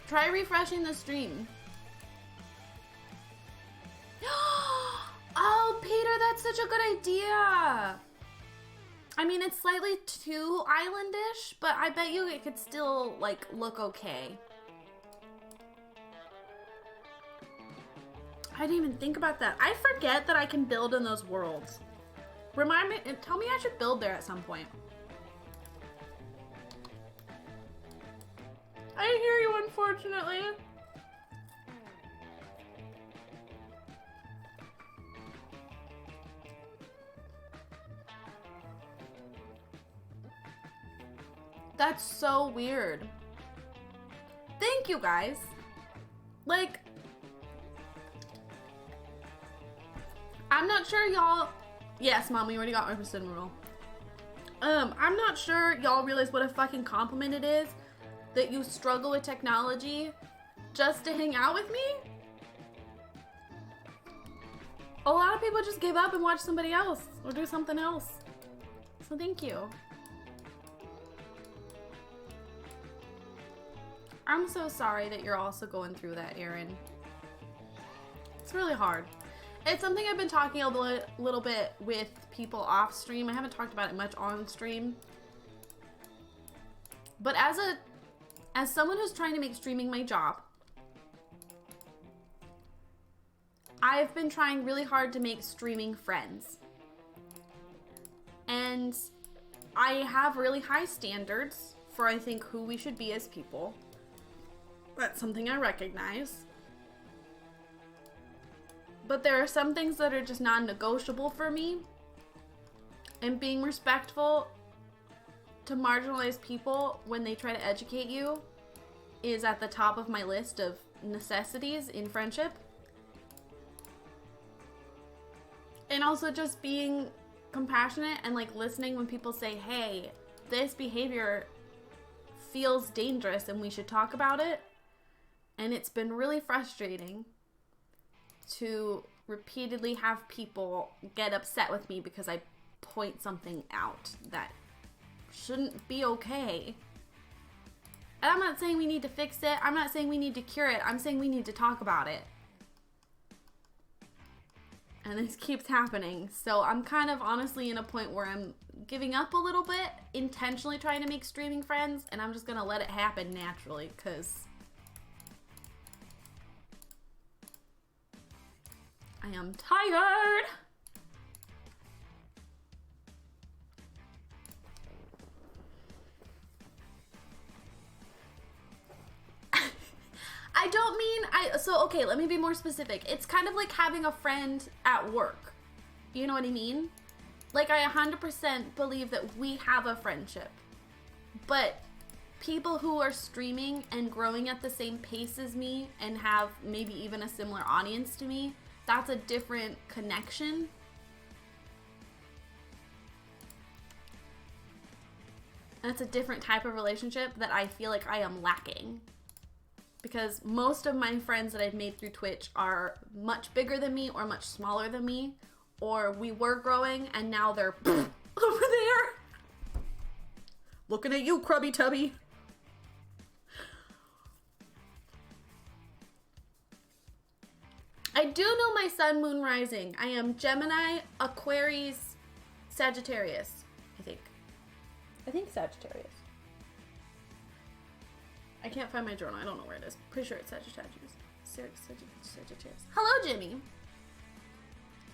Try refreshing the stream. Oh, Peter, that's such a good idea. I mean, it's slightly too islandish, but I bet you it could still, like, look okay. I didn't even think about that. I forget that I can build in those worlds. Remind me, tell me I should build there at some point. I hear you, unfortunately. That's so weird. Thank you, guys. Like, I'm not sure y'all... Yes, Mom, we already got our percent rule. I'm not sure y'all realize what a fucking compliment it is that you struggle with technology just to hang out with me. A lot of people just give up and watch somebody else or do something else. So thank you. I'm so sorry that you're also going through that, Aaron. It's really hard. It's something I've been talking a little bit with people off stream. I haven't talked about it much on stream. But as someone who's trying to make streaming my job, I've been trying really hard to make streaming friends. And I have really high standards for, I think, who we should be as people. That's something I recognize. But there are some things that are just non-negotiable for me. And being respectful to marginalized people when they try to educate you is at the top of my list of necessities in friendship. And also just being compassionate and like listening when people say, hey, this behavior feels dangerous and we should talk about it. And it's been really frustrating to repeatedly have people get upset with me because I point something out that shouldn't be okay. And I'm not saying we need to fix it. I'm not saying we need to cure it. I'm saying we need to talk about it. And this keeps happening. So I'm kind of honestly in a point where I'm giving up a little bit, intentionally trying to make streaming friends, and I'm just gonna let it happen naturally because I am tired. I don't mean, so okay, let me be more specific. It's kind of like having a friend at work. You know what I mean? Like I 100% believe that we have a friendship. But people who are streaming and growing at the same pace as me and have maybe even a similar audience to me, that's a different connection. That's a different type of relationship that I feel like I am lacking. Because most of my friends that I've made through Twitch are much bigger than me or much smaller than me. Or we were growing and now they're over there. Looking at you, Krubby Tubby. I do know my sun, moon, rising. I am Gemini, Aquarius, Sagittarius, I think. I think Sagittarius. I can't find my journal. I don't know where it is. Pretty sure it's Sagittarius. Sagittarius. Hello, Jimmy.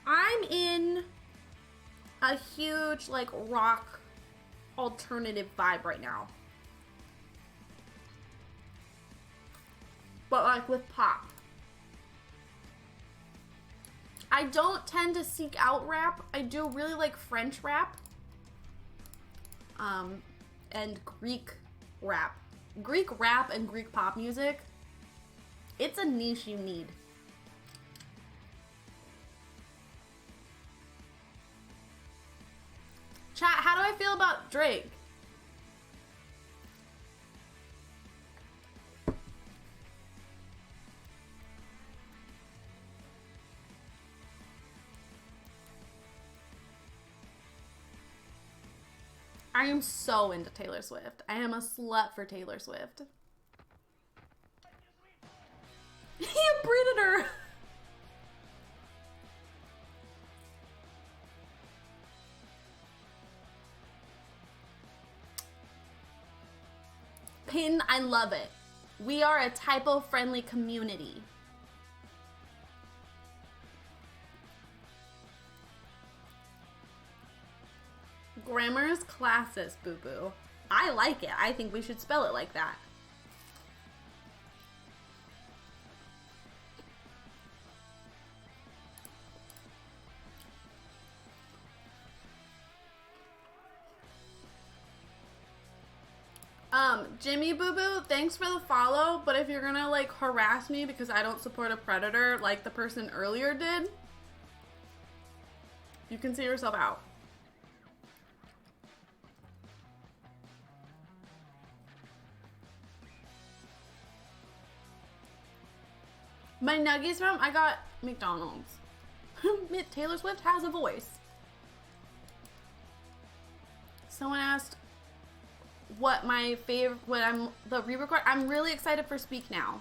I'm in a huge, like, rock alternative vibe right now. But, like, with pop. I don't tend to seek out rap. I do really like French rap. And Greek rap. Greek rap and Greek pop music, it's a niche you need. Chat, how do I feel about Drake? I am so into Taylor Swift. I am a slut for Taylor Swift. He breeded her. Pin, I love it. We are a typo-friendly community. Grammar is classist, boo-boo. I like it. I think we should spell it like that. Jimmy boo-boo, thanks for the follow, but if you're gonna like harass me because I don't support a predator like the person earlier did, you can see yourself out. My nuggies from, I got McDonald's. Taylor Swift has a voice. Someone asked what my favorite, the re-record. I'm really excited for Speak Now.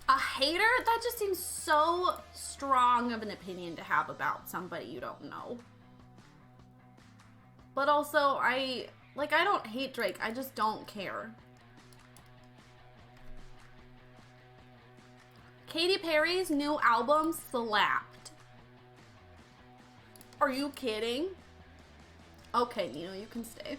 A hater? That just seems so strong of an opinion to have about somebody you don't know. But also, I don't hate Drake. I just don't care. Katy Perry's new album slapped. Are you kidding? Okay, Nino, you can stay.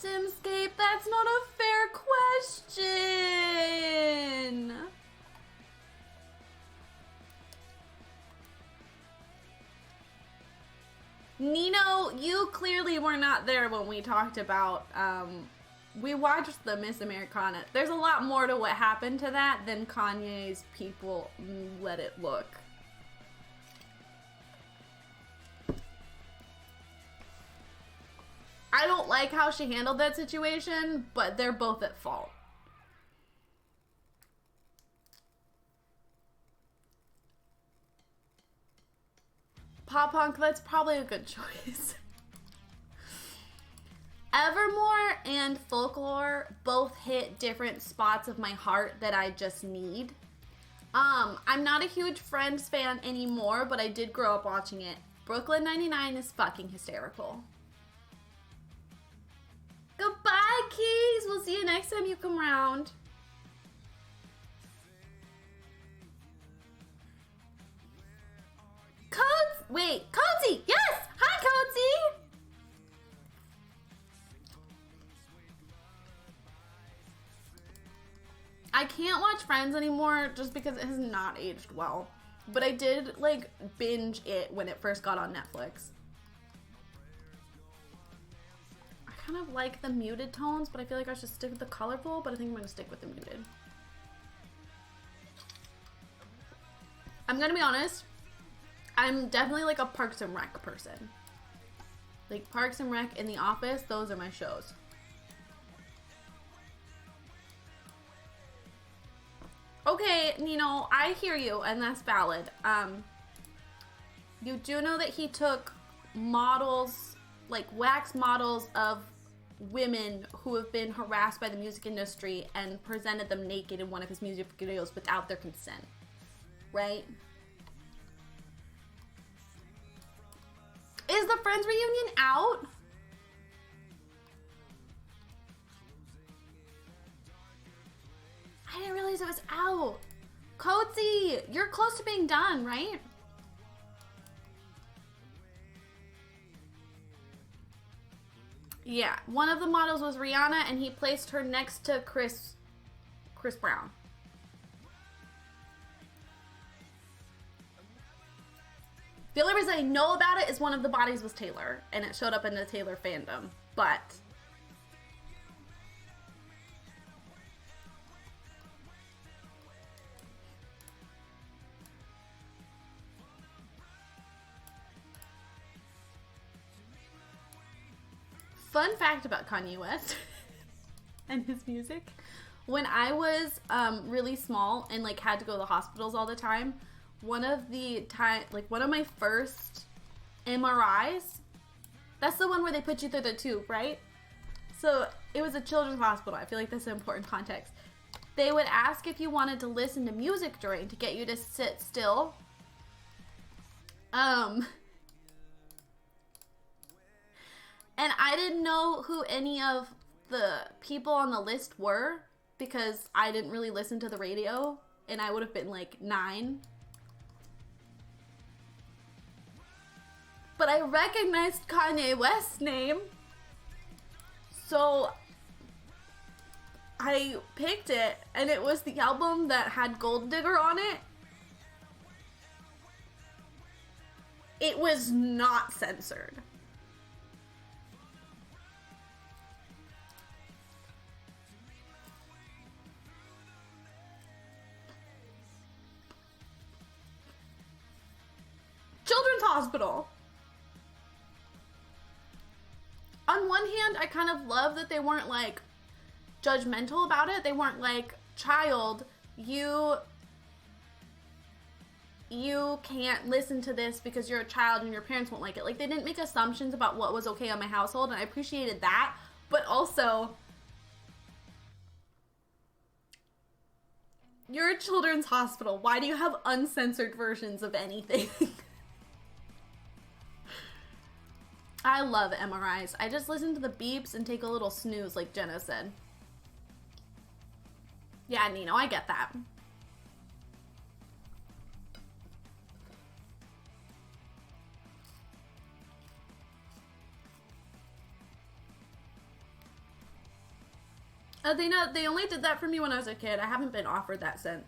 Simscape, that's not a fair question. Nino, you clearly were not there when we talked about, we watched the Miss Americana. There's a lot more to what happened to that than Kanye's people let it look. I don't like how she handled that situation, but they're both at fault. Pop punk, that's probably a good choice. Evermore and Folklore both hit different spots of my heart that I just need. I'm not a huge Friends fan anymore, but I did grow up watching it. Brooklyn 99 is fucking hysterical. Goodbye, Keys. We'll see you next time you come around. Codes. Wait, Codesy. Yes. Hi, Codesy. I can't watch Friends anymore just because it has not aged well. But I did like binge it when it first got on Netflix. I kind of like the muted tones, but I feel like I should stick with the colorful, but I think I'm gonna stick with the muted. I'm gonna be honest, I'm definitely like a Parks and Rec person. Like Parks and Rec and The Office, those are my shows. Okay, Nino, I hear you, and that's valid. You do know that he took models, like wax models of women who have been harassed by the music industry and presented them naked in one of his music videos without their consent, right? Is the Friends reunion out? I didn't realize it was out. Codesy, you're close to being done, right? Yeah, one of the models was Rihanna, and he placed her next to Chris Brown. The only reason I know about it is one of the bodies was Taylor, and it showed up in the Taylor fandom, but... Fun fact about Kanye West and his music. When I was really small and like had to go to the hospitals all the time, one of my first MRIs, that's the one where they put you through the tube, right? So it was a children's hospital. I feel like that's an important context. They would ask if you wanted to listen to music during to get you to sit still. And I didn't know who any of the people on the list were because I didn't really listen to the radio, and I would have been like 9. But I recognized Kanye West's name, so I picked it, and it was the album that had Gold Digger on it. It was not censored. Children's hospital. On one hand, I kind of love that they weren't like judgmental about it. They weren't like, child, you can't listen to this because you're a child and your parents won't like it. Like, they didn't make assumptions about what was okay on my household, and I appreciated that. But also, you're a children's hospital. Why do you have uncensored versions of anything? I love MRIs. I just listen to the beeps and take a little snooze like Jenna said. Yeah, Nino, I get that. They only did that for me when I was a kid. I haven't been offered that since.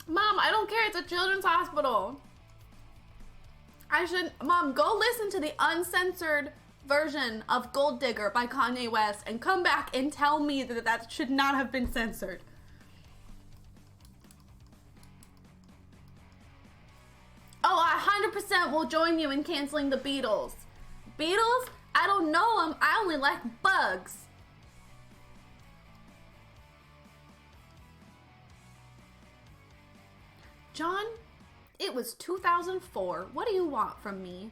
Mom, I don't care. It's a children's hospital. Mom, go listen to the uncensored version of Gold Digger by Kanye West and come back and tell me that that should not have been censored. Oh, I 100% will join you in canceling the Beatles. Beatles? I don't know them. I only like bugs. John, it was 2004. What do you want from me?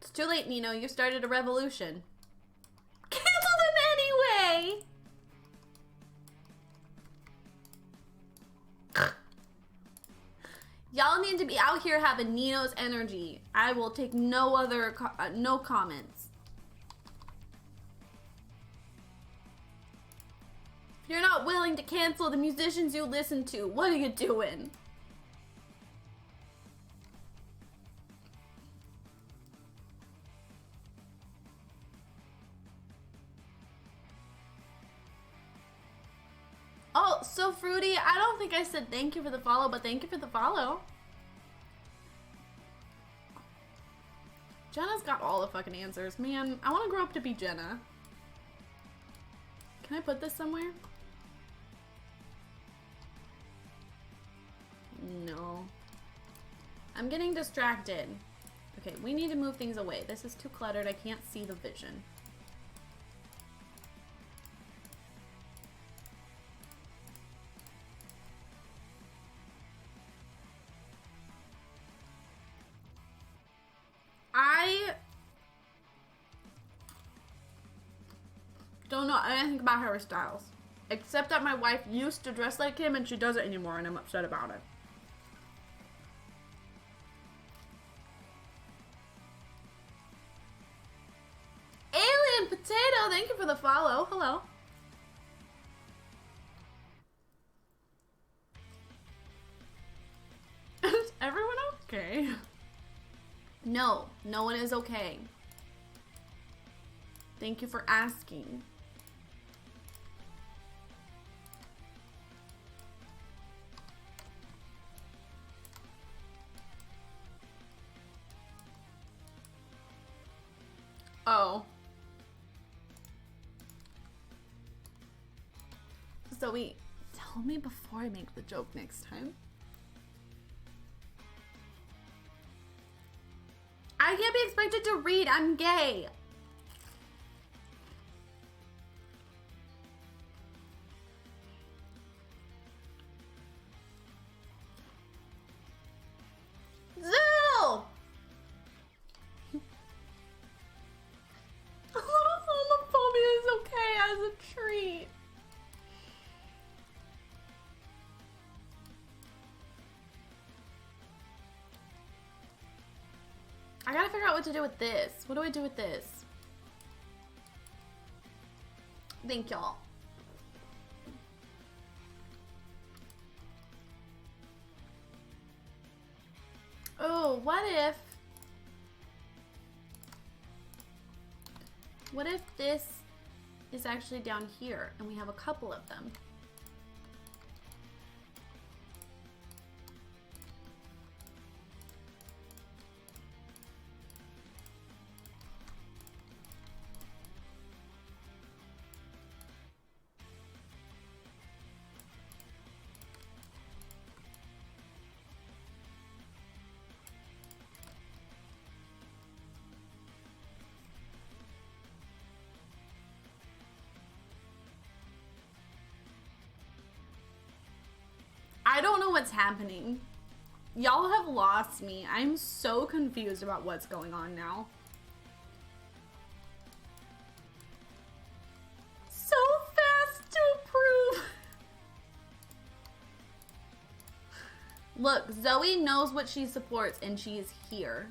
It's too late, Nino. You started a revolution. Cancel them anyway! Y'all need to be out here having Nino's energy. I will take no other, no comments. If you're not willing to cancel the musicians you listen to, what are you doing? Oh, so fruity. I don't think I said thank you for the follow, but thank you for the follow. Jenna's got all the fucking answers. Man, I want to grow up to be Jenna. Can I put this somewhere? No. I'm getting distracted. Okay, we need to move things away. This is too cluttered. I can't see the vision. I don't know anything about Harry Styles, except that my wife used to dress like him and she doesn't anymore, and I'm upset about it. Alien Potato, thank you for the follow. Hello. Is everyone okay? No, no one is okay. Thank you for asking. Oh. Zoe, tell me before I make the joke next time. I can't be expected to read. I'm gay. Zill! A little homophobia is okay as a treat. I gotta figure out what to do with this. What do I do with this? Thank y'all. Oh, what if this is actually down here and we have a couple of them? I don't know what's happening. Y'all have lost me. I'm so confused about what's going on now. So fast to approve. Look, Zoe knows what she supports and she is here.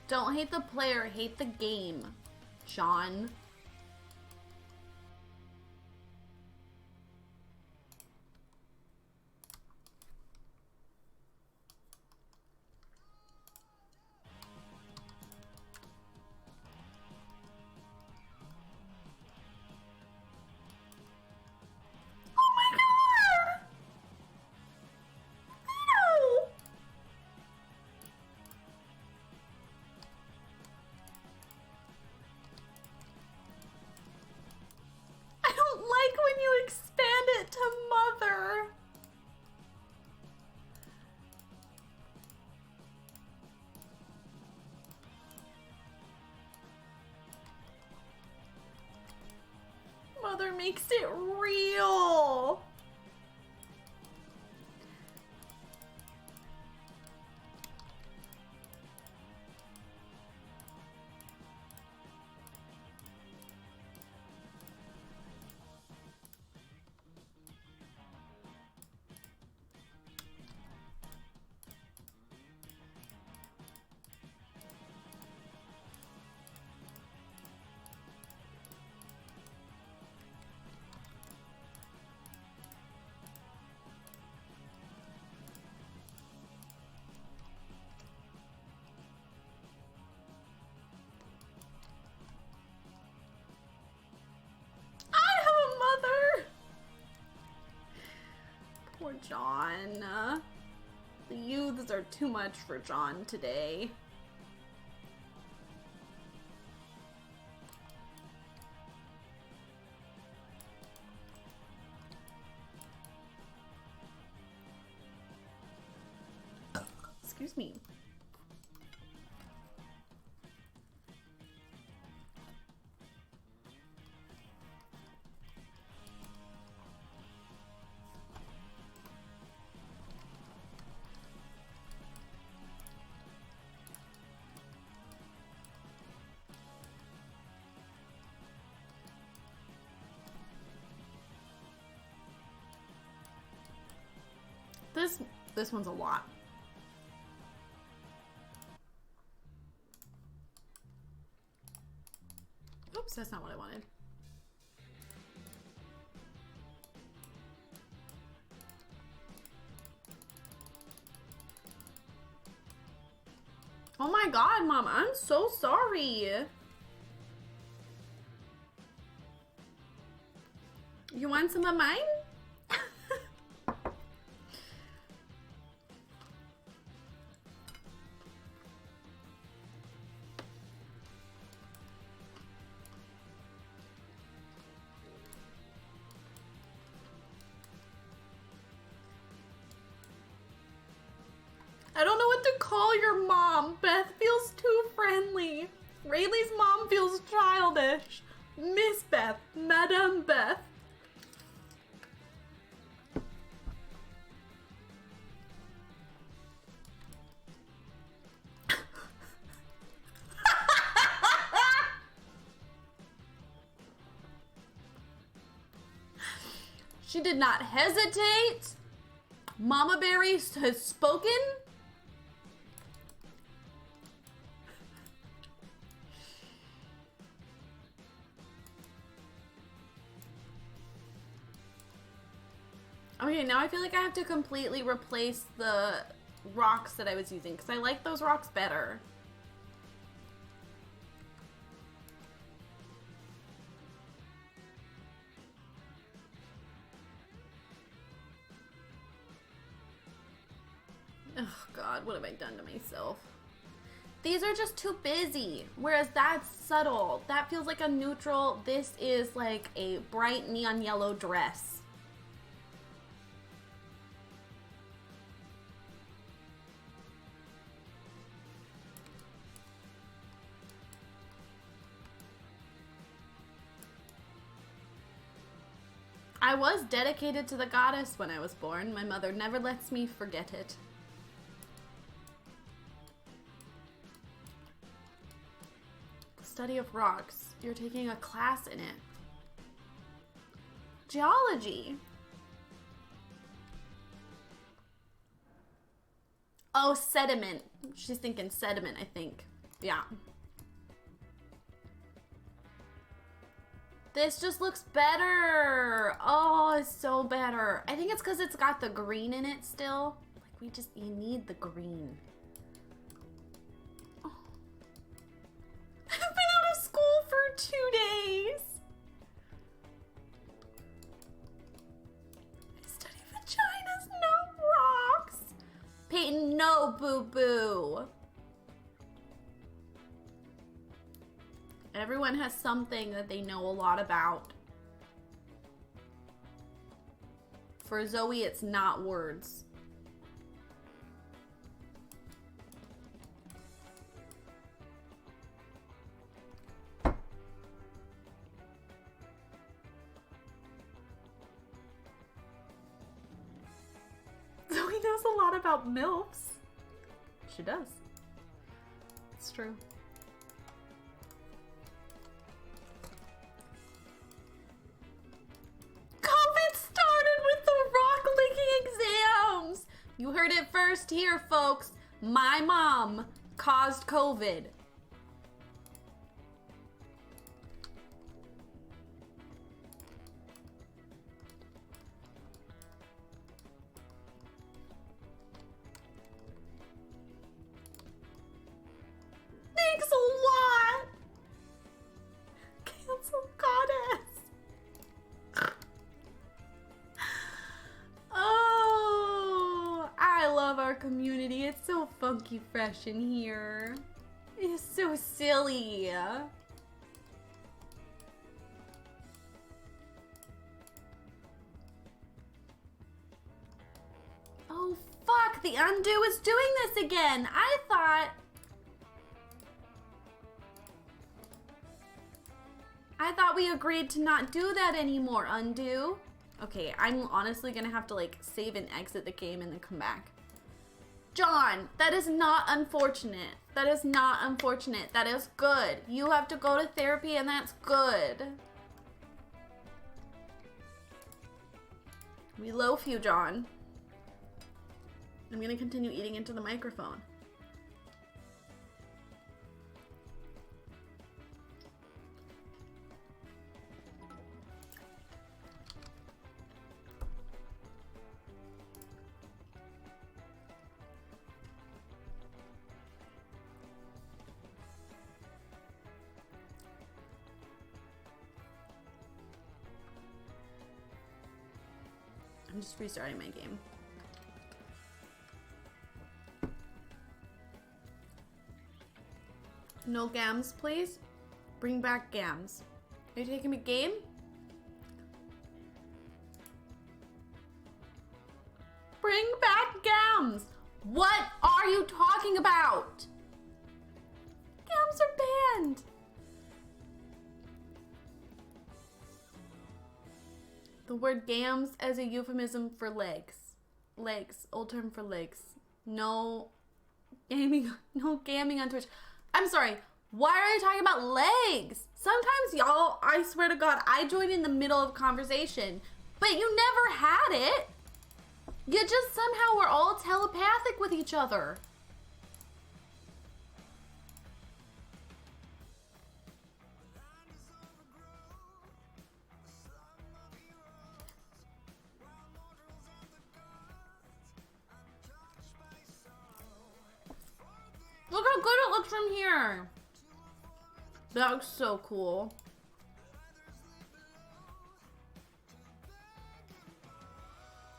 Don't hate the player, hate the game, John. makes it real. Poor John. The youths are too much for John today. Excuse me. This one's a lot. Oops, that's not what I wanted. Oh my God, Mom, I'm so sorry. You want some of mine? I don't know what to call your mom. Beth feels too friendly. Rayleigh's mom feels childish. Miss Beth, Madame Beth. She did not hesitate. Mama Berry has spoken. Okay, now I feel like I have to completely replace the rocks that I was using because I like those rocks better. Oh God, what have I done to myself? These are just too busy, whereas that's subtle. That feels like a neutral. This is like a bright neon yellow dress. I was dedicated to the goddess when I was born. My mother never lets me forget it. Study of rocks. You're taking a class in it. Geology. Oh, sediment. She's thinking sediment, I think. Yeah. This just looks better. Oh, it's so better. I think it's because it's got the green in it still. Like, you need the green. Oh. I've been out of school for 2 days. I study vaginas, no rocks. Peyton, no boo-boo. Everyone has something that they know a lot about. For Zoe, it's not words. knows a lot about MILFs. She does. It's true. COVID started with the rock-licking exams! You heard it first here, folks. My mom caused COVID. Thanks a lot! Cancel goddess. Oh, I love our community. It's so funky fresh in here. It's so silly. Oh, fuck. The undo is doing this again. I thought we agreed to not do that anymore, undo. Okay, I'm honestly gonna have to like save and exit the game and then come back. John, that is not unfortunate. That is not unfortunate. That is good. You have to go to therapy and that's good. We loaf you, John. I'm gonna continue eating into the microphone. I'm just restarting my game. No gams, please. Bring back gams. Are you taking me game? Bring back gams. What are you talking about? Gams are banned. The word gams as a euphemism for legs. Legs, old term for legs. No gaming, no gamming on Twitch. I'm sorry, why are you talking about legs? Sometimes y'all, I swear to God, I join in the middle of conversation, but you never had it. You just somehow were all telepathic with each other. Look how good it looks from here. That looks so cool.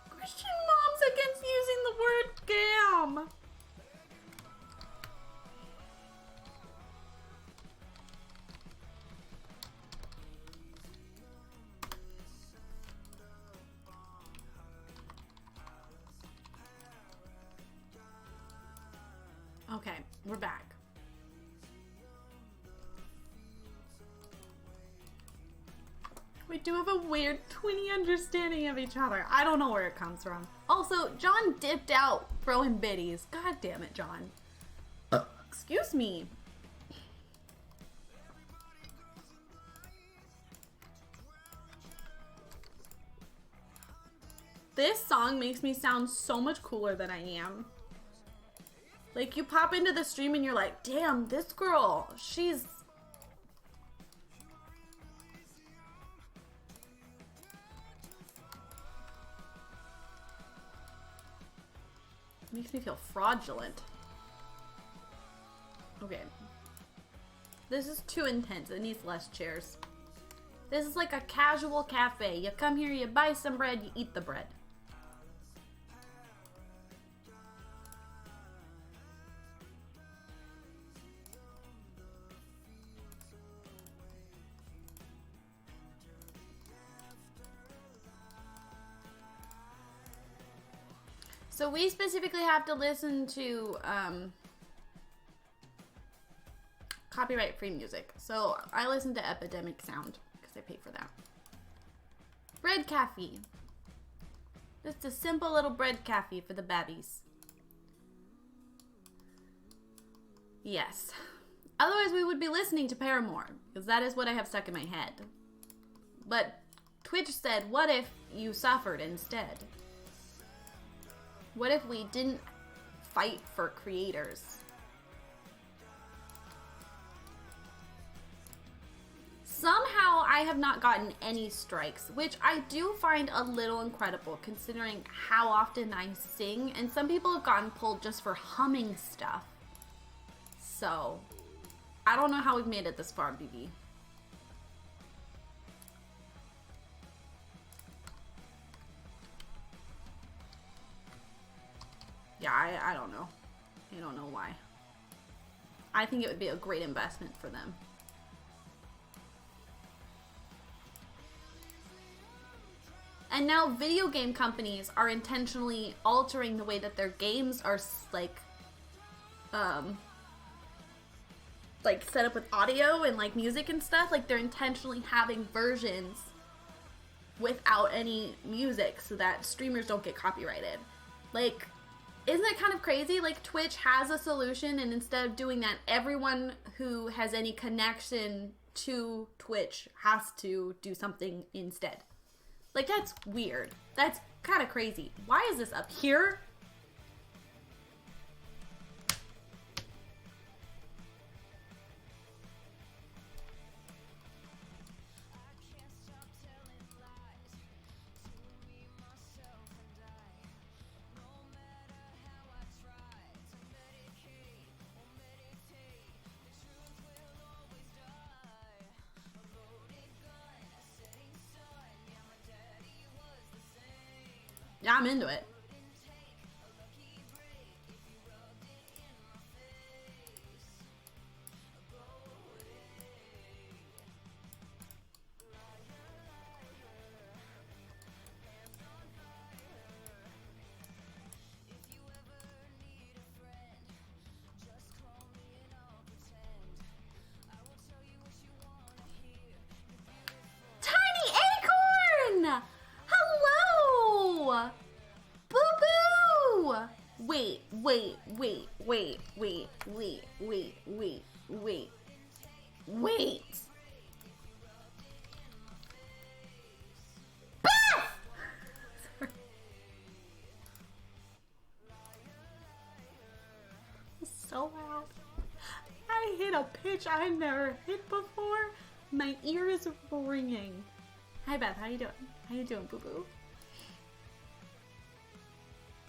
Christian moms against using the word gam. Okay, we're back. We do have a weird twinny understanding of each other. I don't know where it comes from. Also, John dipped out throwing biddies. God damn it, John. Excuse me. This song makes me sound so much cooler than I am. Like, you pop into the stream and you're like, damn, this girl, she's... Makes me feel fraudulent. Okay. This is too intense. It needs less chairs. This is like a casual cafe. You come here, you buy some bread, you eat the bread. So we specifically have to listen to copyright-free music. So I listen to Epidemic Sound because I pay for that. Bread Cafe. Just a simple little bread cafe for the babbies. Yes. Otherwise we would be listening to Paramore, because that is what I have stuck in my head. But Twitch said, what if you suffered instead? What if we didn't fight for creators? Somehow I have not gotten any strikes, which I do find a little incredible considering how often I sing, and some people have gotten pulled just for humming stuff. So, I don't know how we've made it this far, BB. Yeah, I don't know. I don't know why. I think it would be a great investment for them. And now video game companies are intentionally altering the way that their games are like set up with audio and like music and stuff. Like they're intentionally having versions without any music so that streamers don't get copyrighted. Like, isn't that kind of crazy? Like Twitch has a solution, and instead of doing that, everyone who has any connection to Twitch has to do something instead. Like, that's weird. That's kind of crazy. Why is this up here? Yeah, I'm into it. Tiny Acorn! Hello! Boo-boo! Wait. Beth! Sorry. So loud. I hit a pitch I never hit before. My ear is ringing. Hi Beth, how you doing? How you doing, boo-boo?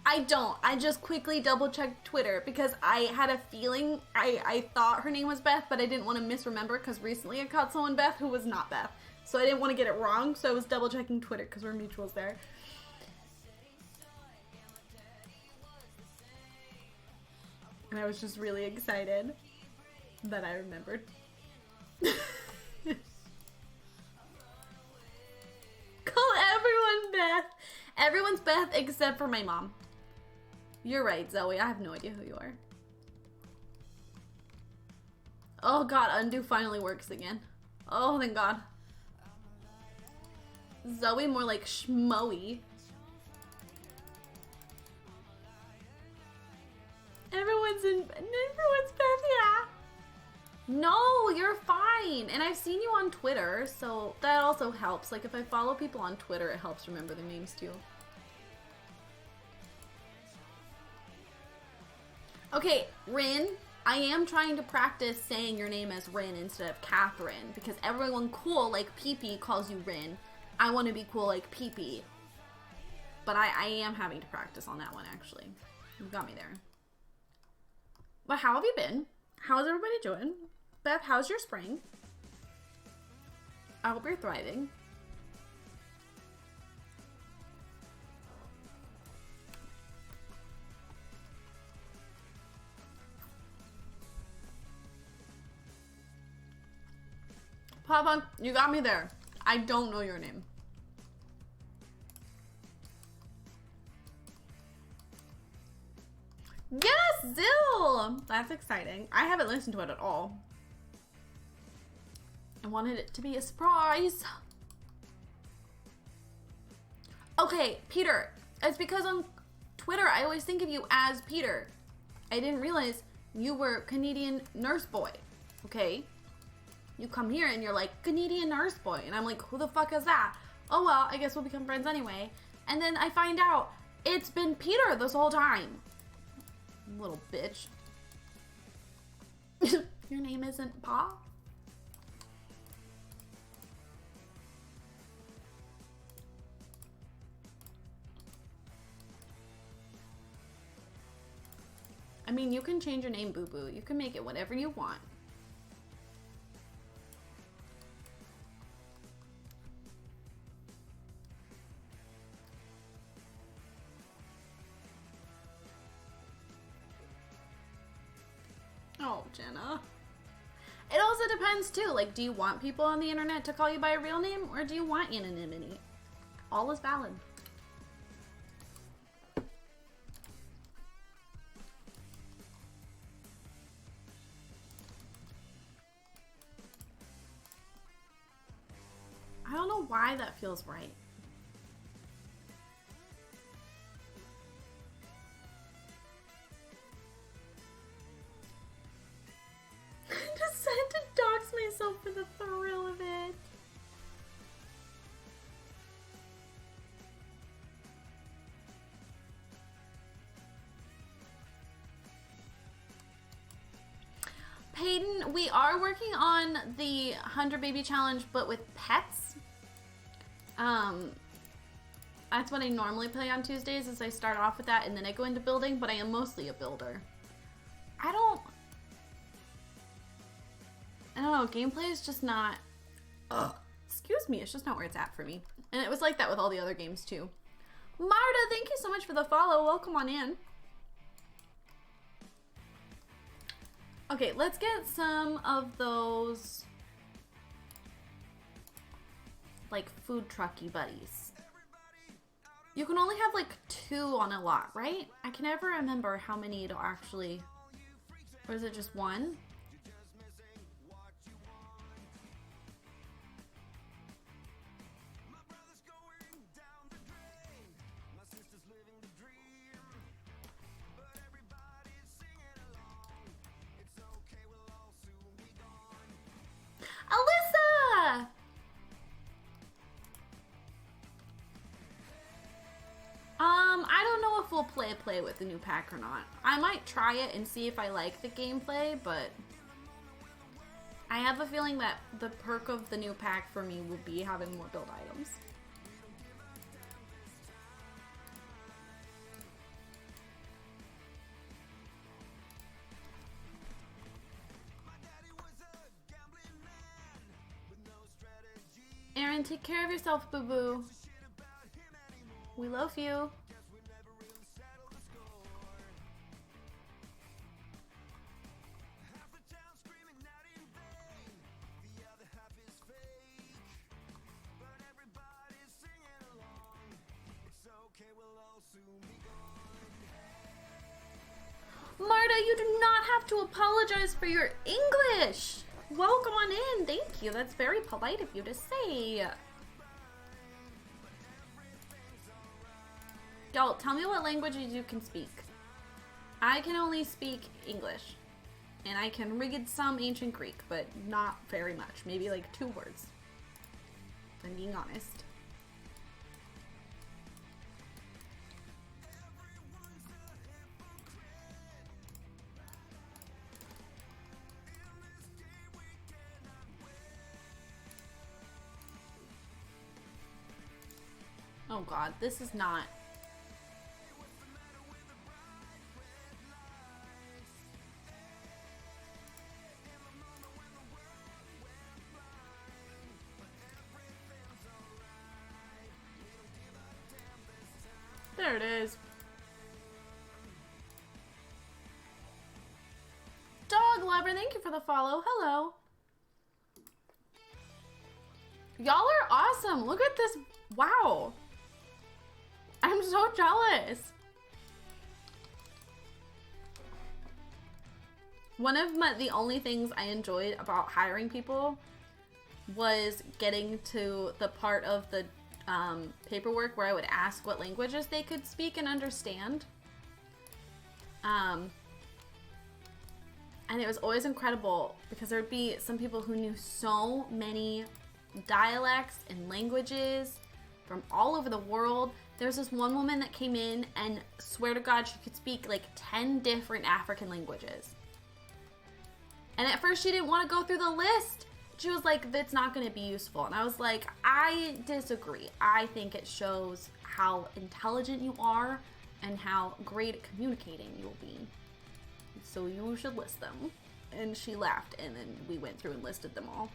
I don't. I just quickly double-checked Twitter because I had a feeling, I thought her name was Beth, but I didn't want to misremember because recently I caught someone Beth who was not Beth. So I didn't want to get it wrong, so I was double-checking Twitter because we're mutuals there. And I was just really excited that I remembered. Call everyone Beth. Everyone's Beth except for my mom. You're right, Zoe. I have no idea who you are. Oh god, undo finally works again. Oh, thank god. Zoe more like schmoey. Everyone's Beth, yeah. No, you're fine. And I've seen you on Twitter, so that also helps. Like if I follow people on Twitter, it helps remember their names too. Okay, Rin, I am trying to practice saying your name as Rin instead of Catherine because everyone cool like Pee-Pee calls you Rin. I want to be cool like Pee-Pee. But I am having to practice on that one actually. You got me there. But how have you been? How's everybody doing? Beth, how's your spring? I hope you're thriving. Papa, you got me there. I don't know your name. Yes, Zill! That's exciting. I haven't listened to it at all. I wanted it to be a surprise. Okay, Peter, It's because on Twitter, I always think of you as Peter. I didn't realize you were Canadian nurse boy, okay? You come here and you're like, Canadian nurse boy. And I'm like, who the fuck is that? Oh, well, I guess we'll become friends anyway. And then I find out it's been Peter this whole time. Little bitch. Your name isn't Pa? I mean, you can change your name, Boo Boo. You can make it whatever you want. Oh, Jenna. It also depends, too. Like, do you want people on the internet to call you by a real name, or do you want anonymity? All is valid. I don't know why that feels right. I decided to dox myself for the thrill of it. Peyton, we are working on the 100 baby challenge, but with pets. That's what I normally play on Tuesdays, is I start off with that and then I go into building, but I am mostly a builder. I don't know, gameplay is just not, excuse me, it's just not where it's at for me. And it was like that with all the other games too. Marta, thank you so much for the follow. Welcome on in. Okay, let's get some of those like food trucky buddies. You can only have like 2 on a lot, right? I can never remember how many it'll actually, or is it just 1? Alyssa! I don't know if we'll play with the new pack or not. I might try it and see if I like the gameplay, but I have a feeling that the perk of the new pack for me will be having more build items. Aaron, take care of yourself, boo-boo. We love you. Marta, you do not have to apologize for your English. Welcome on in. Thank you. That's very polite of you to say. Y'all, tell me what languages you can speak. I can only speak English. And I can read some ancient Greek, but not very much. Maybe like 2 words. If I'm being honest. Oh god, this is not... There it is. Dog lover, thank you for the follow. Hello. Y'all are awesome. Look at this. Wow. I'm so jealous. One of the only things I enjoyed about hiring people was getting to the part of the paperwork where I would ask what languages they could speak and understand. And it was always incredible because there would be some people who knew so many dialects and languages from all over the world. There's this one woman that came in and swear to God, she could speak like 10 different African languages. And at first she didn't want to go through the list. She was like, that's not going to be useful. And I was like, I disagree. I think it shows how intelligent you are and how great at communicating you will be. So you should list them. And she laughed, and then we went through and listed them all.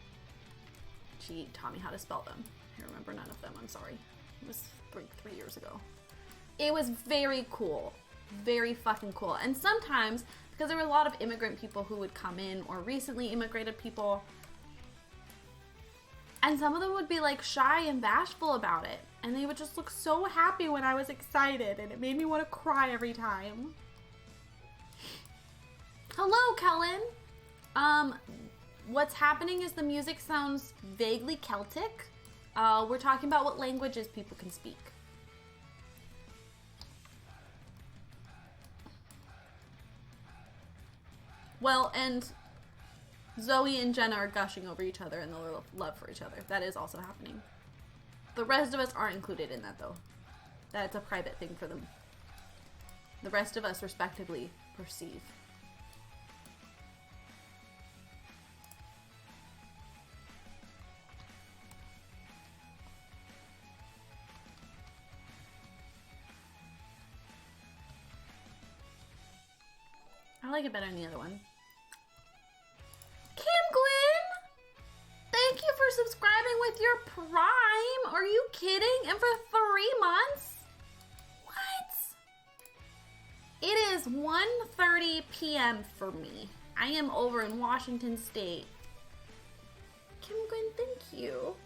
She taught me how to spell them. I remember none of them, I'm sorry. It was three years ago. It was very cool. Very fucking cool. And sometimes, because there were a lot of immigrant people who would come in, or recently immigrated people, and some of them would be like shy and bashful about it. And they would just look so happy when I was excited, and it made me want to cry every time. Hello, Kellen. What's happening is the music sounds vaguely Celtic. We're talking about what languages people can speak. Well, and Zoe and Jenna are gushing over each other and their love for each other. That is also happening. The rest of us aren't included in that, though. That's a private thing for them. The rest of us respectively perceive. I like it better than the other one. Kim Gwen! Thank you for subscribing with your Prime. Are you kidding? And for 3 months? What? It is 1:30 p.m. for me. I am over in Washington State. Kim Gwen, thank you.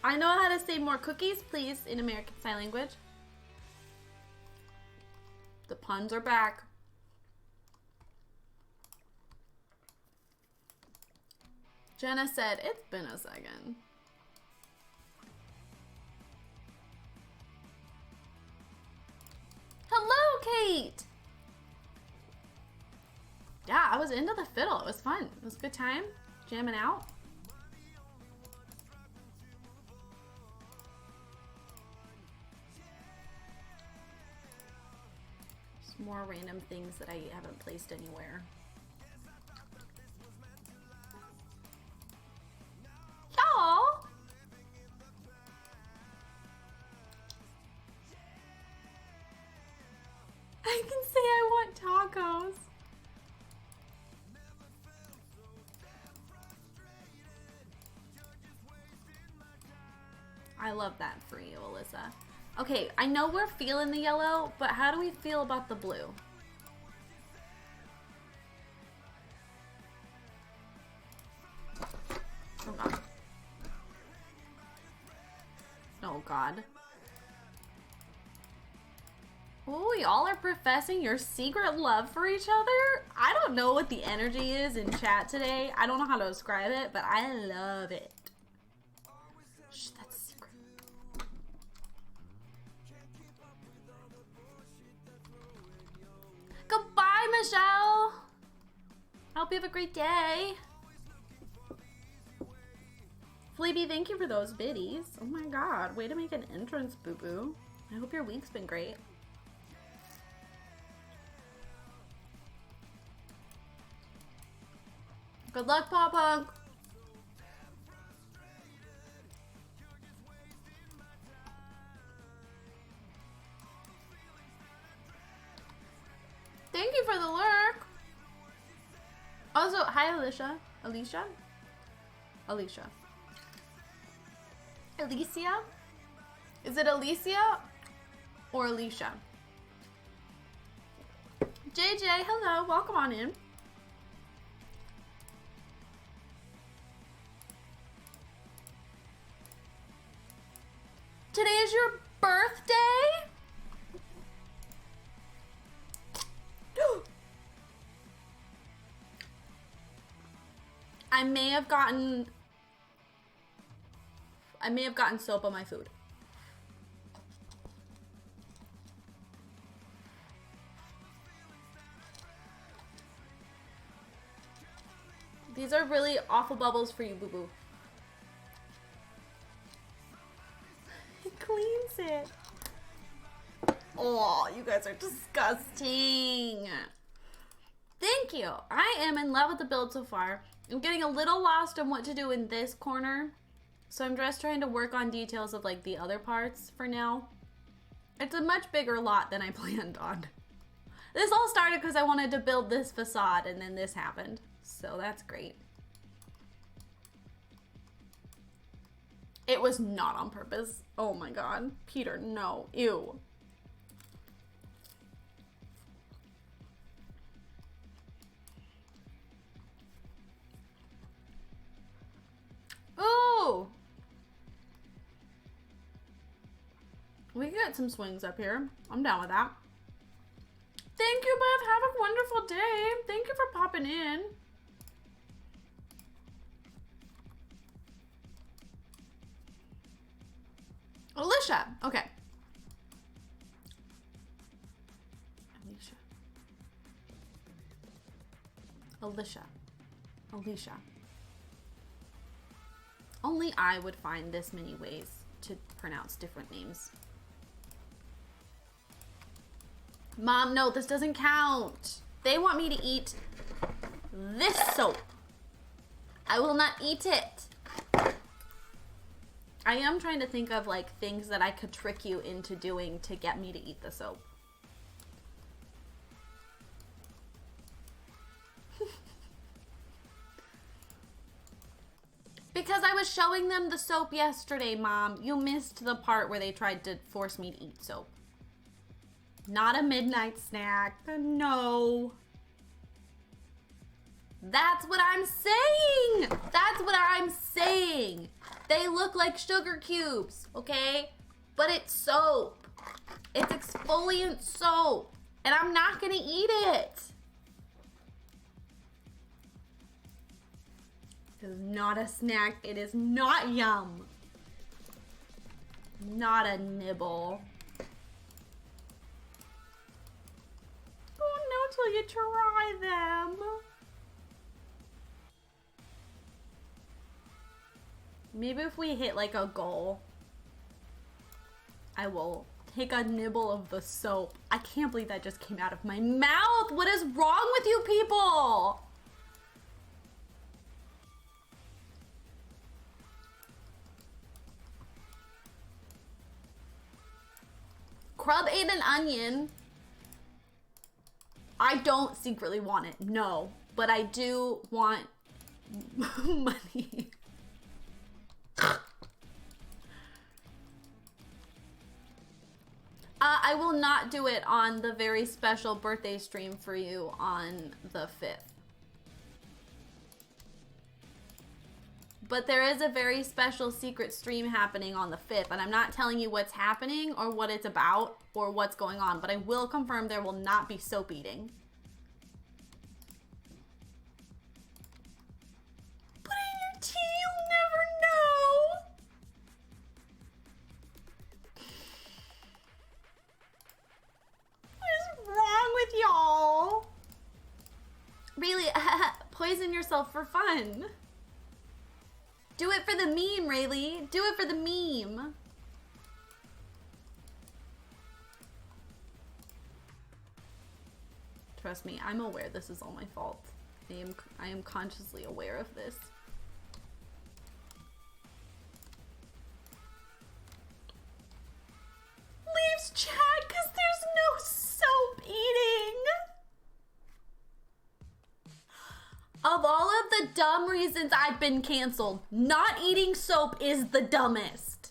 I know how to say more cookies, please, in American Sign Language. The puns are back. Jenna said, it's been a second. Hello, Kate! Yeah, I was into the fiddle. It was fun. It was a good time. Jamming out. More random things that I haven't placed anywhere. Y'all! I can say I want tacos. I love that for you, Alyssa. Okay, I know we're feeling the yellow, but how do we feel about the blue? Oh God. Oh God. Oh, y'all are professing your secret love for each other? I don't know what the energy is in chat today. I don't know how to describe it, but I love it. Shh, that's secret. Goodbye, Michelle. I hope you have a great day. Fleeby, thank you for those biddies. Oh my God, way to make an entrance, boo-boo. I hope your week's been great. Good luck, Pop Punk. Thank you for the lurk. Also, hi, Alicia. Alicia? Alicia. Alicia? Is it Alicia or Alicia? JJ, hello. Welcome on in. Today is your birthday? I may have gotten soap on my food. These are really awful bubbles for you, boo-boo. It cleans it. Oh, you guys are disgusting. Thank you. I am in love with the build so far. I'm getting a little lost on what to do in this corner. So I'm just trying to work on details of like the other parts for now. It's a much bigger lot than I planned on. This all started because I wanted to build this facade and then this happened. So that's great. It was not on purpose. Oh my God. Peter, no. Ew. Ooh. We can get some swings up here. I'm down with that. Thank you, Beth. Have a wonderful day. Thank you for popping in. Alicia. Okay. Alicia. Only I would find this many ways to pronounce different names. Mom, no, this doesn't count. They want me to eat this soap. I will not eat it. I am trying to think of like things that I could trick you into doing to get me to eat the soap. Because I was showing them the soap yesterday, Mom. You missed the part where they tried to force me to eat soap. Not a midnight snack. No. That's what I'm saying. That's what I'm saying. They look like sugar cubes, okay? But it's soap. It's exfoliant soap. And I'm not gonna eat it. It is not a snack. It is not yum. Not a nibble. Oh no, till you try them. Maybe if we hit like a goal, I will take a nibble of the soap. I can't believe that just came out of my mouth. What is wrong with you people? Crub ate an onion. I don't secretly want it, no. But I do want money. I will not do it on the very special birthday stream for you on the 5th. But there is a very special secret stream happening on the 5th, and I'm not telling you what's happening or what it's about or what's going on, but I will confirm there will not be soap eating. Put it in your tea, you'll never know. What is wrong with y'all? Really, poison yourself for fun. Do it for the meme, Rayleigh. Do it for the meme. Trust me, I'm aware this is all my fault. I am consciously aware of this. Leaves chat because there's no soap eating. Of all of the dumb reasons I've been canceled, not eating soap is the dumbest.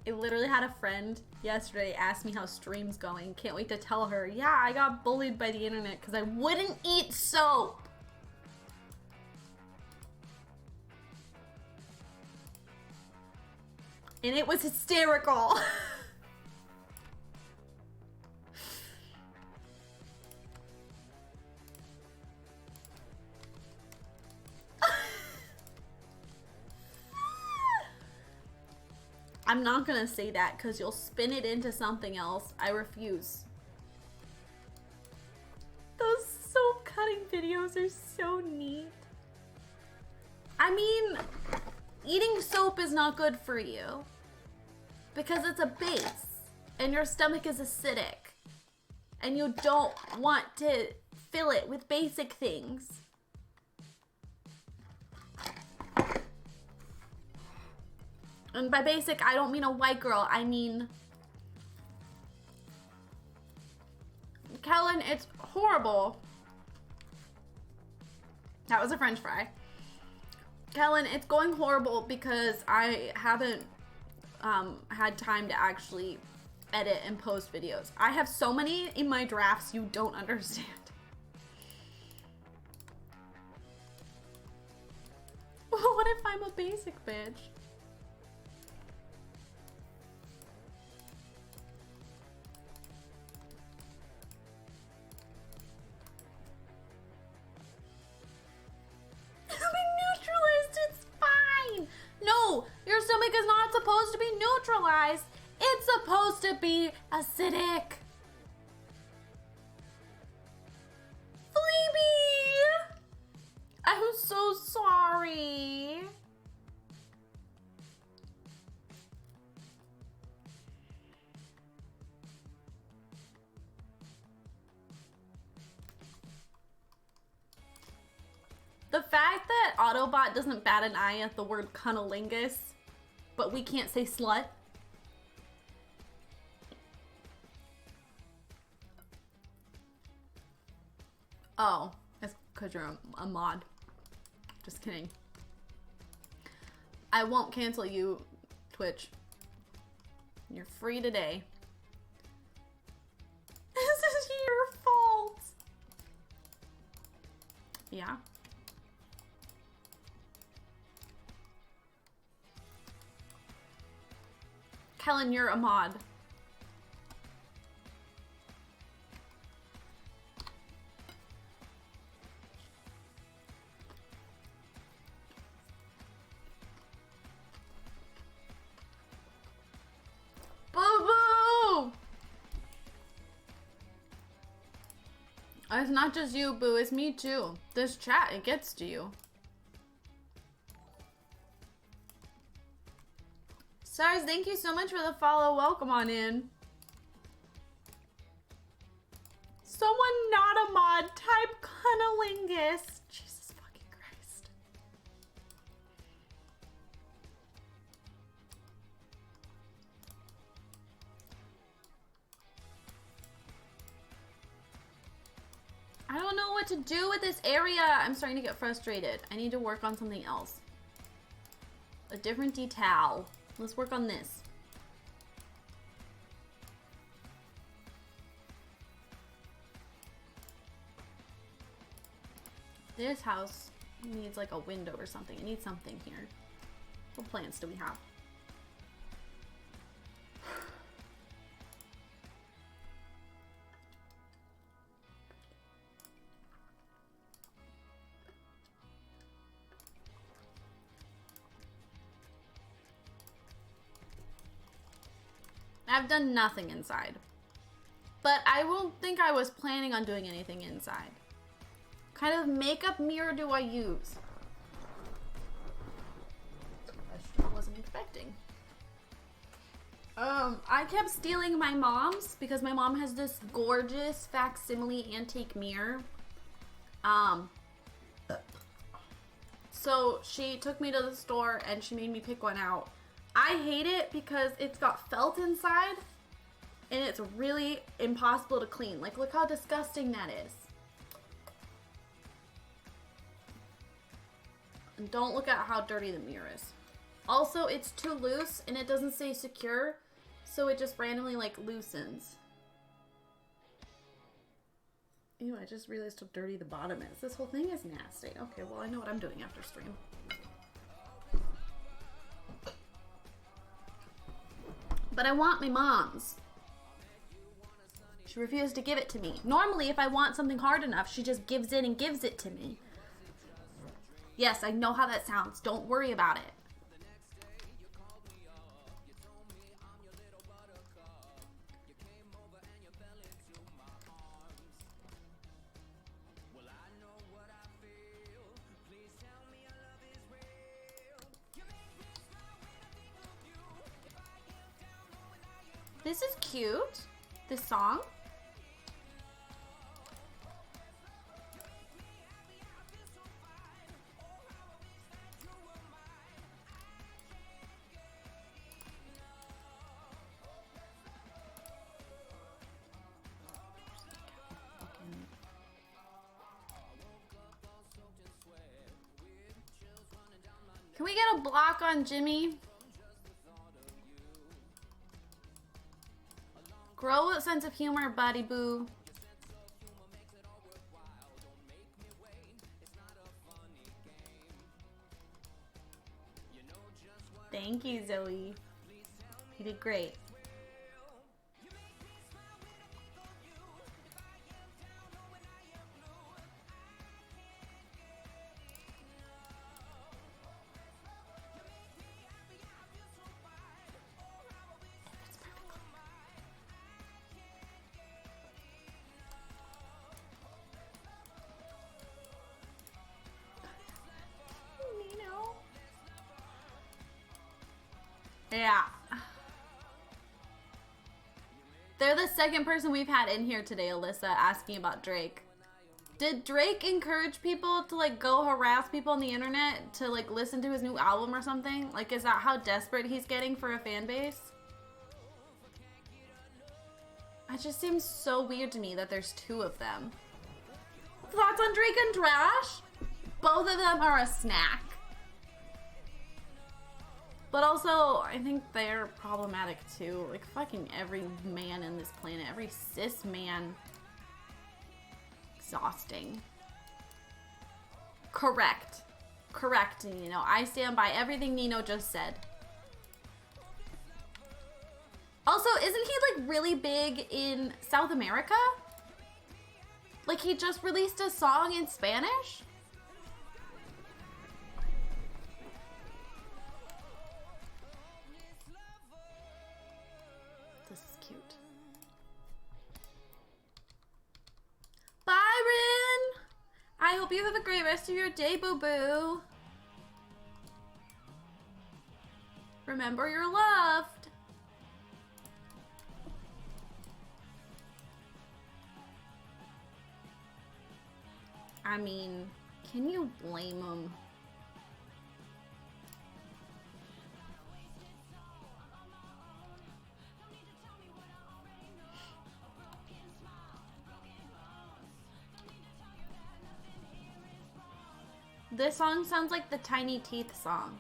I literally had a friend yesterday ask me how stream's going. Can't wait to tell her, yeah, I got bullied by the internet because I wouldn't eat soap. And it was hysterical. I'm not gonna say that because you'll spin it into something else. I refuse. Those soap cutting videos are so neat. I mean, eating soap is not good for you because it's a base and your stomach is acidic and you don't want to fill it with basic things. And by basic, I don't mean a white girl. I mean, Kellen, it's horrible. That was a French fry. Kellen, it's going horrible because I haven't had time to actually edit and post videos. I have so many in my drafts you don't understand. What if I'm a basic bitch? No, your stomach is not supposed to be neutralized. It's supposed to be acidic. Phoebe! I'm so sorry. The fact that Autobot doesn't bat an eye at the word cunnilingus, but we can't say slut. Oh, it's because you're a mod. Just kidding. I won't cancel you, Twitch. You're free today. This is your fault. Yeah. Kellen, you're a mod. Boo-boo! It's not just you, Boo. It's me, too. This chat, it gets to you. Stars, thank you so much for the follow. Welcome on in. Someone not a mod type cunnilingus. Jesus fucking Christ. I don't know what to do with this area. I'm starting to get frustrated. I need to work on something else. A different detail. Let's work on this. This house needs like a window or something. It needs something here. What plants do we have? I've done nothing inside. But I don't think I was planning on doing anything inside. What kind of makeup mirror do I use? I wasn't expecting. I kept stealing my mom's because my mom has this gorgeous facsimile antique mirror. So she took me to the store and she made me pick one out. I hate it because it's got felt inside and it's really impossible to clean. Like, look how disgusting that is. And don't look at how dirty the mirror is. Also, it's too loose and it doesn't stay secure, so it just randomly like loosens. Ew, I just realized how dirty the bottom is. This whole thing is nasty. Okay, well, I know what I'm doing after stream. But I want my mom's. She refused to give it to me. Normally, if I want something hard enough, she just gives in and gives it to me. Yes, I know how that sounds. Don't worry about it. This is cute. This song. Can we get a block on Jimmy? Grow a sense of humor, buddy boo. Thank you, Zoe. You did great. Yeah. They're the second person we've had in here today, Alyssa, asking about Drake. Did Drake encourage people to, like, go harass people on the internet to, like, listen to his new album or something? Like, is that how desperate he's getting for a fan base? It just seems so weird to me that there's two of them. Thoughts on Drake and Trash? Both of them are a snack. But also, I think they're problematic too. Like, fucking every man in this planet, every cis man. Exhausting. Correct. Correct, Nino. I stand by everything Nino just said. Also, isn't he, like, really big in South America? Like, he just released a song in Spanish? Byron! I hope you have a great rest of your day, boo-boo. Remember you're loved. I mean, can you blame him? This song sounds like the Tiny Teeth song.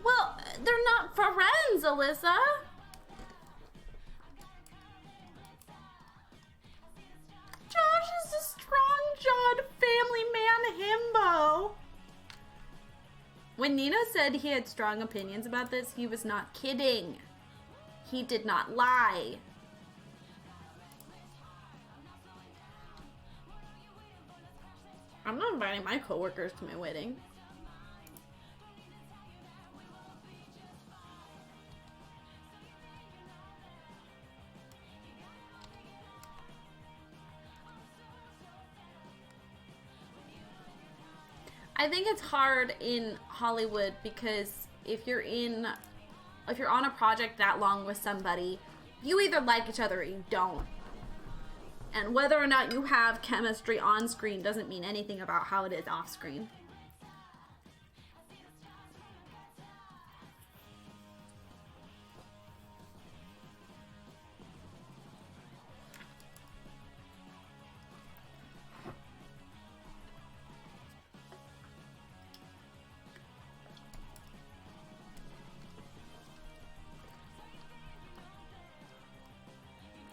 Well, they're not friends, Alyssa. Josh is a strong-jawed family man himbo. When Nino said he had strong opinions about this, he was not kidding. He did not lie. I'm not inviting my coworkers to my wedding. I think it's hard in Hollywood because if you're on a project that long with somebody, you either like each other or you don't. And whether or not you have chemistry on screen doesn't mean anything about how it is off screen.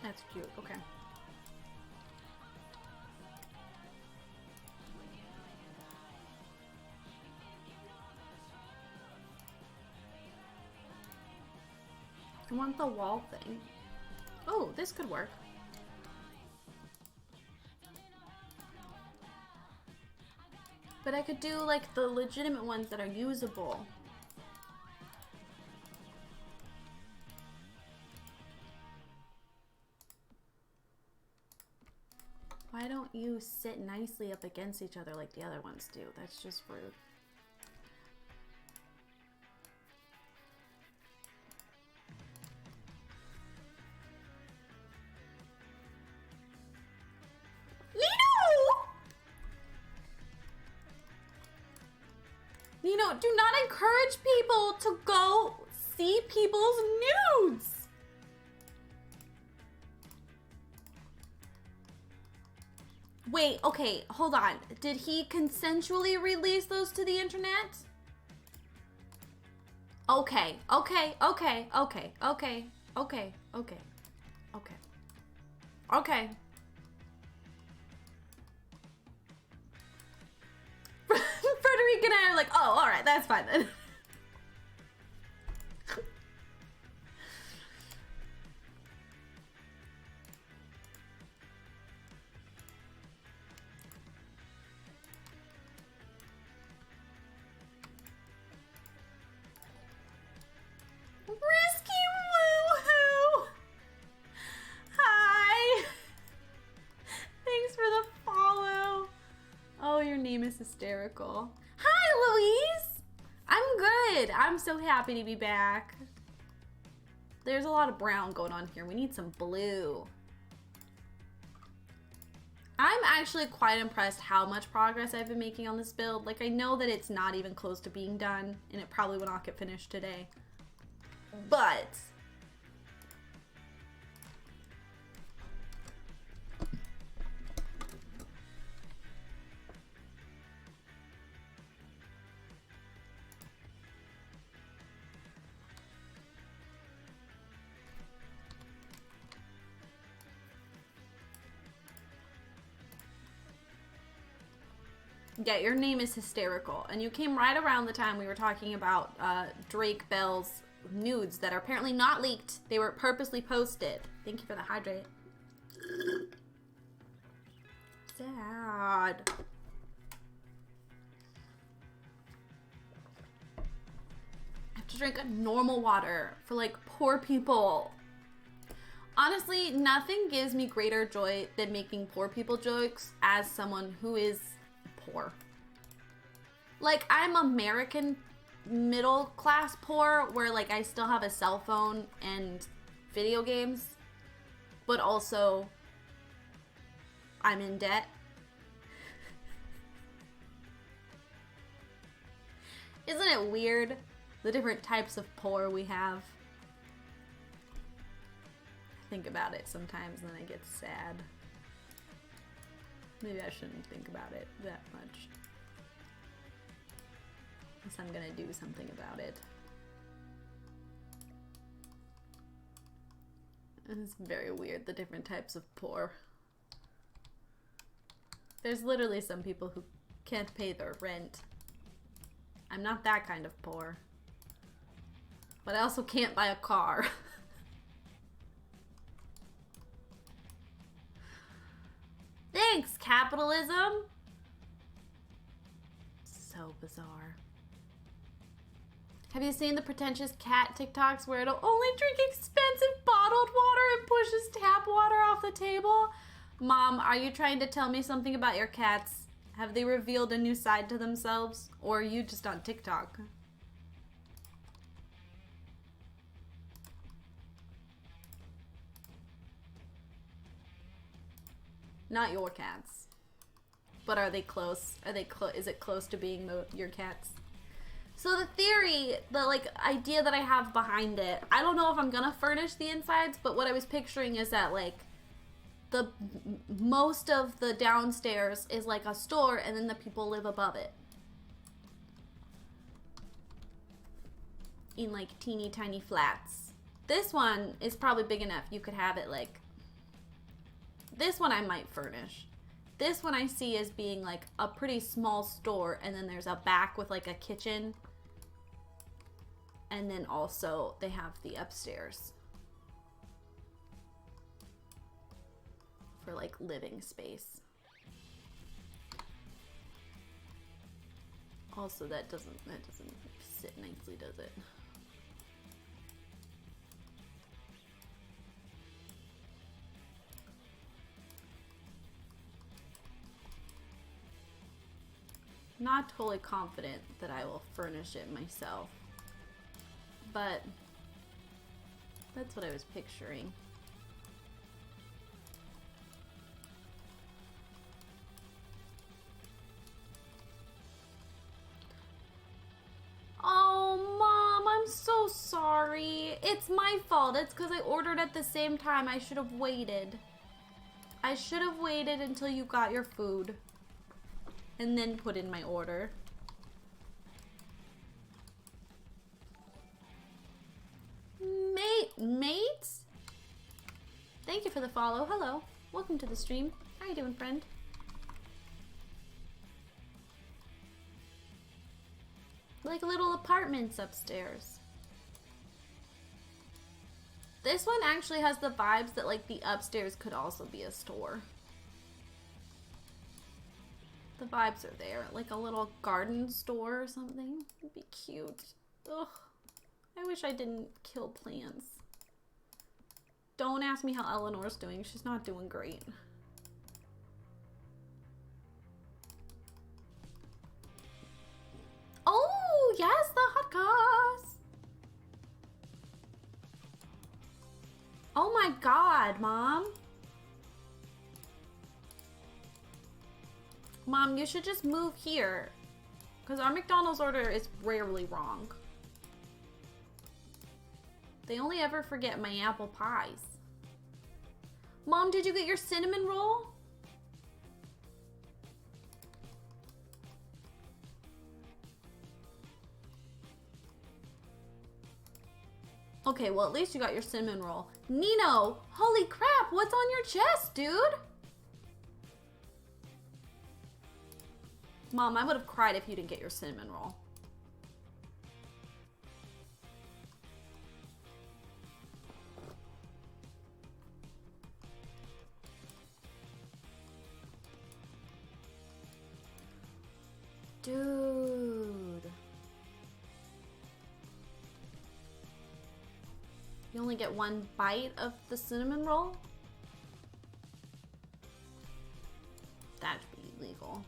That's cute. Okay. I want the wall thing. Oh, this could work. But I could do like the legitimate ones that are usable. Why don't you sit nicely up against each other like the other ones do? That's just rude. Nino, do not encourage people to go see people's nudes. Wait, okay, hold on. Did he consensually release those to the internet? Okay, okay, okay, okay, okay, okay, okay, okay, okay. Frederica and I are like, oh, all right, that's fine then. Risky woohoo! Hi! Thanks for the follow. Oh, your name is hysterical. Hi, Louise! I'm good. I'm so happy to be back. There's a lot of brown going on here. We need some blue. I'm actually quite impressed how much progress I've been making on this build. Like, I know that it's not even close to being done, and it probably will not get finished today. But yeah, your name is hysterical, and you came right around the time we were talking about Drake Bell's nudes that are apparently not leaked. They were purposely posted. Thank you for the hydrate. Sad. I have to drink normal water for like poor people. Honestly, nothing gives me greater joy than making poor people jokes as someone who is poor. Like, I'm American middle class poor, where like I still have a cell phone and video games, but also I'm in debt. Isn't it weird, the different types of poor we have? I think about it sometimes and then I get sad. Maybe I shouldn't think about it that much. Unless I'm gonna do something about it. It's very weird, the different types of poor. There's literally some people who can't pay their rent. I'm not that kind of poor. But I also can't buy a car. Thanks, capitalism! So bizarre. Have you seen the pretentious cat TikToks where it'll only drink expensive bottled water and pushes tap water off the table? Mom, are you trying to tell me something about your cats? Have they revealed a new side to themselves? Or are you just on TikTok? Not your cats. But are they close? Are they is it close to being your cats? So the theory, the like idea that I have behind it, I don't know if I'm gonna furnish the insides, but what I was picturing is that like the most of the downstairs is like a store and then the people live above it. In like teeny tiny flats. This one is probably big enough you could have it like, this one I might furnish. This one I see as being like a pretty small store and then there's a back with like a kitchen. And then also they have the upstairs for like living space. Also that doesn't sit nicely, does it? Not totally confident that I will furnish it myself. But that's what I was picturing. Oh, Mom, I'm so sorry. It's my fault. It's because I ordered at the same time. I should have waited. I should have waited until you got your food and then put in my order. Mates? Thank you for the follow. Hello. Welcome to the stream. How you doing, friend? Like little apartments upstairs. This one actually has the vibes that like the upstairs could also be a store. The vibes are there. Like a little garden store or something. It'd be cute. Ugh. I wish I didn't kill plants. Don't ask me how Eleanor's doing. She's not doing great. Oh, yes, the hot sauce. Oh my God, Mom. Mom, you should just move here. Because our McDonald's order is rarely wrong. They only ever forget my apple pies. Mom, did you get your cinnamon roll? Okay, well, at least you got your cinnamon roll. Nino, holy crap, what's on your chest, dude? Mom, I would have cried if you didn't get your cinnamon roll. Dude. You only get one bite of the cinnamon roll? That'd be illegal.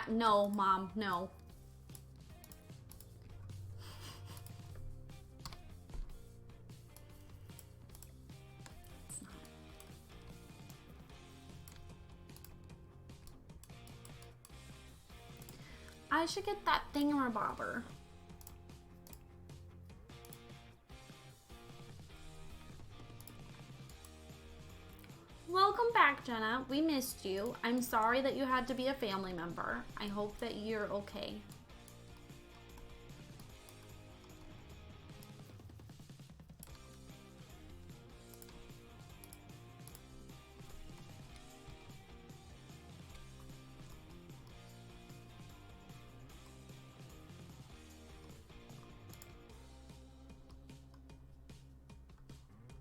No, Mom, no. I should get that thingamabobber. Welcome back, Jenna. We missed you. I'm sorry that you had to be a family member. I hope that you're okay.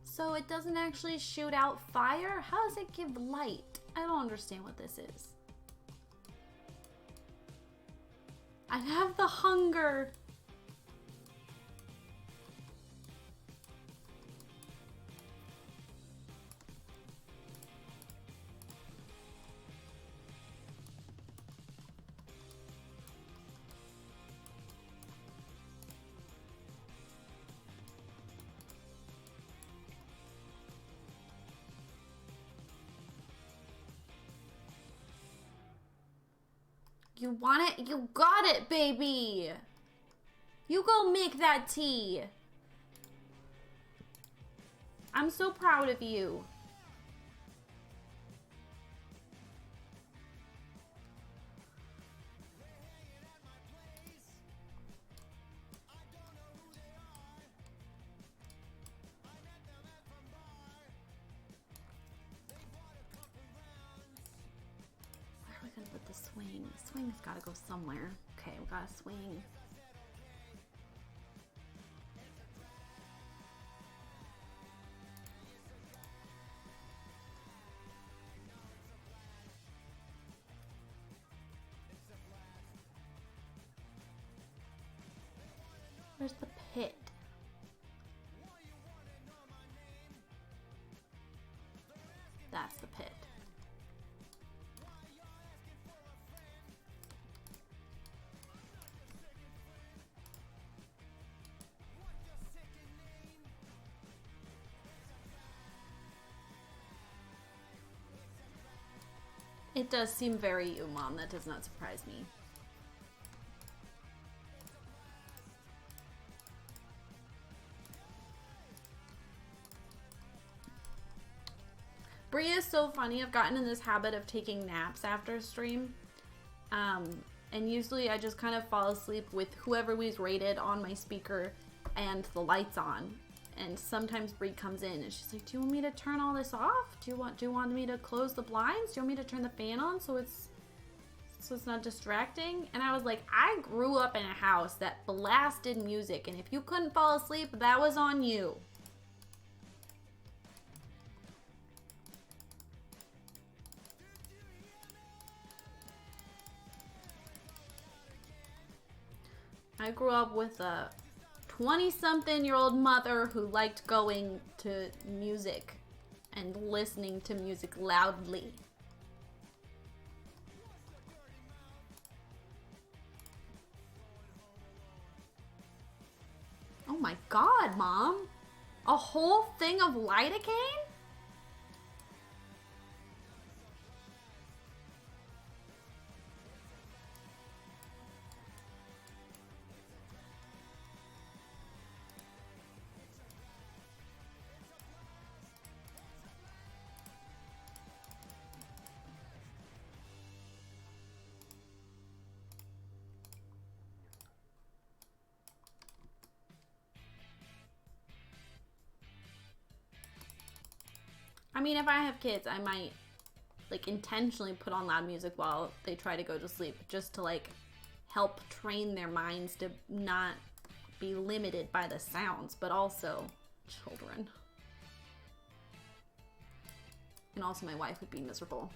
So it doesn't actually shoot out fire? How does it give light? I don't understand what this is. I have the hunger. You want it? You got it, baby! You go make that tea! I'm so proud of you. With the swing. The swing's gotta go somewhere. Okay, we got a swing. Where's the pit? That's the pit. It does seem very you, Mom. That does not surprise me. Bria is so funny. I've gotten in this habit of taking naps after stream. And usually I just kind of fall asleep with whoever we've rated on my speaker and the lights on. And sometimes Brie comes in and she's like, do you want me to turn all this off? Do you want me to close the blinds? Do you want me to turn the fan on so it's not distracting? And I was like, I grew up in a house that blasted music, and if you couldn't fall asleep, that was on you. I grew up with a 20-something-year-old mother who liked going to music and listening to music loudly. Oh my God, Mom. A whole thing of lidocaine? I mean, if I have kids, I might, like, intentionally put on loud music while they try to go to sleep, just to, like, help train their minds to not be limited by the sounds, but also children. And also my wife would be miserable.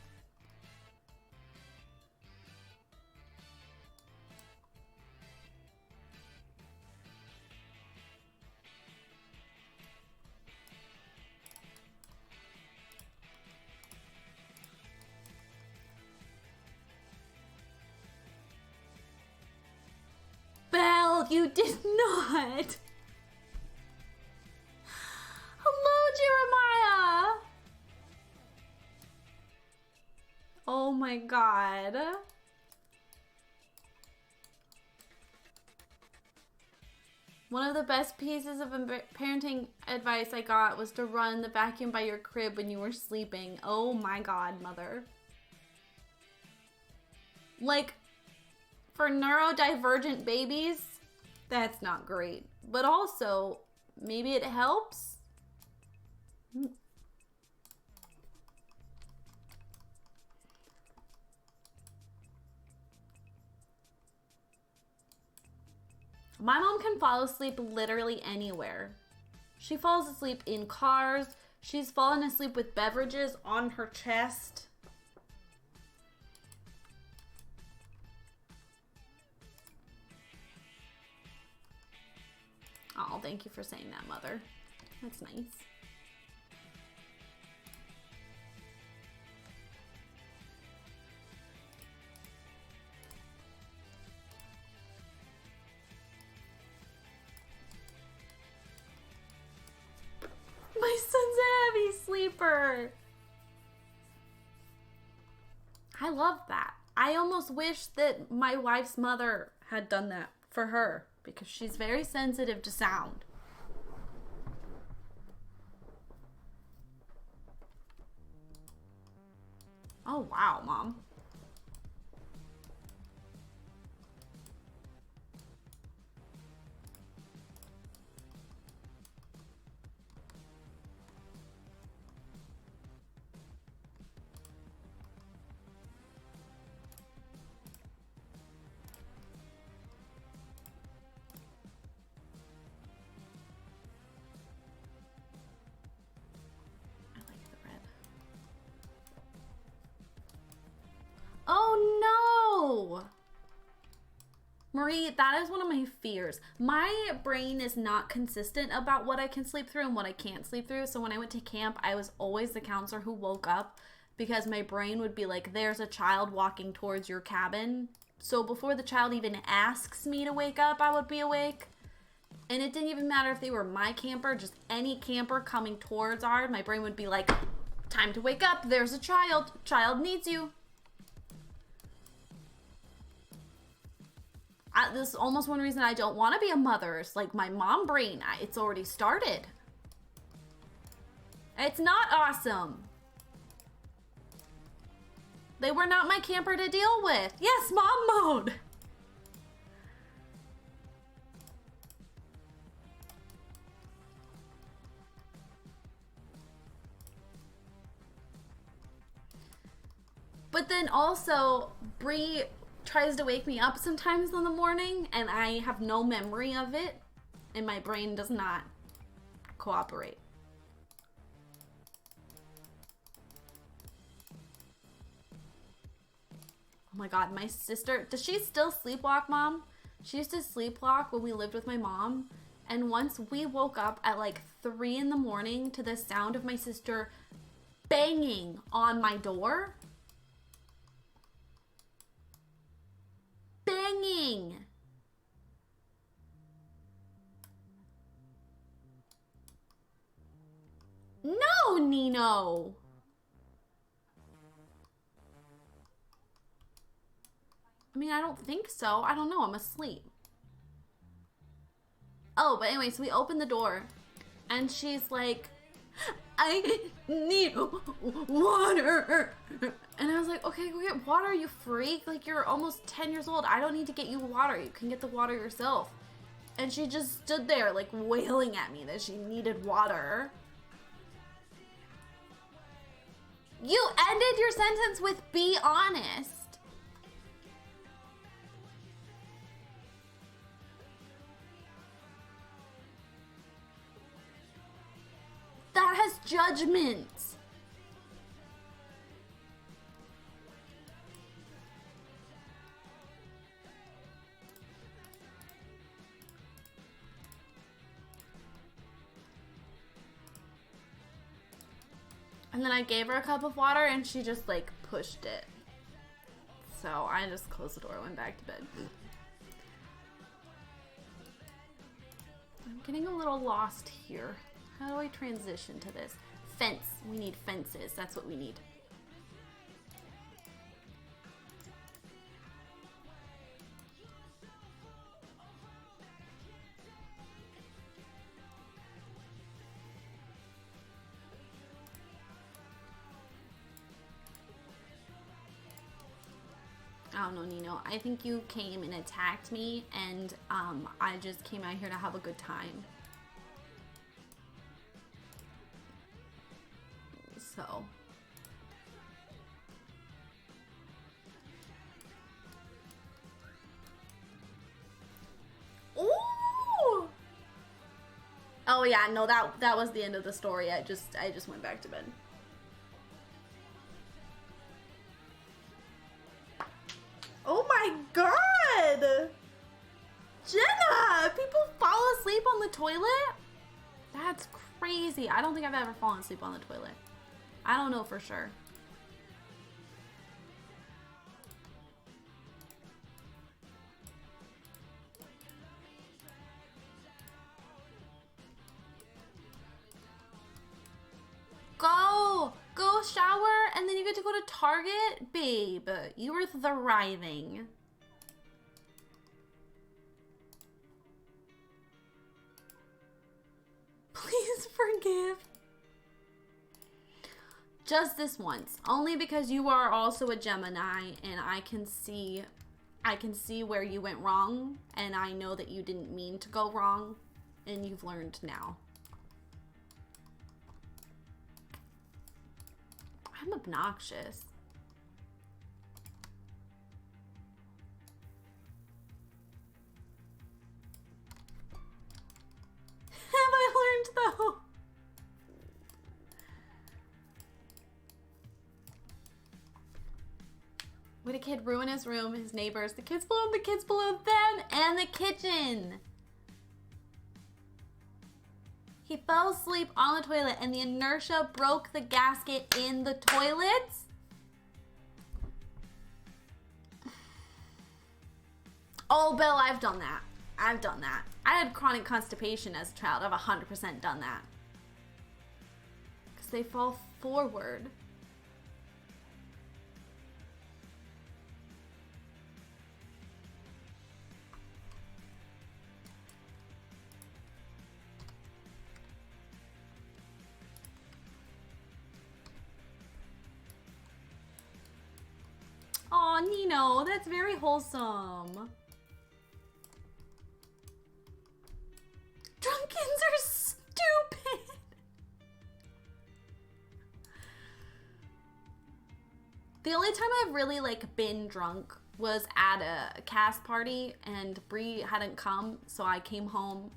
Belle, you did not. Hello, Jeremiah. Oh my God. One of the best pieces of parenting advice I got was to run the vacuum by your crib when you were sleeping. Oh my God, Mother. Like, for neurodivergent babies, that's not great. But also, maybe it helps. My mom can fall asleep literally anywhere. She falls asleep in cars. She's fallen asleep with beverages on her chest. Oh, thank you for saying that, Mother. That's nice. My son's a heavy sleeper. I love that. I almost wish that my wife's mother had done that for her, because she's very sensitive to sound. Oh, wow, Mom. Marie, that is one of my fears. My brain is not consistent about what I can sleep through and what I can't sleep through. So when I went to camp, I was always the counselor who woke up because my brain would be like, there's a child walking towards your cabin. So before the child even asks me to wake up, I would be awake. And it didn't even matter if they were my camper, just any camper coming towards ours. My brain would be like, time to wake up. There's a child. Child needs you. This is almost one reason I don't want to be a mother. It's like my mom brain. It's already started. It's not awesome. They were not my camper to deal with. Yes, mom mode. But then also, Bree tries to wake me up sometimes in the morning, and I have no memory of it, and my brain does not cooperate. Oh my god, my sister, does she still sleepwalk, Mom? She used to sleepwalk when we lived with my mom, and once we woke up at like 3 in the morning to the sound of my sister banging on my door. Banging. No, Nino. I mean, I don't think so. I don't know. I'm asleep. Oh, but anyway, so we opened the door and she's like, I need water. And I was like, okay, go get water, you freak. Like, you're almost 10 years old. I don't need to get you water. You can get the water yourself. And she just stood there, like, wailing at me that she needed water. You ended your sentence with be honest. That has judgment. And then I gave her a cup of water and she just like pushed it. So I just closed the door and went back to bed. I'm getting a little lost here. How do I transition to this? Fence. We need fences. That's what we need. I don't know, Nino. I think you came and attacked me, and I just came out here to have a good time. So. Ooh! Oh yeah, no, that was the end of the story. I just went back to bed. Oh my god! Jenna! People fall asleep on the toilet? That's crazy. I don't think I've ever fallen asleep on the toilet. I don't know for sure. Go shower and then you get to go to Target? Babe, you were thriving. Please forgive. Just this once. Only because you are also a Gemini and I can see where you went wrong, and I know that you didn't mean to go wrong, and you've learned now. I'm obnoxious. Have I learned though? Would a kid ruin his his room, his neighbors, the kids below him, the kids below them, and the kitchen. He fell asleep on the toilet and the inertia broke the gasket in the toilets. Oh, Bill, I've done that. I've done that. I had chronic constipation as a child. I've 100% done that. Because they fall forward. Aw, Nino, that's very wholesome. Drunkins are stupid. The only time I've really like been drunk was at a cast party and Bree hadn't come, so I came home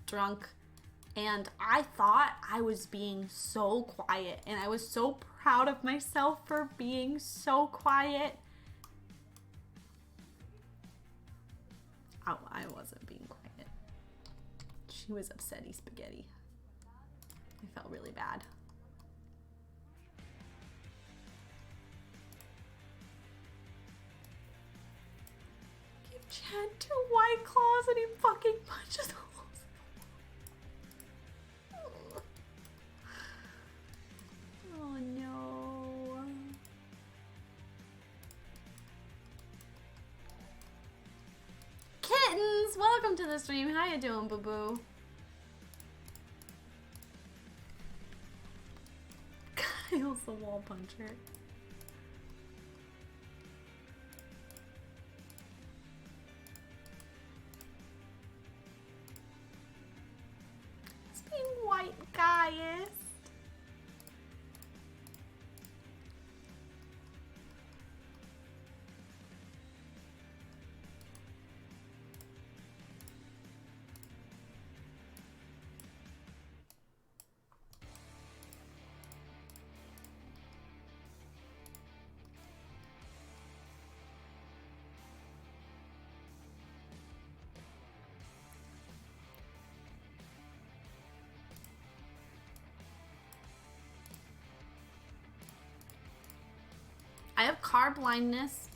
drunk and I thought I was being so quiet and I was so proud of myself for being so quiet. Oh, I wasn't being quiet. She was upsetty spaghetti. I felt really bad. Give Chad 2 White Claws and he fucking punches holes. Oh no. Kittens, welcome to the stream. How you doing, boo-boo? Kyle's the wall puncher. It's being white guyist. I have car blindness.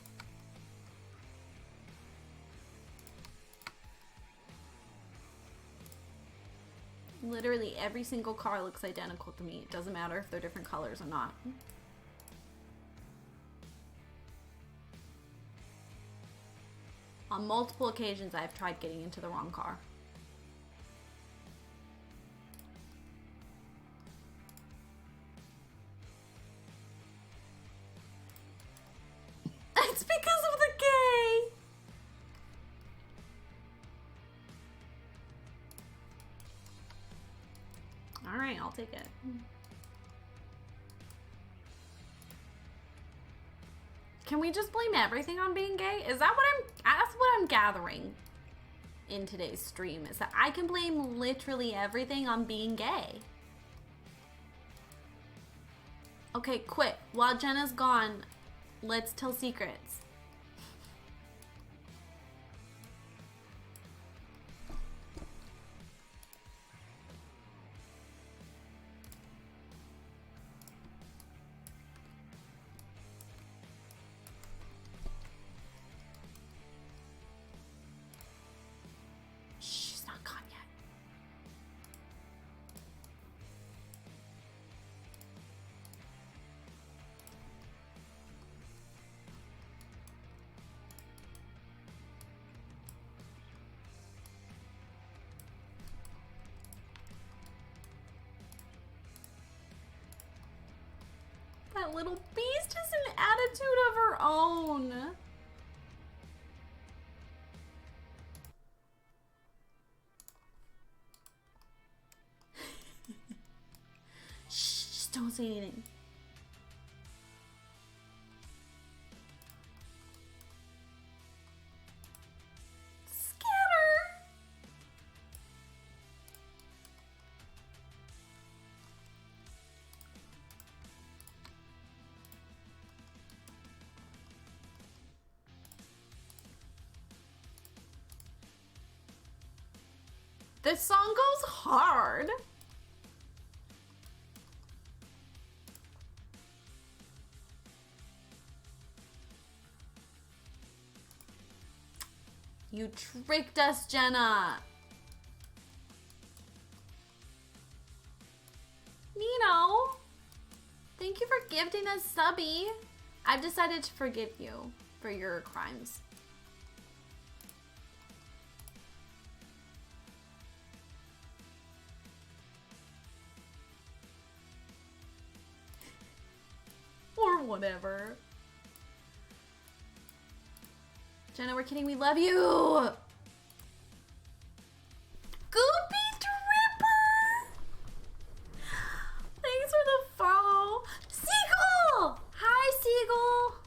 Literally every single car looks identical to me. It doesn't matter if they're different colors or not. On multiple occasions, I've tried getting into the wrong car. It's because of the gay. All right, I'll take it. Can we just blame everything on being gay? Is that what that's what I'm gathering in today's stream, is that I can blame literally everything on being gay. Okay, quick. While Jenna's gone, let's tell secrets. She's not gone yet. That little beast has an attitude of her own. Shh, just don't say anything. Scatter. This song goes hard. You tricked us, Jenna. Nino, thank you for gifting us subby. I've decided to forgive you for your crimes. Or whatever. Jenna, we're kidding. We love you. Goopy Dripper. Thanks for the follow. Seagull. Hi, Seagull.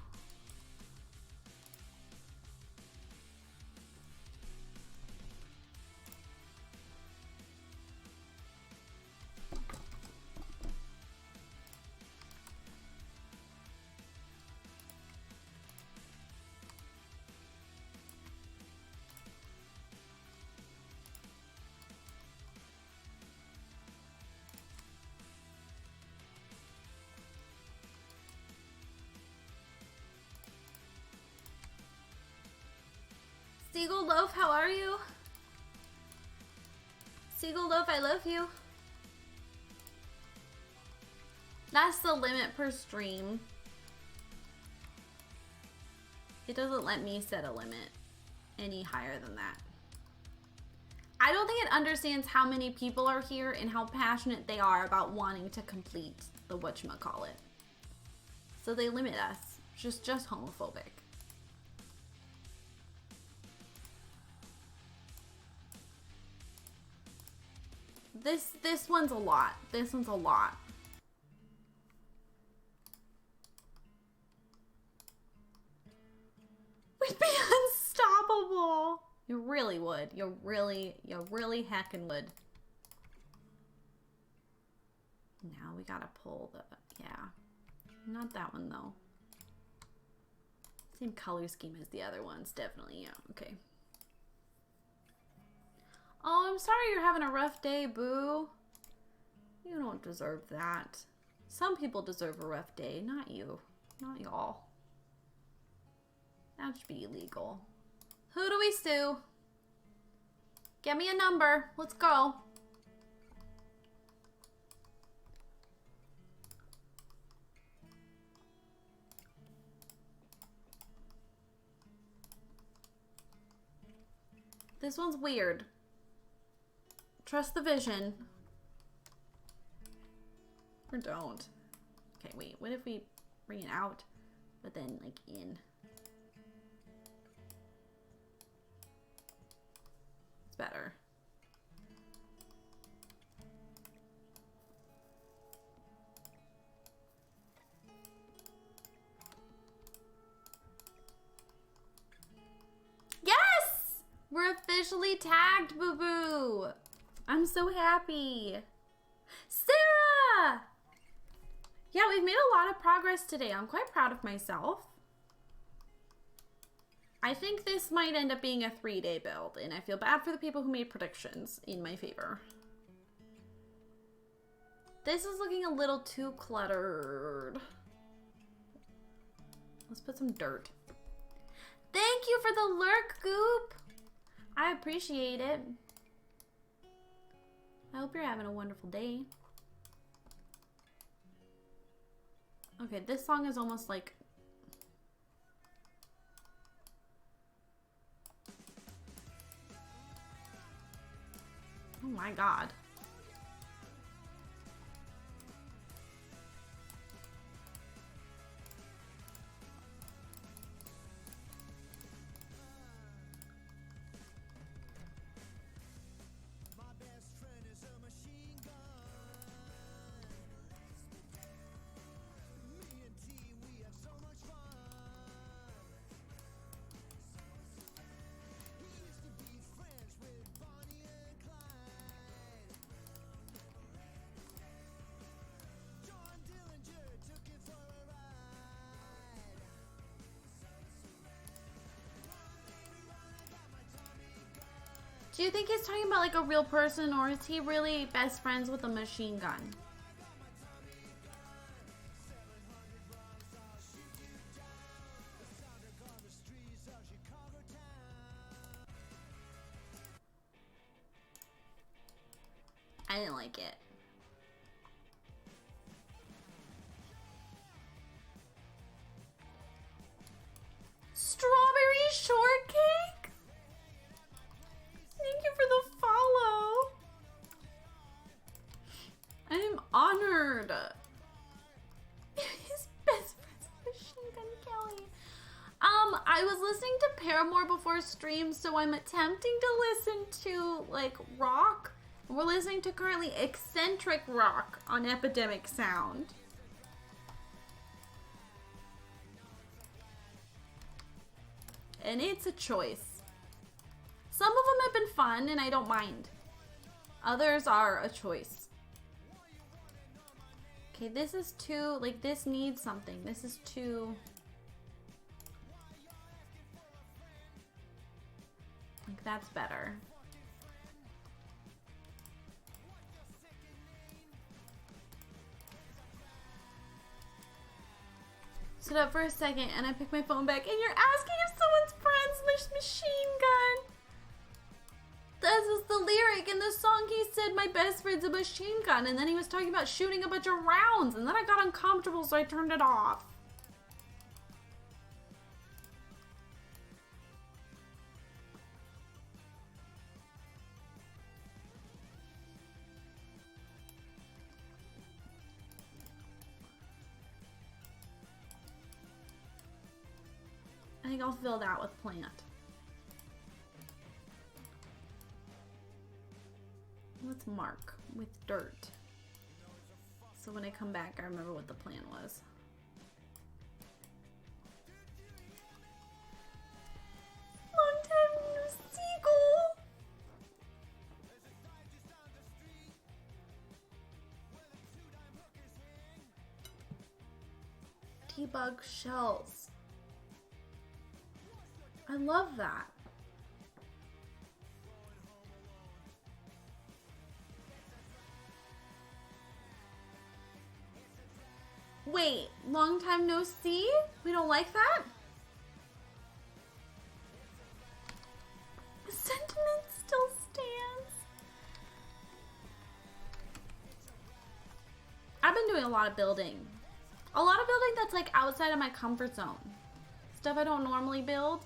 Seagull Loaf, how are you? Seagull Loaf, I love you. That's the limit per stream. It doesn't let me set a limit any higher than that. I don't think it understands how many people are here and how passionate they are about wanting to complete the whatchamacallit. So they limit us. Just homophobic. This one's a lot. This one's a lot. We'd be unstoppable. You really would. You really heckin' would. Now we gotta pull the, yeah. Not that one though. Same color scheme as the other ones, definitely, yeah, okay. Oh, I'm sorry you're having a rough day, boo. You don't deserve that. Some people deserve a rough day, not you. Not y'all. That should be illegal. Who do we sue? Get me a number. Let's go. This one's weird. Trust the vision. Or don't. Okay, wait. What if we bring it out, but then, like, in? It's better. Yes! We're officially tagged, boo-boo! I'm so happy. Sarah! Yeah, we've made a lot of progress today. I'm quite proud of myself. I think this might end up being a 3-day build, and I feel bad for the people who made predictions in my favor. This is looking a little too cluttered. Let's put some dirt. Thank you for the lurk, Goop. I appreciate it. I hope you're having a wonderful day. Okay, this song is almost like... Oh my god. Do you think he's talking about like a real person, or is he really best friends with a machine gun? I didn't like it. Strawberry shortcake? Thank you for the follow. I am honored. His best friend's Machine Gun Kelly. I was listening to Paramore before stream, so I'm attempting to listen to like rock. We're listening to currently eccentric rock on Epidemic Sound. And it's a choice. Some of them have been fun and I don't mind. Others are a choice. Okay, this is too, like this needs something. This is too... like that's better. Stood up for a second and I picked my phone back and you're asking if someone's friend's machine gun. This is the lyric in the song. He said my best friend's a machine gun, and then he was talking about shooting a bunch of rounds, and then I got uncomfortable so I turned it off. I think I'll fill that with plant. Let's mark with dirt. So when I come back, I remember what the plan was. Long time no seagull. Debug shells. I love that. Wait, long time no see? We don't like that? The sentiment still stands. I've been doing a lot of building. A lot of building that's like outside of my comfort zone. Stuff I don't normally build.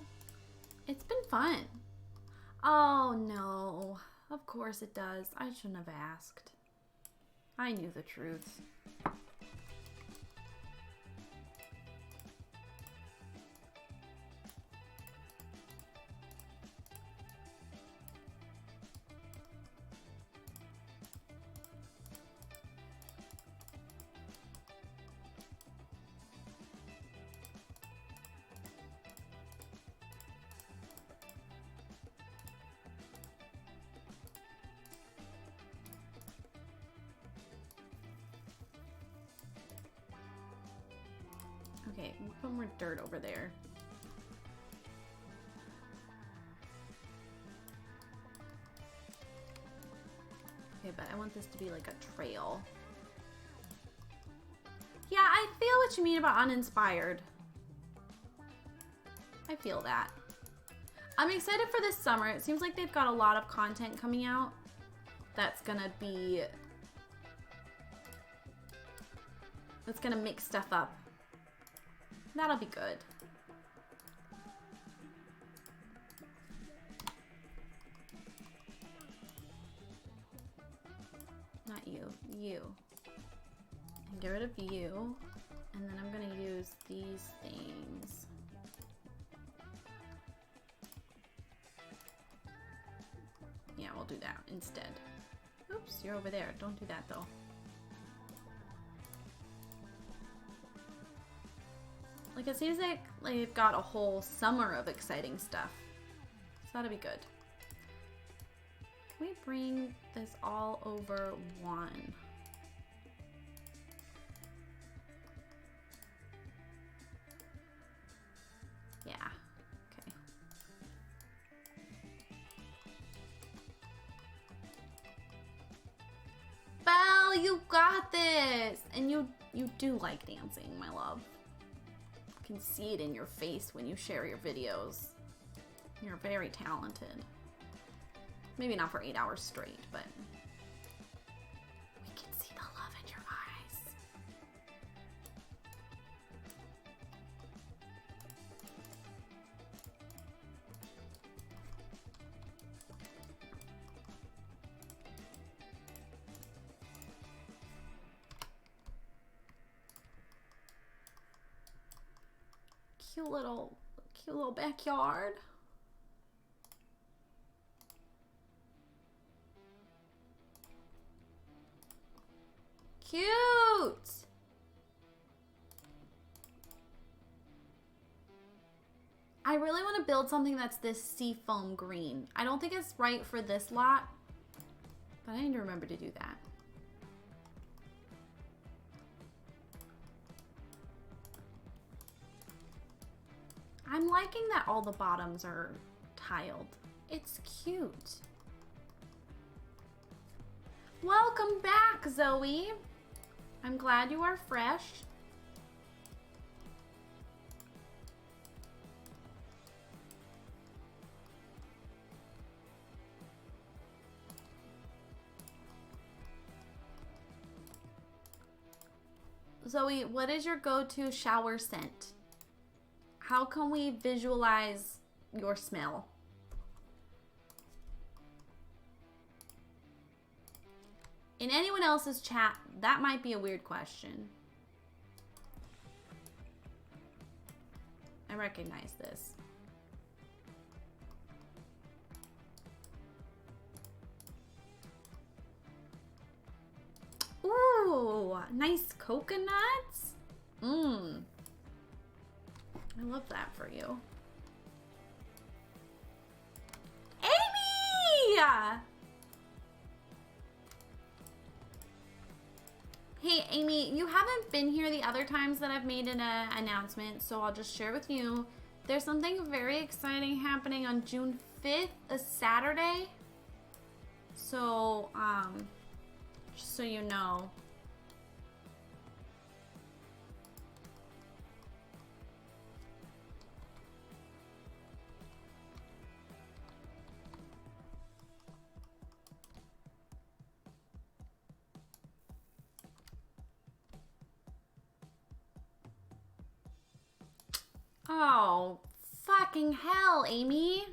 It's been fun. Oh no. Of course it does. I shouldn't have asked. I knew the truth. Okay, we'll put more dirt over there. Okay, but I want this to be like a trail. Yeah, I feel what you mean about uninspired. I feel that. I'm excited for this summer. It seems like they've got a lot of content coming out that's gonna be... that's gonna mix stuff up. That'll be good. Not you, you. And get rid of you. And then I'm gonna use these things. Yeah, we'll do that instead. Oops, you're over there. Don't do that though. Like, it seems like they've got a whole summer of exciting stuff. So that'll be good. Can we bring this all over one? Yeah. Okay. you got this. And you do like dancing, my love. I can see it in your face when you share your videos. You're very talented. Maybe not for 8 hours straight, but we can see the love in your eyes. Cute little backyard. Cute. I really want to build something that's this seafoam green. I don't think it's right for this lot, but I need to remember to do that. I'm liking that all the bottoms are tiled. It's cute. Welcome back, Zoe. I'm glad you are fresh. Zoe, what is your go-to shower scent? How can we visualize your smell? In anyone else's chat, that might be a weird question. I recognize this. Ooh, nice coconuts. Mmm. I love that for you. Amy! Hey, Amy, you haven't been here the other times that I've made an announcement, so I'll just share with you. There's something very exciting happening on June 5th, a Saturday. So, just so you know. Oh, fucking hell, Amy.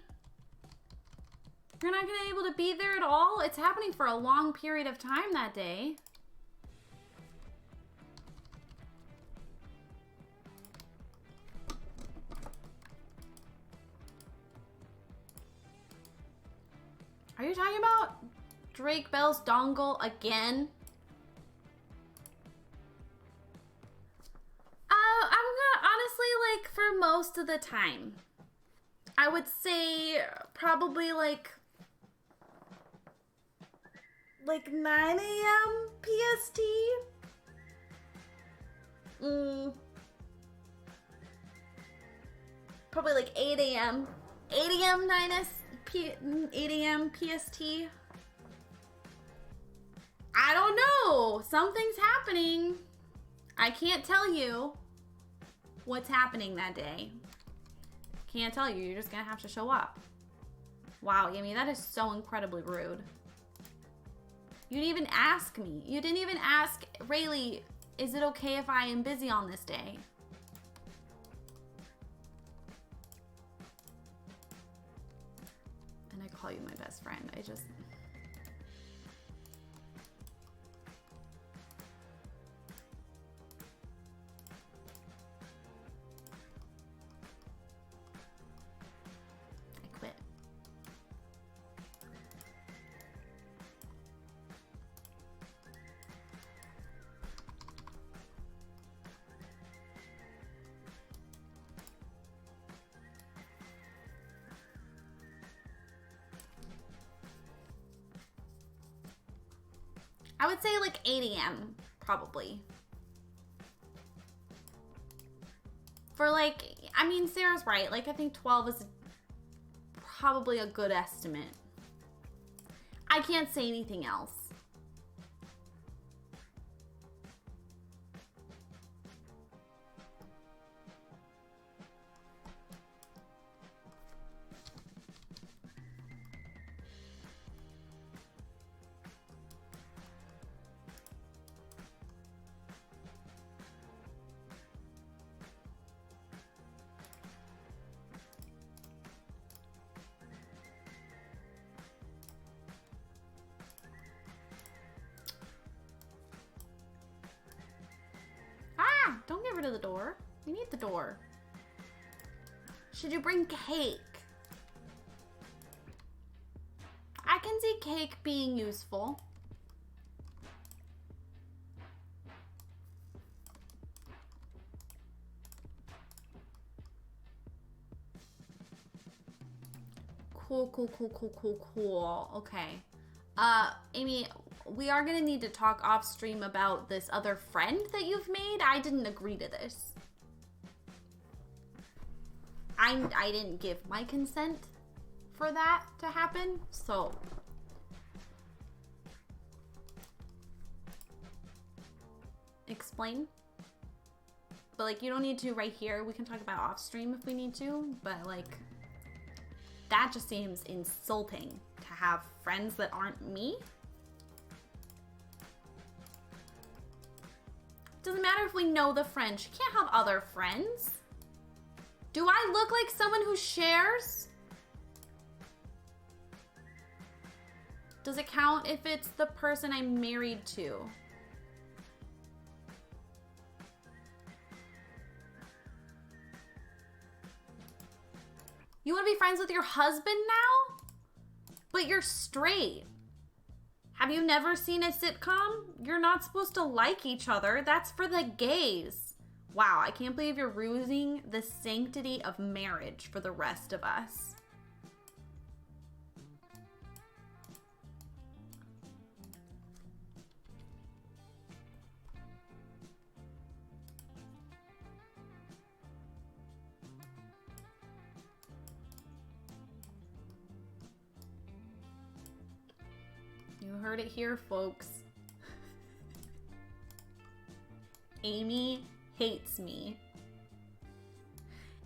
You're not gonna be able to be there at all? It's happening for a long period of time that day. Are you talking about Drake Bell's dongle again? Like for most of the time, I would say probably like 9 a.m. PST. Probably like 8 a.m. 8 a.m. 8 a.m. PST. I don't know. Something's happening. I can't tell you what's happening that day. Can't tell you. You're just gonna have to show up. Wow, Amy, that is so incredibly rude. You didn't even ask me. You didn't even ask Rayleigh, is it okay if I am busy on this day? And I call you my best friend. I just... I would say like 8 a.m. probably. For like, I mean, Sarah's right. Like, I think 12 is probably a good estimate. I can't say anything else. of the door. We need the door. Should you bring cake? I can see cake being useful. Cool. Okay. Amy, we are gonna need to talk off stream about this other friend that you've made. I didn't agree to this. I didn't give my consent for that to happen, so. Explain. But like, you don't need to right here. We can talk about off stream if we need to, but like, that just seems insulting to have friends that aren't me. Doesn't matter if we know the friend. She can't have other friends. Do I look like someone who shares? Does it count if it's the person I'm married to? You want to be friends with your husband now? But you're straight. Have you never seen a sitcom? You're not supposed to like each other. That's for the gays. Wow, I can't believe you're ruining the sanctity of marriage for the rest of us. You heard it here, folks. Amy hates me.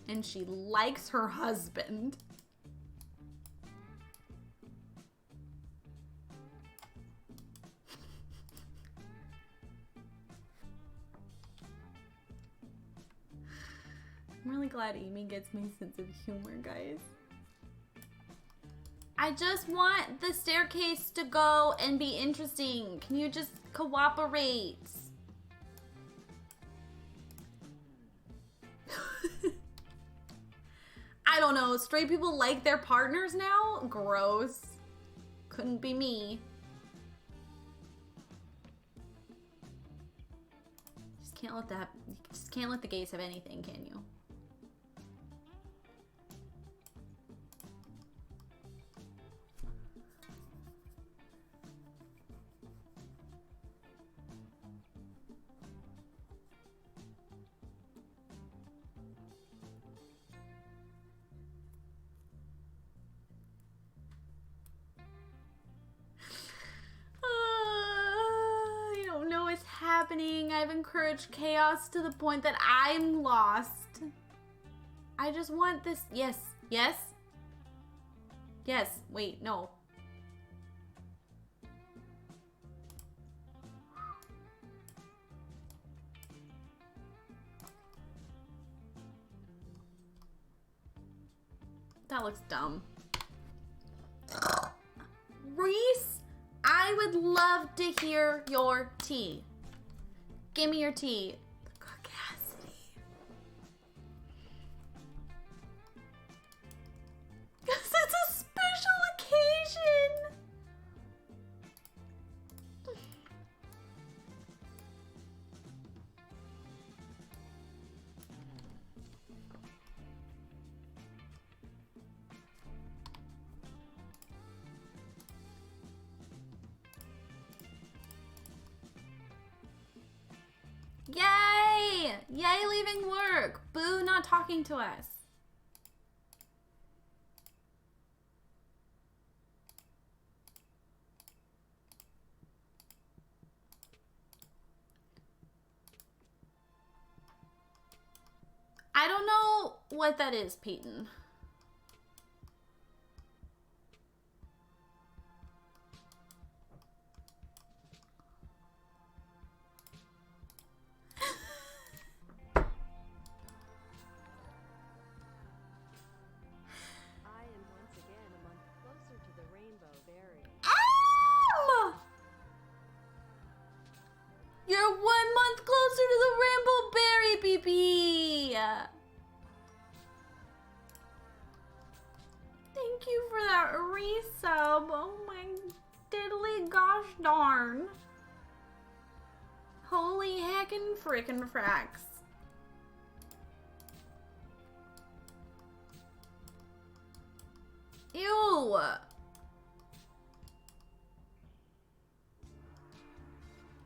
And she likes her husband. I'm really glad Amy gets my sense of humor, guys. I just want the staircase to go and be interesting. Can you just cooperate? I don't know. Straight people like their partners now? Gross. Couldn't be me. Just can't let the gays have anything, can you? I've encouraged chaos to the point that I'm lost. I just want this. Yes. Wait, no. That looks dumb. Reese, I would love to hear your tea. Give me your tea. The caucasity. Because it's a special occasion. Yay! Yay leaving work. Boo not talking to us. I don't know what that is, Peyton. You're 1 month closer to the rainbow berry, BB. thank you for that resub. Oh my diddly gosh darn. Holy heckin' frickin' fracks. Ew.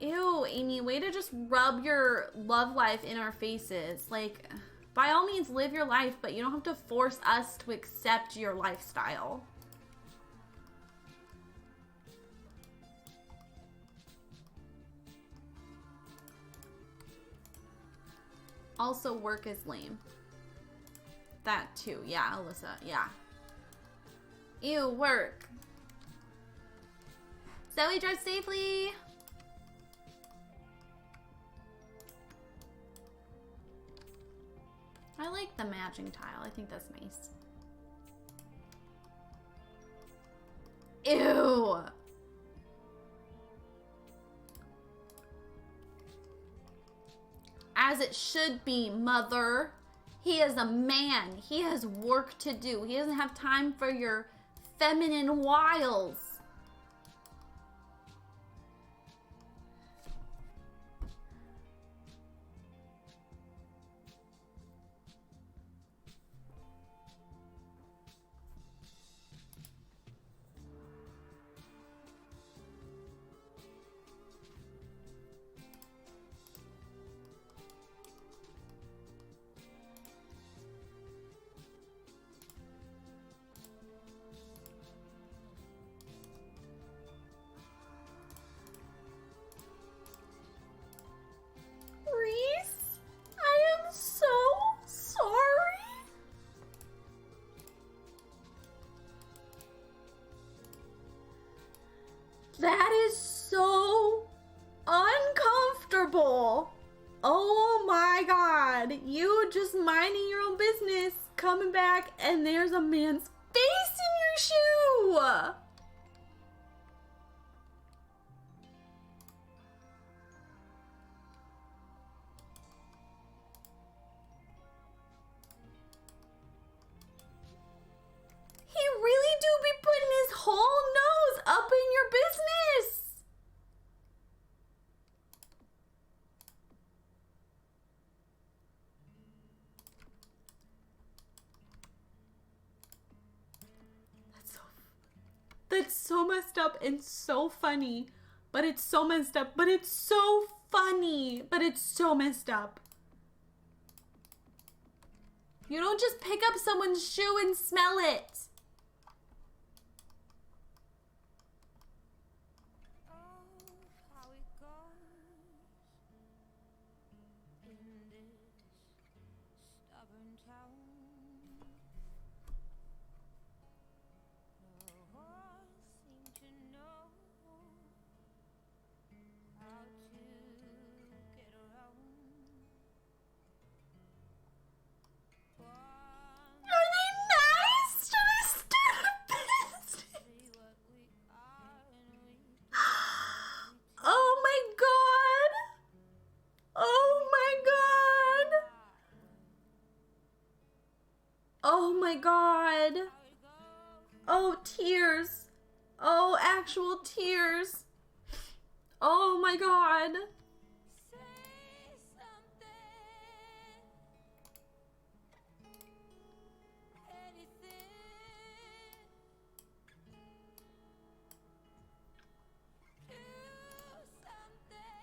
Ew, Amy, way to just rub your love life in our faces. Like, by all means, live your life, but you don't have to force us to accept your lifestyle. Also, work is lame. That too, yeah, Alyssa, yeah. Ew, work. Zoe, drive safely. I like the matching tile. I think that's nice. Ew. As it should be, mother. He is a man. He has work to do. He doesn't have time for your feminine wiles. That is so uncomfortable. Oh my God. You just minding your own business, coming back, and there's a man's face in your shoe. He really do be putting his whole nose up in your business. That's so messed up and so funny. But it's so messed up. But it's so funny. But it's so messed up. You don't just pick up someone's shoe and smell it. God. Oh, tears. Oh, actual tears. Oh my God.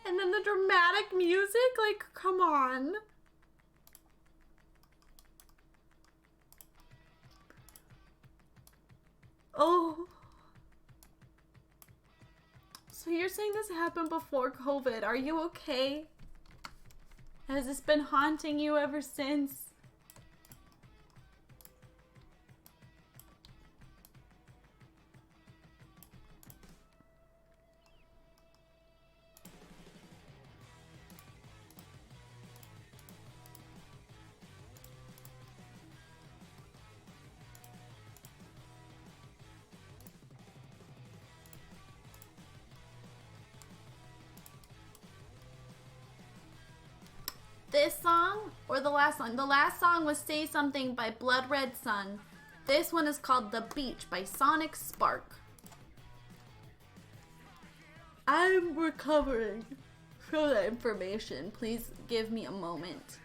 And then the dramatic music, like, come on. Oh. So you're saying this happened before COVID. Are you okay? Has this been haunting you ever since? This song or the last song? The last song was Say Something by Blood Red Sun. This one is called The Beach by Sonic Spark. I'm recovering from that information. Please give me a moment.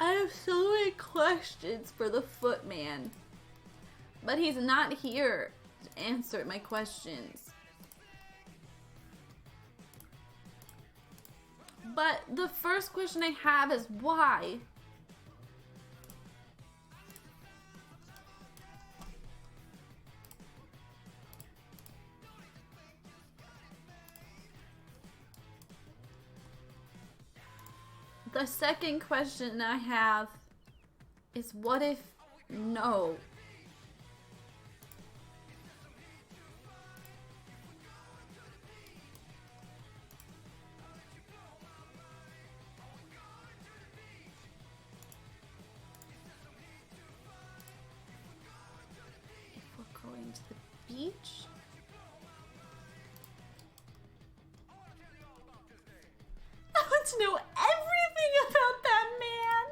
I have so many questions for the footman, but he's not here to answer my questions. But the first question I have is why? The second question I have is what if no? If we're going to the beach? I want to know everything about that man.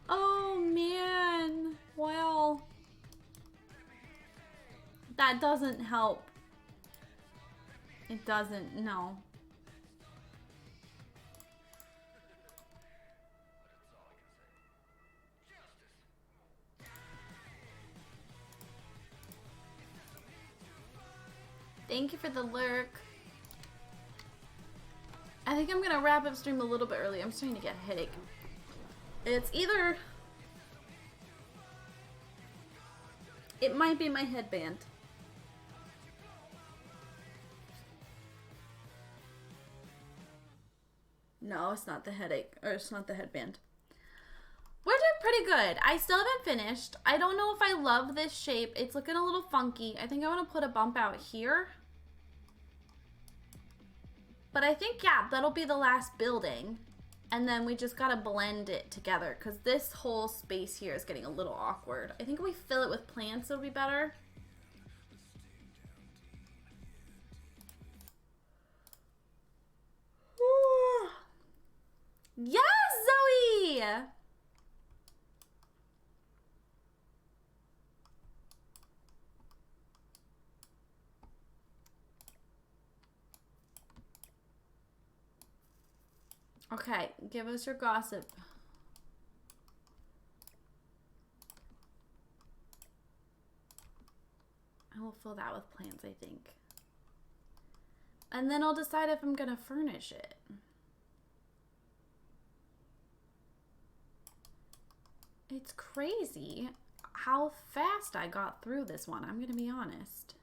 Oh man. Well, that doesn't help. It doesn't, no. Thank you for the lurk. I think I'm gonna wrap up stream a little bit early. I'm starting to get a headache. It's either... It might be my headband. No, it's not the headache. Or it's not the headband. We're doing pretty good. I still haven't finished. I don't know if I love this shape. It's looking a little funky. I think I want to put a bump out here. But I think, yeah, that'll be the last building. And then we just gotta blend it together because this whole space here is getting a little awkward. I think if we fill it with plants, it'll be better. Yes, Zoe! Okay, give us your gossip. I will fill that with plants, I think. And then I'll decide if I'm gonna furnish it. It's crazy how fast I got through this one, I'm gonna be honest.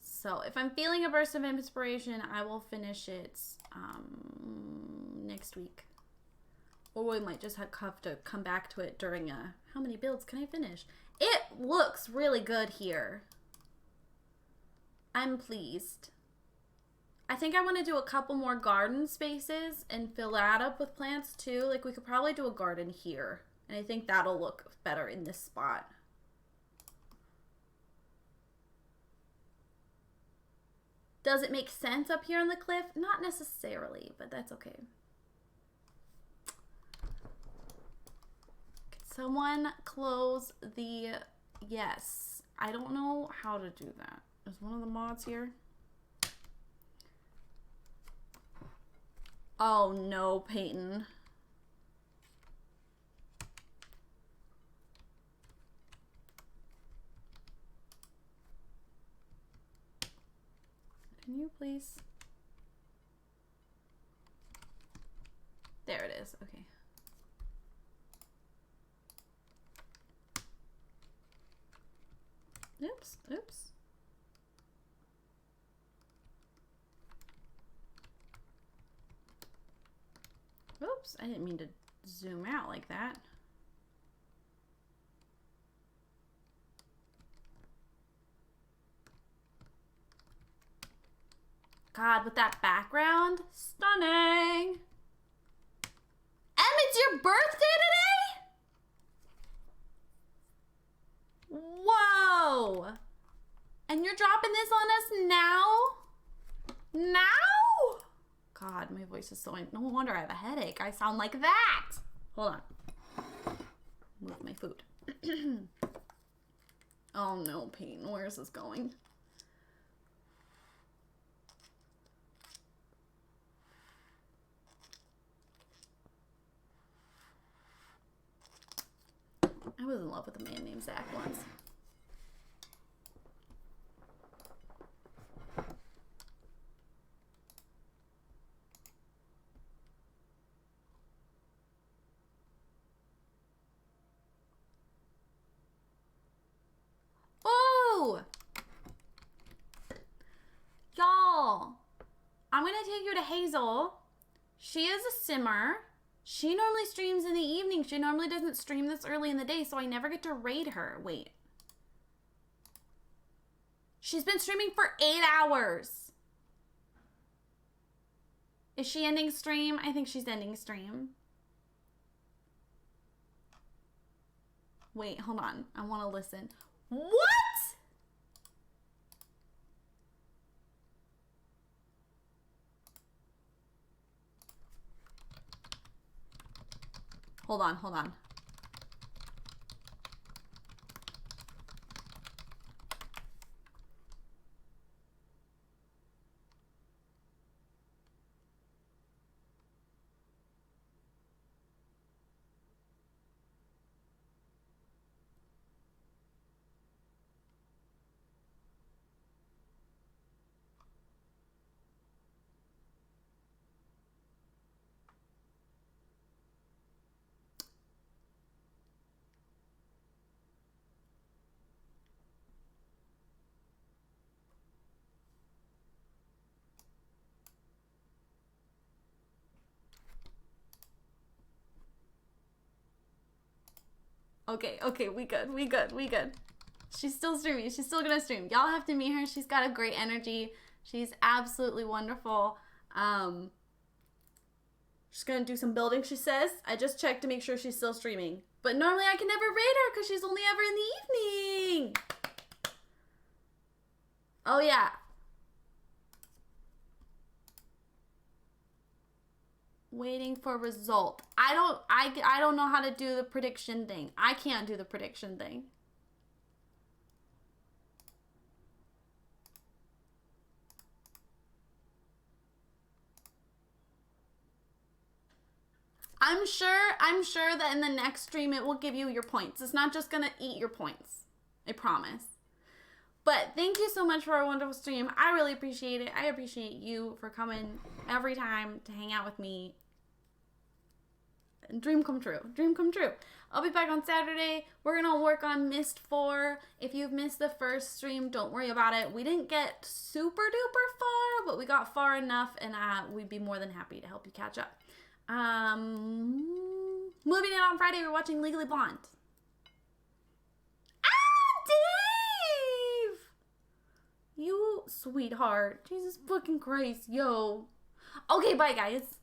So if I'm feeling a burst of inspiration, I will finish it next week. Or we might just have to come back to it during a, how many builds can I finish? It looks really good here. I'm pleased. I think I want to do a couple more garden spaces and fill that up with plants too. Like we could probably do a garden here. And I think that'll look better in this spot. Does it make sense up here on the cliff? Not necessarily, but that's okay. Could someone close the... Yes. I don't know how to do that. Is one of the mods here? Oh no, Peyton. Can you please? There it is. Okay. Oops. Oops. Oops. I didn't mean to zoom out like that. God, with that background, stunning. Em, it's your birthday today? Whoa. And you're dropping this on us now? Now? God, my voice is so... No wonder I have a headache. I sound like that. Hold on. Move my food. Oh no, Peyton. Where is this going? I was in love with a man named Zach once. Oh! Y'all, I'm gonna take you to Hazel. She is a simmer. She normally streams in the evening. She normally doesn't stream this early in the day, so I never get to raid her. Wait. She's been streaming for 8 hours. Is she ending stream? I think she's ending stream. Wait, hold on. I want to listen. What? Hold on, hold on. Okay, we good. She's still streaming. She's still gonna stream. Y'all have to meet her. She's got a great energy. She's absolutely wonderful. She's gonna do some building, she says. I just checked to make sure she's still streaming. But normally I can never raid her because she's only ever in the evening. Oh yeah. Waiting for result. I don't know how to do the prediction thing. I can't do the prediction thing. I'm sure that in the next stream it will give you your points. It's not just gonna eat your points. I promise. But thank you so much for a wonderful stream. I really appreciate it. I appreciate you for coming every time to hang out with me. Dream come true. Dream come true. I'll be back on Saturday. We're going to work on Mist 4. If you've missed the first stream, don't worry about it. We didn't get super duper far, but we got far enough, and we'd be more than happy to help you catch up. Moving in on Friday, we're watching Legally Blonde. Ah, Dave! You sweetheart. Jesus fucking Christ, yo. Okay, bye, guys.